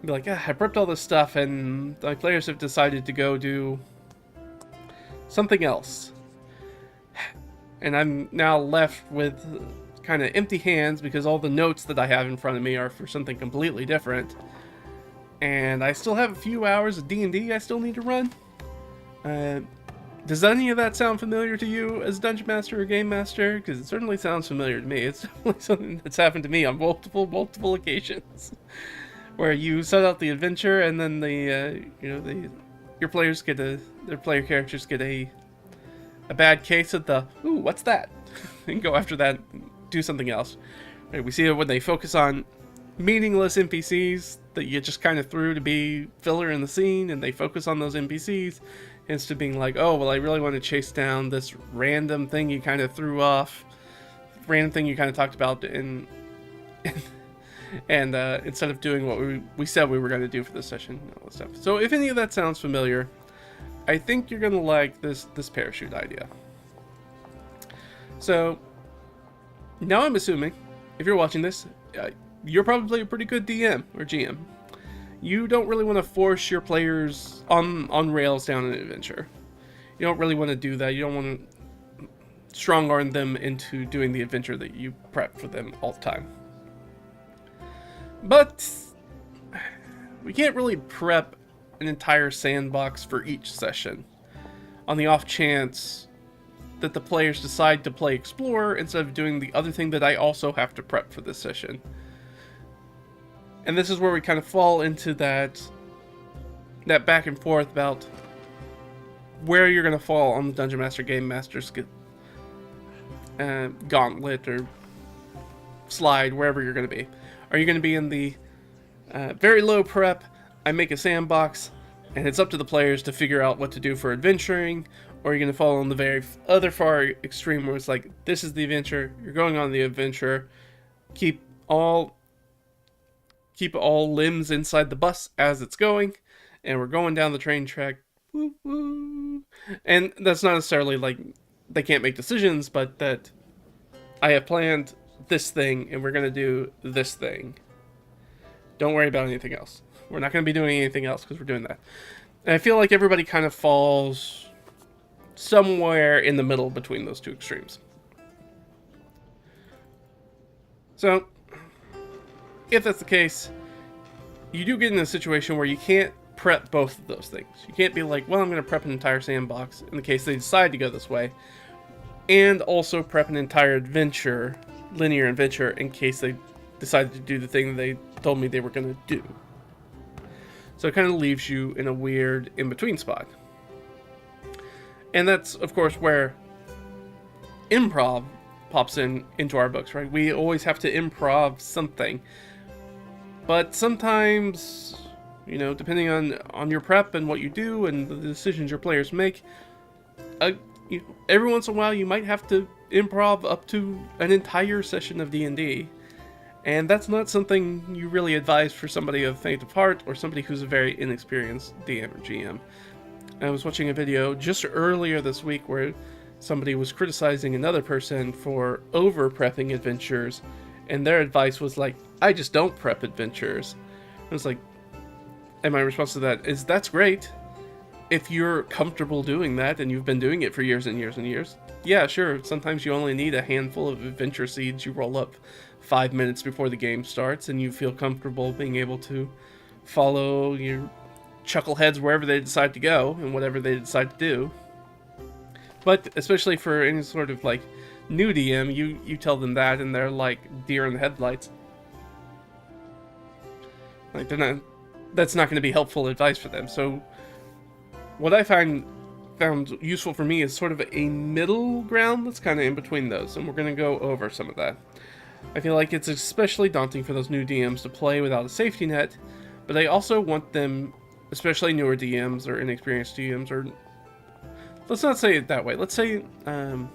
be like, I prepped all this stuff and my players have decided to go do something else. And I'm now left with kind of empty hands because all the notes that I have in front of me are for something completely different. And I still have a few hours of D&D I still need to run. Does any of that sound familiar to you as Dungeon Master or Game Master? Because it certainly sounds familiar to me. It's definitely something that's happened to me on multiple occasions. Where you set out the adventure and then your players their player characters get a bad case of the, ooh, what's that? And go after that, do something else. Right, we see it when they focus on meaningless NPCs that you just kind of threw to be filler in the scene, and they focus on those NPCs instead of being like, oh, well, I really want to chase down this random thing you kind of threw off, random thing you kind of talked about, and instead of doing what we said we were going to do for this session, all that stuff. So if any of that sounds familiar, I think you're going to like this parachute idea. So, now I'm assuming, if you're watching this, you're probably a pretty good DM or GM. You don't really want to force your players on rails down an adventure. You don't really want to do that. You don't want to strong arm them into doing the adventure that you prep for them all the time. But we can't really prep an entire sandbox for each session on the off chance that the players decide to play Explorer instead of doing the other thing that I also have to prep for this session. And this is where we kind of fall into that back and forth about where you're going to fall on the Dungeon Master Game Master gauntlet or slide, wherever you're going to be. Are you going to be in the very low prep, I make a sandbox, and it's up to the players to figure out what to do for adventuring, or you're going to fall on the very other far extreme where it's like, this is the adventure, you're going on the adventure, keep all limbs inside the bus as it's going, and we're going down the train track, woo, woo. And that's not necessarily like they can't make decisions, but that I have planned this thing and we're going to do this thing. Don't worry about anything else. We're not going to be doing anything else because we're doing that. And I feel like everybody kind of falls somewhere in the middle between those two extremes. So, if that's the case, you do get in a situation where you can't prep both of those things. You can't be like, well, I'm going to prep an entire sandbox in the case they decide to go this way, and also prep an entire adventure, linear adventure, in case they decided to do the thing they told me they were going to do. So it kind of leaves you in a weird in-between spot. And that's, of course, where improv pops into our books, right? We always have to improv something. But sometimes, you know, depending on your prep and what you do and the decisions your players make, every once in a while you might have to improv up to an entire session of D&D. And that's not something you really advise for somebody of faint of heart or somebody who's a very inexperienced DM or GM. I was watching a video just earlier this week where somebody was criticizing another person for over-prepping adventures, and their advice was like, I just don't prep adventures. I was like, and my response to that is, that's great. If you're comfortable doing that, and you've been doing it for years and years and years, yeah, sure, sometimes you only need a handful of adventure seeds you roll up 5 minutes before the game starts, and you feel comfortable being able to follow your chuckleheads wherever they decide to go, and whatever they decide to do. But especially for any sort of, like, new DM, you tell them that, and they're like deer in the headlights. Like, that's not going to be helpful advice for them. So what I found useful for me is sort of a middle ground that's kind of in between those, and we're going to go over some of that. I feel like it's especially daunting for those new DMs to play without a safety net, but I also want them, especially newer DMs or inexperienced DMs, or let's not say it that way. Let's say, we're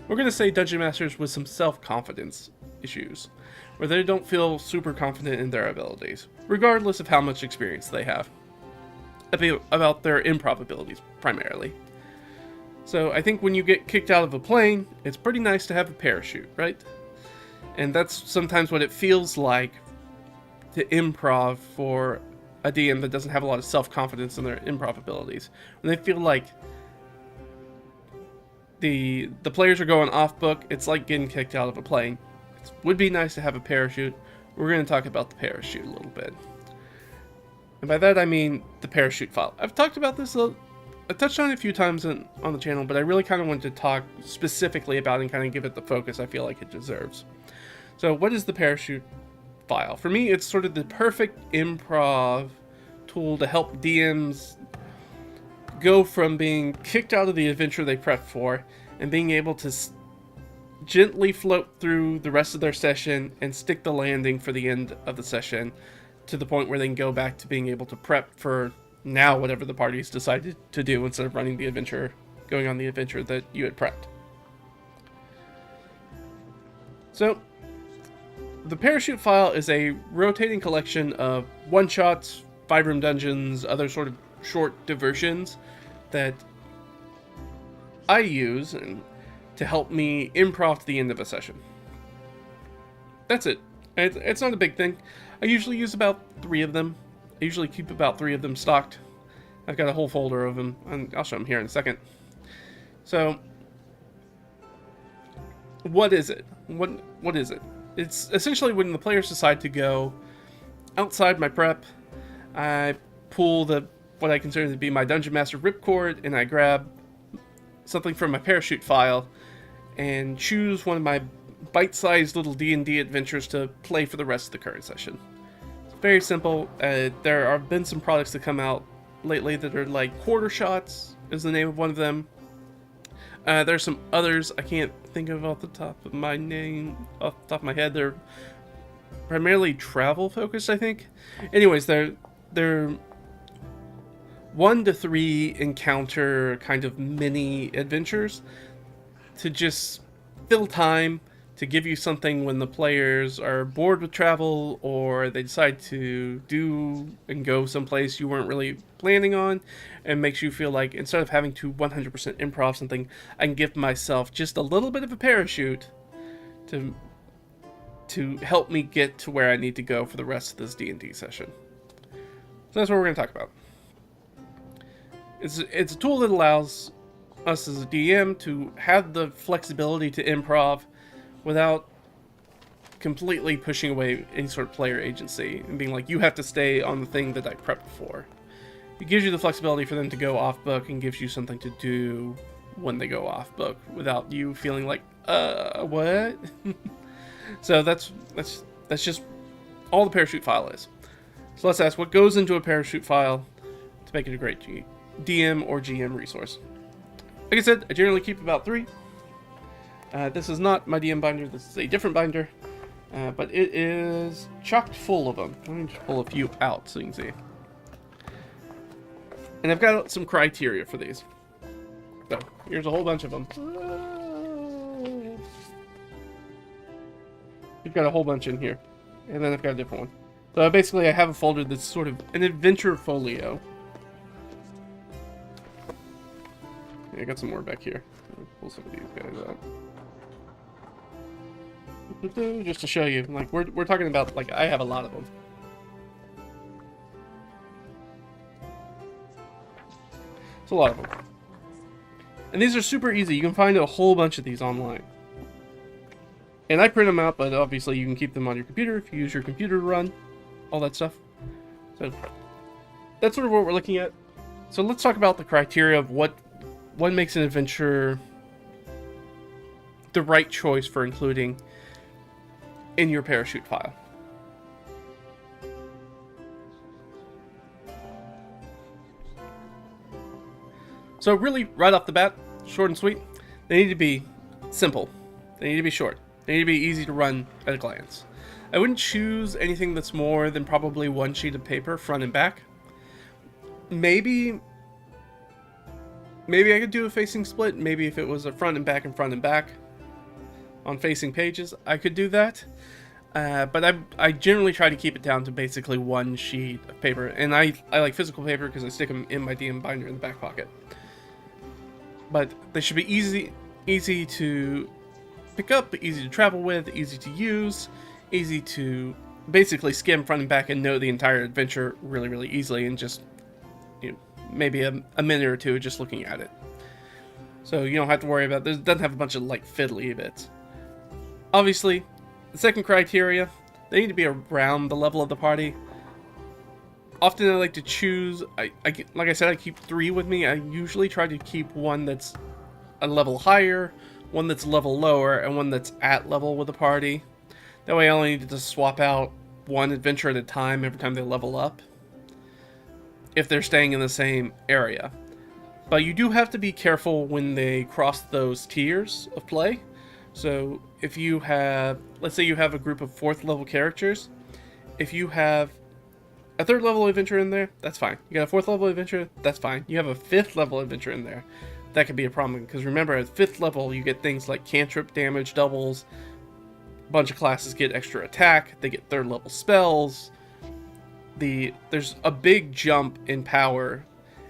going to say Dungeon Masters with some self-confidence issues, where they don't feel super confident in their abilities, regardless of how much experience they have, about their improv abilities, primarily. So I think when you get kicked out of a plane, it's pretty nice to have a parachute, right? And that's sometimes what it feels like to improv for a DM that doesn't have a lot of self-confidence in their improv abilities. When they feel like the players are going off book, it's like getting kicked out of a plane. It would be nice to have a parachute. We're going to talk about the parachute a little bit. And by that I mean the parachute file. I've talked about this I touched on it a few times on the channel, but I really kind of wanted to talk specifically about it and kind of give it the focus I feel like it deserves. So what is the parachute file? For me, it's sort of the perfect improv tool to help DMs go from being kicked out of the adventure they prepped for and being able to gently float through the rest of their session and stick the landing for the end of the session to the point where they can go back to being able to prep for now whatever the parties decided to do instead of running the adventure, going on the adventure that you had prepped. So the parachute file is a rotating collection of one-shots, 5-room dungeons, other sort of short diversions that I use to help me improv to the end of a session. That's it. It's not a big thing. I usually use about 3 of them. I usually keep about 3 of them stocked. I've got a whole folder of them, and I'll show them here in a second. So, what is it? What is it? It's essentially when the players decide to go outside my prep, I pull what I consider to be my Dungeon Master Ripcord, and I grab something from my parachute file and choose one of my bite-sized little D&D adventures to play for the rest of the current session. It's very simple. There have been some products that come out lately that are like quarter shots is the name of one of them. There's some others I can't think of off the top of my head. They're primarily travel focused, I think. Anyways, they're 1 to 3 encounter kind of mini adventures to just fill time, to give you something when the players are bored with travel or they decide to do and go someplace you weren't really planning on, and makes you feel like instead of having to 100% improv something, I can give myself just a little bit of a parachute to to help me get to where I need to go for the rest of this D&D session. So that's what we're going to talk about. It's a tool that allows us as a DM to have the flexibility to improv without completely pushing away any sort of player agency and being like, you have to stay on the thing that I prepped for. It gives you the flexibility for them to go off book and gives you something to do when they go off book without you feeling like, what? So that's just all the parachute file is. So let's ask, what goes into a parachute file to make it a great DM or GM resource? Like I said, I generally keep about 3. This is not my DM binder, this is a different binder, but it is chock full of them. Let me just pull a few out so you can see. And I've got some criteria for these. So, here's a whole bunch of them. You've got a whole bunch in here. And then I've got a different one. So basically I have a folder that's sort of an adventure folio. Yeah, I got some more back here. I'll pull some of these guys out. Just to show you, like, we're talking about, like, I have a lot of them. It's a lot of them. And these are super easy. You can find a whole bunch of these online. And I print them out, but obviously you can keep them on your computer if you use your computer to run all that stuff. So that's sort of what we're looking at. So let's talk about the criteria of what makes an adventure the right choice for including in your parachute file. So really, right off the bat, short and sweet, they need to be simple. They need to be short. They need to be easy to run at a glance. I wouldn't choose anything that's more than probably 1 sheet of paper, front and back. Maybe I could do a facing split. Maybe if it was a front and back on facing pages, I could do that. But I generally try to keep it down to basically 1 sheet of paper. And I like physical paper because I stick them in my DM binder in the back pocket. But they should be easy to pick up, easy to travel with, easy to use, easy to basically skim front and back and know the entire adventure really, really easily and just, you know, maybe a minute or two just looking at it. So you don't have to worry about it. It doesn't have a bunch of like fiddly bits. Obviously, the second criteria, they need to be around the level of the party. Often I like to choose, like I said, I keep 3 with me. I usually try to keep one that's a level higher, one that's a level lower, and one that's at level with the party. That way I only need to swap out 1 adventure at a time every time they level up, if they're staying in the same area. But you do have to be careful when they cross those tiers of play. So if you have, let's say you have a group of 4th level characters, if you have a 3rd level adventure in there, that's fine. You got a 4th level adventure, that's fine. You have a 5th level adventure in there, that could be a problem, because remember, at 5th level you get things like cantrip damage doubles, a bunch of classes get extra attack, they get 3rd level spells, there's a big jump in power,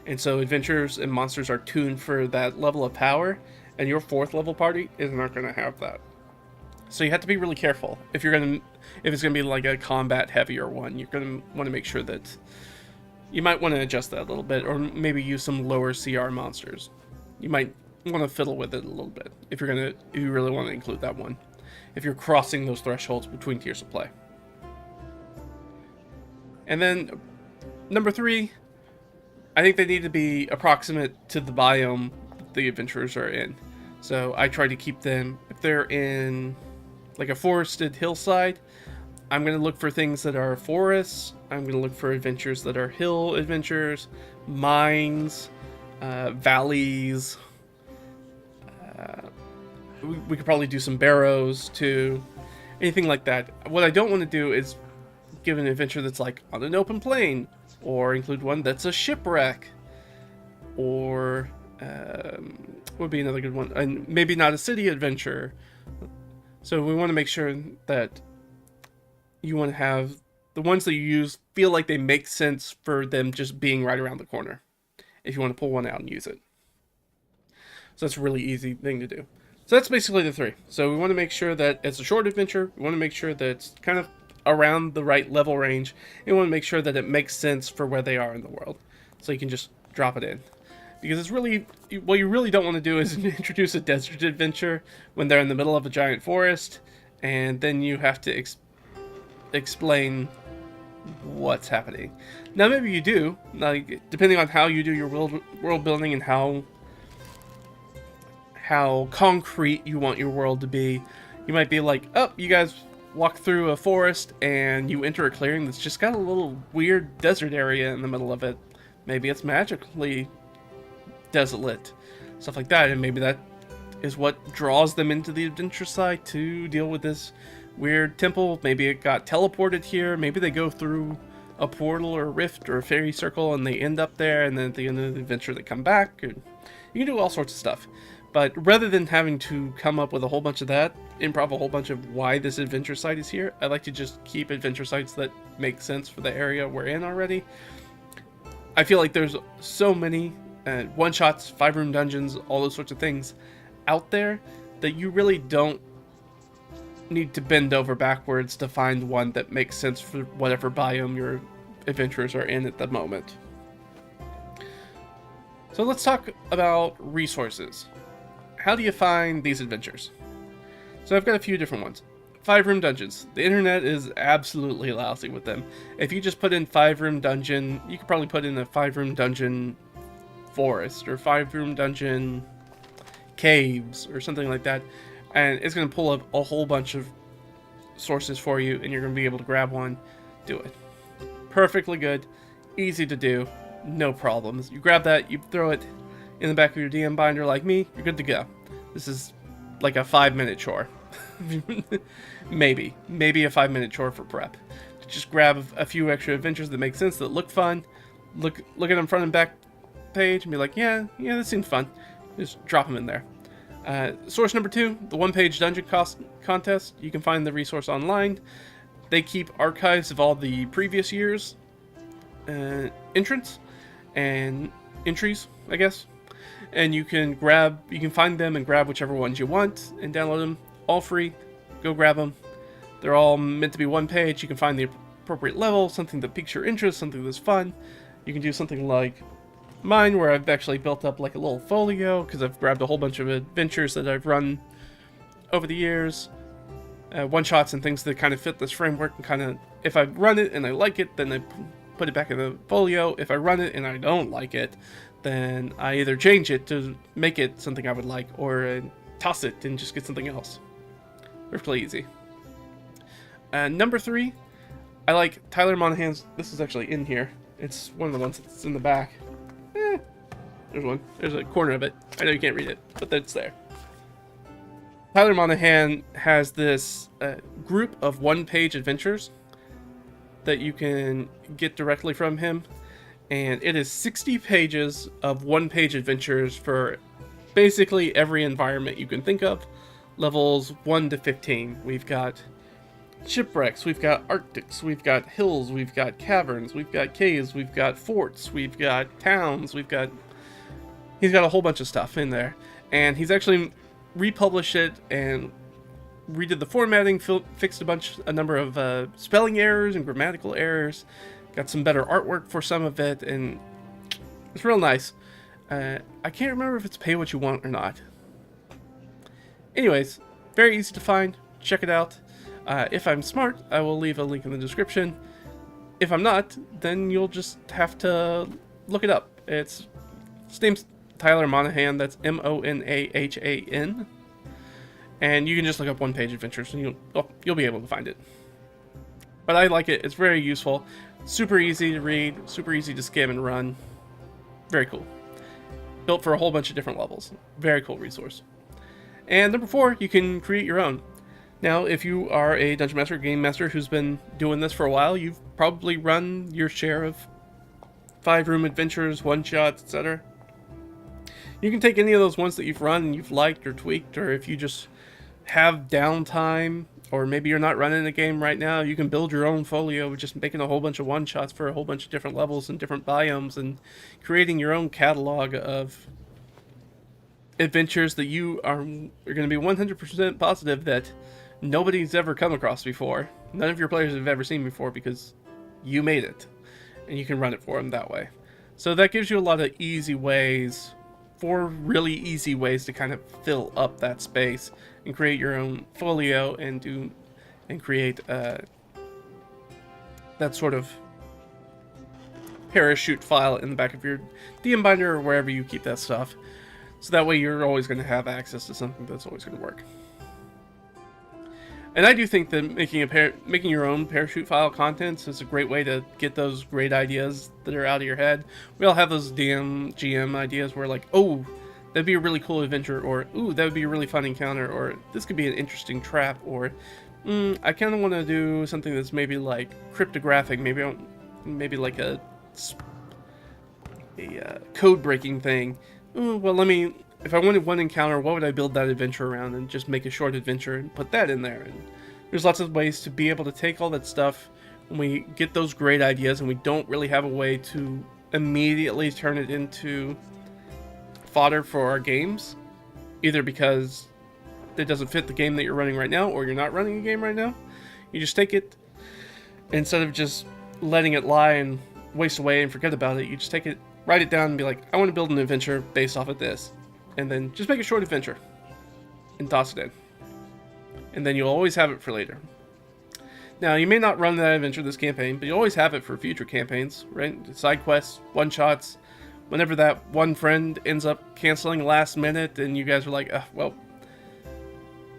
and so adventures and monsters are tuned for that level of power, and your 4th level party is not going to have that. So you have to be really careful. If it's going to be like a combat heavier one, you're going to want to make sure that you might want to adjust that a little bit, or maybe use some lower CR monsters. You might want to fiddle with it a little bit if you really want to include that one, if you're crossing those thresholds between tiers of play. And then number 3, I think they need to be approximate to the biome the adventurers are in. So I try to keep them, if they're in like a forested hillside, I'm going to look for things that are forests. I'm going to look for adventures that are hill adventures, mines, valleys. We could probably do some barrows too, anything like that. What I don't want to do is give an adventure that's like on an open plain, or include one that's a shipwreck, or would be another good one, and maybe not a city adventure. So we want to make sure that you want to have the ones that you use feel like they make sense for them just being right around the corner, if you want to pull one out and use it. So that's a really easy thing to do. So that's basically the three. So we want to make sure that it's a short adventure. We want to make sure that it's kind of around the right level range. And we want to make sure that it makes sense for where they are in the world. So you can just drop it in. Because it's really, what you really don't want to do is introduce a desert adventure when they're in the middle of a giant forest. And then you have to explain what's happening. Now maybe you do, like, depending on how you do your world building and how concrete you want your world to be. You might be like, oh, you guys walk through a forest and you enter a clearing that's just got a little weird desert area in the middle of it. Maybe it's magically desolate, stuff like that, and maybe that is what draws them into the adventure side to deal with this weird temple. Maybe it got teleported here. Maybe they go through a portal or a rift or a fairy circle and they end up there, and then at the end of the adventure they come back. You can do all sorts of stuff. But rather than having to come up with a whole bunch of that, improv a whole bunch of why this adventure site is here, I like to just keep adventure sites that make sense for the area we're in already. I feel like there's so many one-shots, 5-room dungeons, all those sorts of things out there that you really don't need to bend over backwards to find one that makes sense for whatever biome your adventurers are in at the moment. So let's talk about resources. How do you find these adventures? So I've got a few different ones. 5-room dungeons. The internet is absolutely lousy with them. If you just put in 5-room dungeon, you could probably put in a 5-room dungeon forest or 5-room dungeon caves or something like that, and it's going to pull up a whole bunch of sources for you, and you're going to be able to grab one, do it. Perfectly good, easy to do, no problems. You grab that, you throw it in the back of your DM binder like me, you're good to go. This is like a 5-minute chore. maybe a 5-minute chore for prep. Just grab a few extra adventures that make sense, that look fun, look at them front and back page and be like, yeah, this seems fun. Just drop them in there. Source number 2, the one-page dungeon contest. You can find the resource online. They keep archives of all the previous years' entrants and entries, I guess. And you can find them and grab whichever ones you want and download them. All free. Go grab them. They're all meant to be one page. You can find the appropriate level, something that piques your interest, something that's fun. You can do something like mine, where I've actually built up like a little folio because I've grabbed a whole bunch of adventures that I've run over the years, one-shots and things that kind of fit this framework, and kind of, if I run it and I like it, then I put it back in the folio. If I run it and I don't like it, then I either change it to make it something I would like, or toss it and just get something else. Really easy. Number 3, I like Tyler Monahan's. This is actually in here. It's one of the ones that's in the back. There's one. There's a corner of it. I know you can't read it, but it's there. Tyler Monahan has this group of one-page adventures that you can get directly from him. And it is 60 pages of one-page adventures for basically every environment you can think of. Levels 1 to 15. We've got shipwrecks, we've got arctics, we've got hills, we've got caverns, we've got caves, we've got forts, we've got towns, he's got a whole bunch of stuff in there. And he's actually republished it and redid the formatting, fixed a number of spelling errors and grammatical errors, got some better artwork for some of it, and it's real nice. I can't remember if it's pay what you want or not. Anyways, very easy to find. Check it out. If I'm smart, I will leave a link in the description. If I'm not, then you'll just have to look it up. His name's Tyler Monahan. That's Monahan. And you can just look up one-page adventures, and you'll be able to find it. But I like it. It's very useful. Super easy to read. Super easy to skim and run. Very cool. Built for a whole bunch of different levels. Very cool resource. And number 4, you can create your own. Now, if you are a Dungeon Master or Game Master who's been doing this for a while, you've probably run your share of 5-room adventures, one-shots, etc. You can take any of those ones that you've run and you've liked or tweaked, or if you just have downtime, or maybe you're not running a game right now, you can build your own folio with just making a whole bunch of one-shots for a whole bunch of different levels and different biomes, and creating your own catalog of adventures that you are going to be 100% positive that nobody's ever come across before. None of your players have ever seen before because you made it. And you can run it for them that way. So that gives you a lot of easy ways, 4 really easy ways to kind of fill up that space and create your own folio and create that sort of parachute file in the back of your DM binder or wherever you keep that stuff. So that way you're always going to have access to something that's always going to work. And I do think that making your own parachute file contents is a great way to get those great ideas that are out of your head. We all have those GM ideas where like, oh, that'd be a really cool adventure, or ooh, that would be a really fun encounter, or this could be an interesting trap, or I kind of want to do something that's maybe like cryptographic, maybe like a code breaking thing. Well, if I wanted one encounter, what would I build that adventure around, and just make a short adventure and put that in there. And there's lots of ways to be able to take all that stuff when we get those great ideas and we don't really have a way to immediately turn it into fodder for our games, either because it doesn't fit the game that you're running right now, or you're not running a game right now. You just take it, instead of just letting it lie and waste away and forget about it, you just take it, write it down, and be like, I want to build an adventure based off of this. And then just make a short adventure and toss it in. And then you'll always have it for later. Now, you may not run that adventure this campaign, but you always have it for future campaigns, right? Side quests, one-shots. Whenever that one friend ends up canceling last minute and you guys are like, well,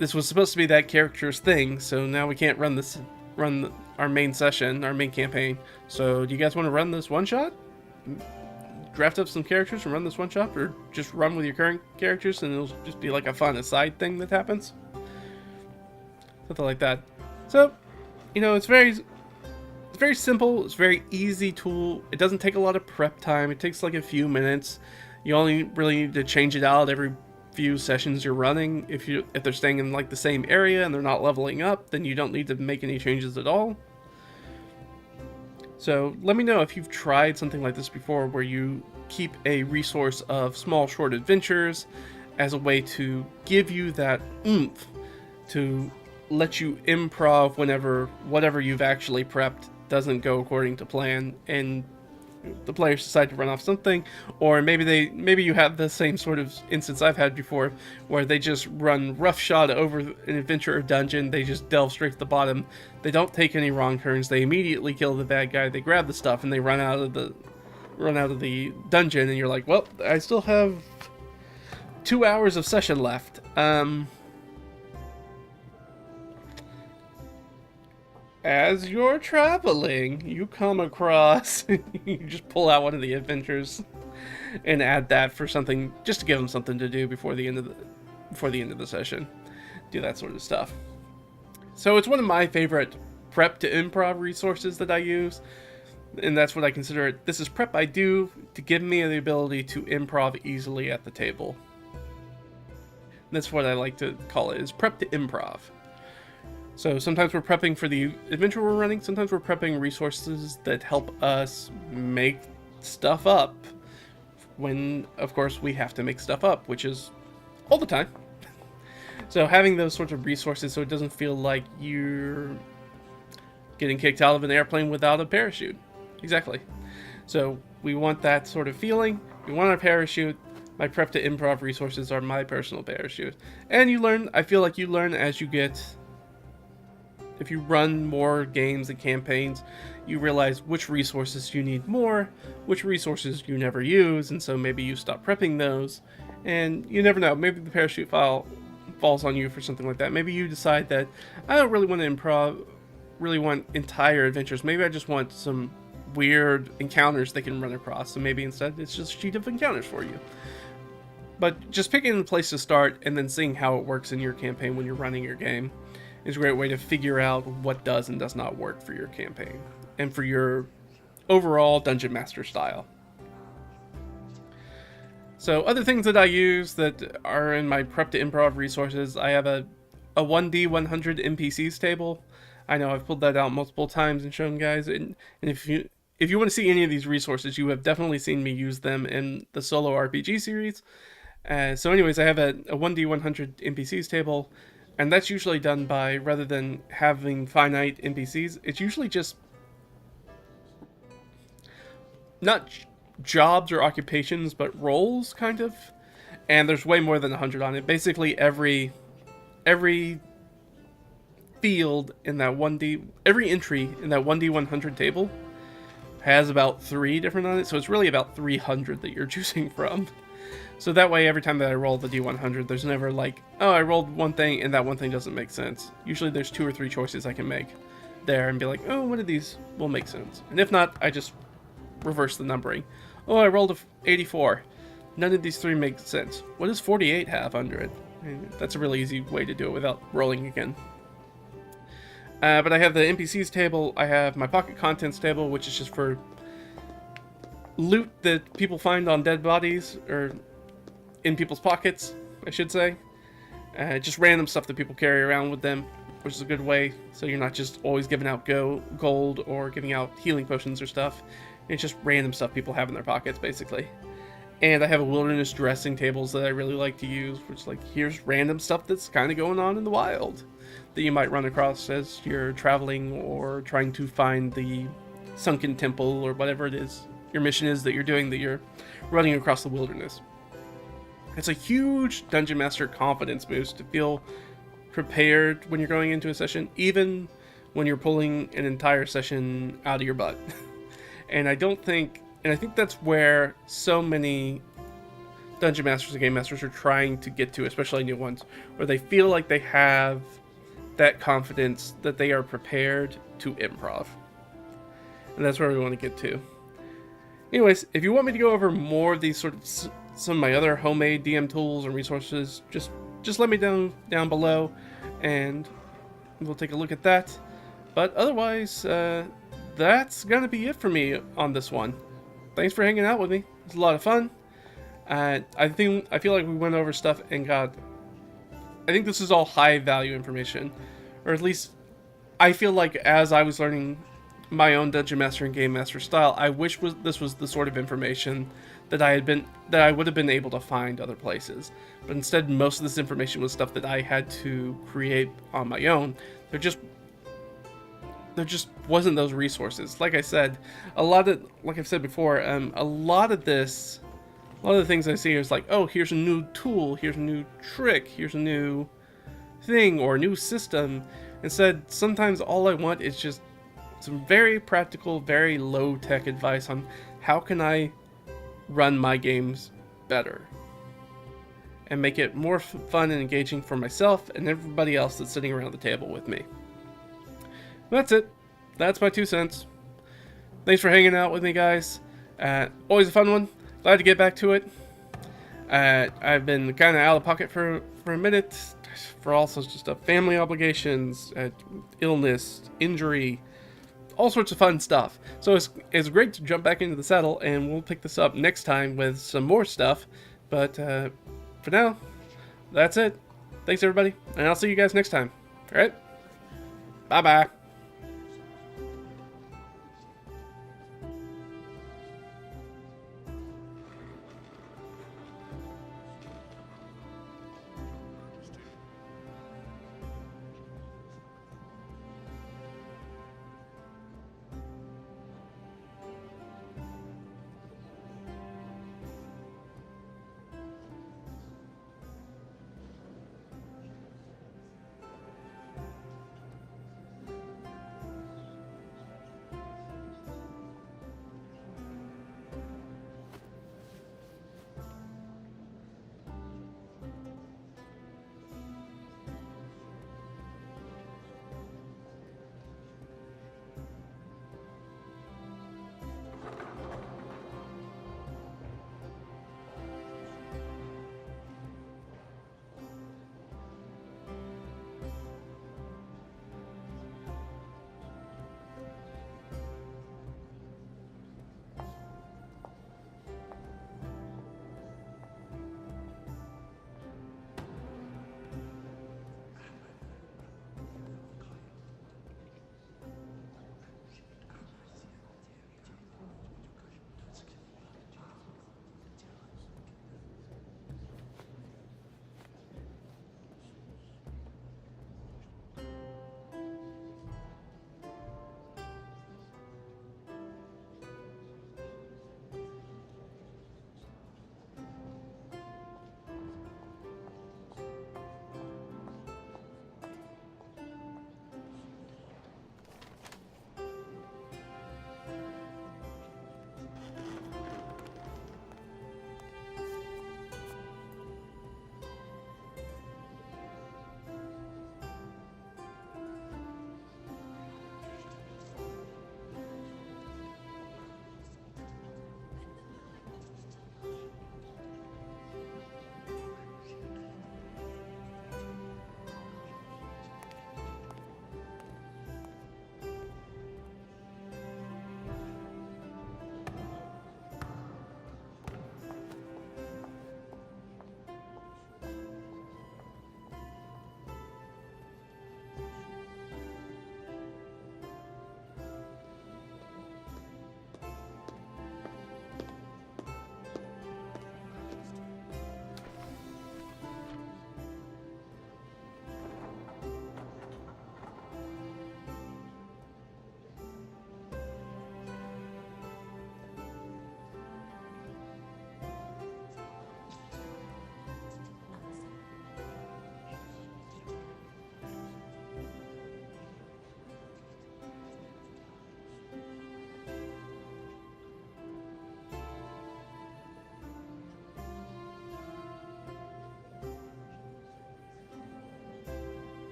this was supposed to be that character's thing, so now we can't run our main session, our main campaign. So do you guys want to run this one-shot? Draft up some characters and run this one shot, or just run with your current characters and it'll just be like a fun aside thing that happens, something like that. So, it's very simple. It's a very easy tool. It doesn't take a lot of prep time. It takes like a few minutes. You only really need to change it out every few sessions you're running. If they're staying in like the same area and they're not leveling up, then you don't need to make any changes at all. So let me know if you've tried something like this before, where you keep a resource of small short adventures as a way to give you that oomph to let you improv whenever whatever you've actually prepped doesn't go according to plan and the players decide to run off something. Or maybe you have the same sort of instance I've had before, where they just run roughshod over an adventure or dungeon. They just delve straight to the bottom. They don't take any wrong turns. They immediately kill the bad guy. They grab the stuff and they run out of the dungeon. And you're like, well, I still have 2 hours of session left. As you're traveling, you come across, you just pull out one of the adventures and add that for something, just to give them something to do before the end of the session. Do that sort of stuff. So it's one of my favorite prep to improv resources that I use, and that's what I consider it. This is prep I do to give me the ability to improv easily at the table. That's what I like to call it, is prep to improv. So sometimes we're prepping for the adventure we're running, sometimes we're prepping resources that help us make stuff up when, of course, we have to make stuff up, which is all the time. So having those sorts of resources so it doesn't feel like you're getting kicked out of an airplane without a parachute. Exactly. So we want that sort of feeling. We want our parachute. My prep to improv resources are my personal parachute. And I feel like you learn as you get... If you run more games and campaigns, you realize which resources you need more, which resources you never use, and so maybe you stop prepping those. And you never know, maybe the parachute file falls on you for something like that. Maybe you decide that I don't really want to really want entire adventures. Maybe I just want some weird encounters they can run across, so maybe instead it's just a sheet of encounters for you. But just picking a place to start and then seeing how it works in your campaign when you're running your game is a great way to figure out what does and does not work for your campaign and for your overall Dungeon Master style. So other things that I use that are in my prep to improv resources, I have a 1D 100 NPCs table. I know I've pulled that out multiple times and shown guys, and if you want to see any of these resources, you have definitely seen me use them in the solo RPG series, So anyways, I have a 1d100 NPCs table, and that's usually done by, rather than having finite NPCs, it's usually just not jobs or occupations, but roles, kind of. And there's way more than 100 on it. Basically, every field in that 1D, every entry in that 1d100 table has about 3 different on it, so it's really about 300 that you're choosing from. So that way, every time that I roll the D100, there's never like, oh, I rolled one thing and that one thing doesn't make sense. Usually there's 2 or 3 choices I can make there and be like, oh, one of these will make sense. And if not, I just reverse the numbering. Oh, I rolled a 84. None of these 3 make sense. What does 48 have under it? And that's a really easy way to do it without rolling again. But I have the NPCs table, I have my pocket contents table, which is just for loot that people find on dead bodies, or in people's pockets, I should say. Just random stuff that people carry around with them, which is a good way, so you're not just always giving out gold or giving out healing potions or stuff. It's just random stuff people have in their pockets, basically. And I have a wilderness dressing tables that I really like to use, which is like, here's random stuff that's kind of going on in the wild that you might run across as you're traveling or trying to find the sunken temple or whatever it is your mission is that you're doing, that you're running across the wilderness. It's a huge Dungeon Master confidence boost to feel prepared when you're going into a session, even when you're pulling an entire session out of your butt. And I think that's where so many Dungeon Masters and Game Masters are trying to get to, especially new ones, where they feel like they have that confidence that they are prepared to improv. And that's where we want to get to. Anyways, if you want me to go over more of these some of my other homemade DM tools and resources, just let me down below, and we'll take a look at that. But otherwise, that's gonna be it for me on this one. Thanks for hanging out with me. It's a lot of fun. I feel like we went over stuff and I think this is all high value information, or at least I feel like as I was learning my own Dungeon Master and Game Master style, I wish this was the sort of information that I would have been able to find other places. But instead, most of this information was stuff that I had to create on my own. There just wasn't those resources. Like I said, like I've said before, a lot of the things I see is like, oh, here's a new tool, here's a new trick, here's a new thing or a new system. Instead, sometimes all I want is just some very practical, very low-tech advice on how can I run my games better and make it more fun and engaging for myself and everybody else that's sitting around the table with me. That's it. That's my 2 cents. Thanks for hanging out with me, guys. Always a fun one. Glad to get back to it. I've been kind of out of pocket for a minute for all sorts of stuff. Family obligations, illness, injury, all sorts of fun stuff. So it's great to jump back into the saddle, and we'll pick this up next time with some more stuff. But for now, that's it. Thanks, everybody, and I'll see you guys next time. All right? Bye-bye.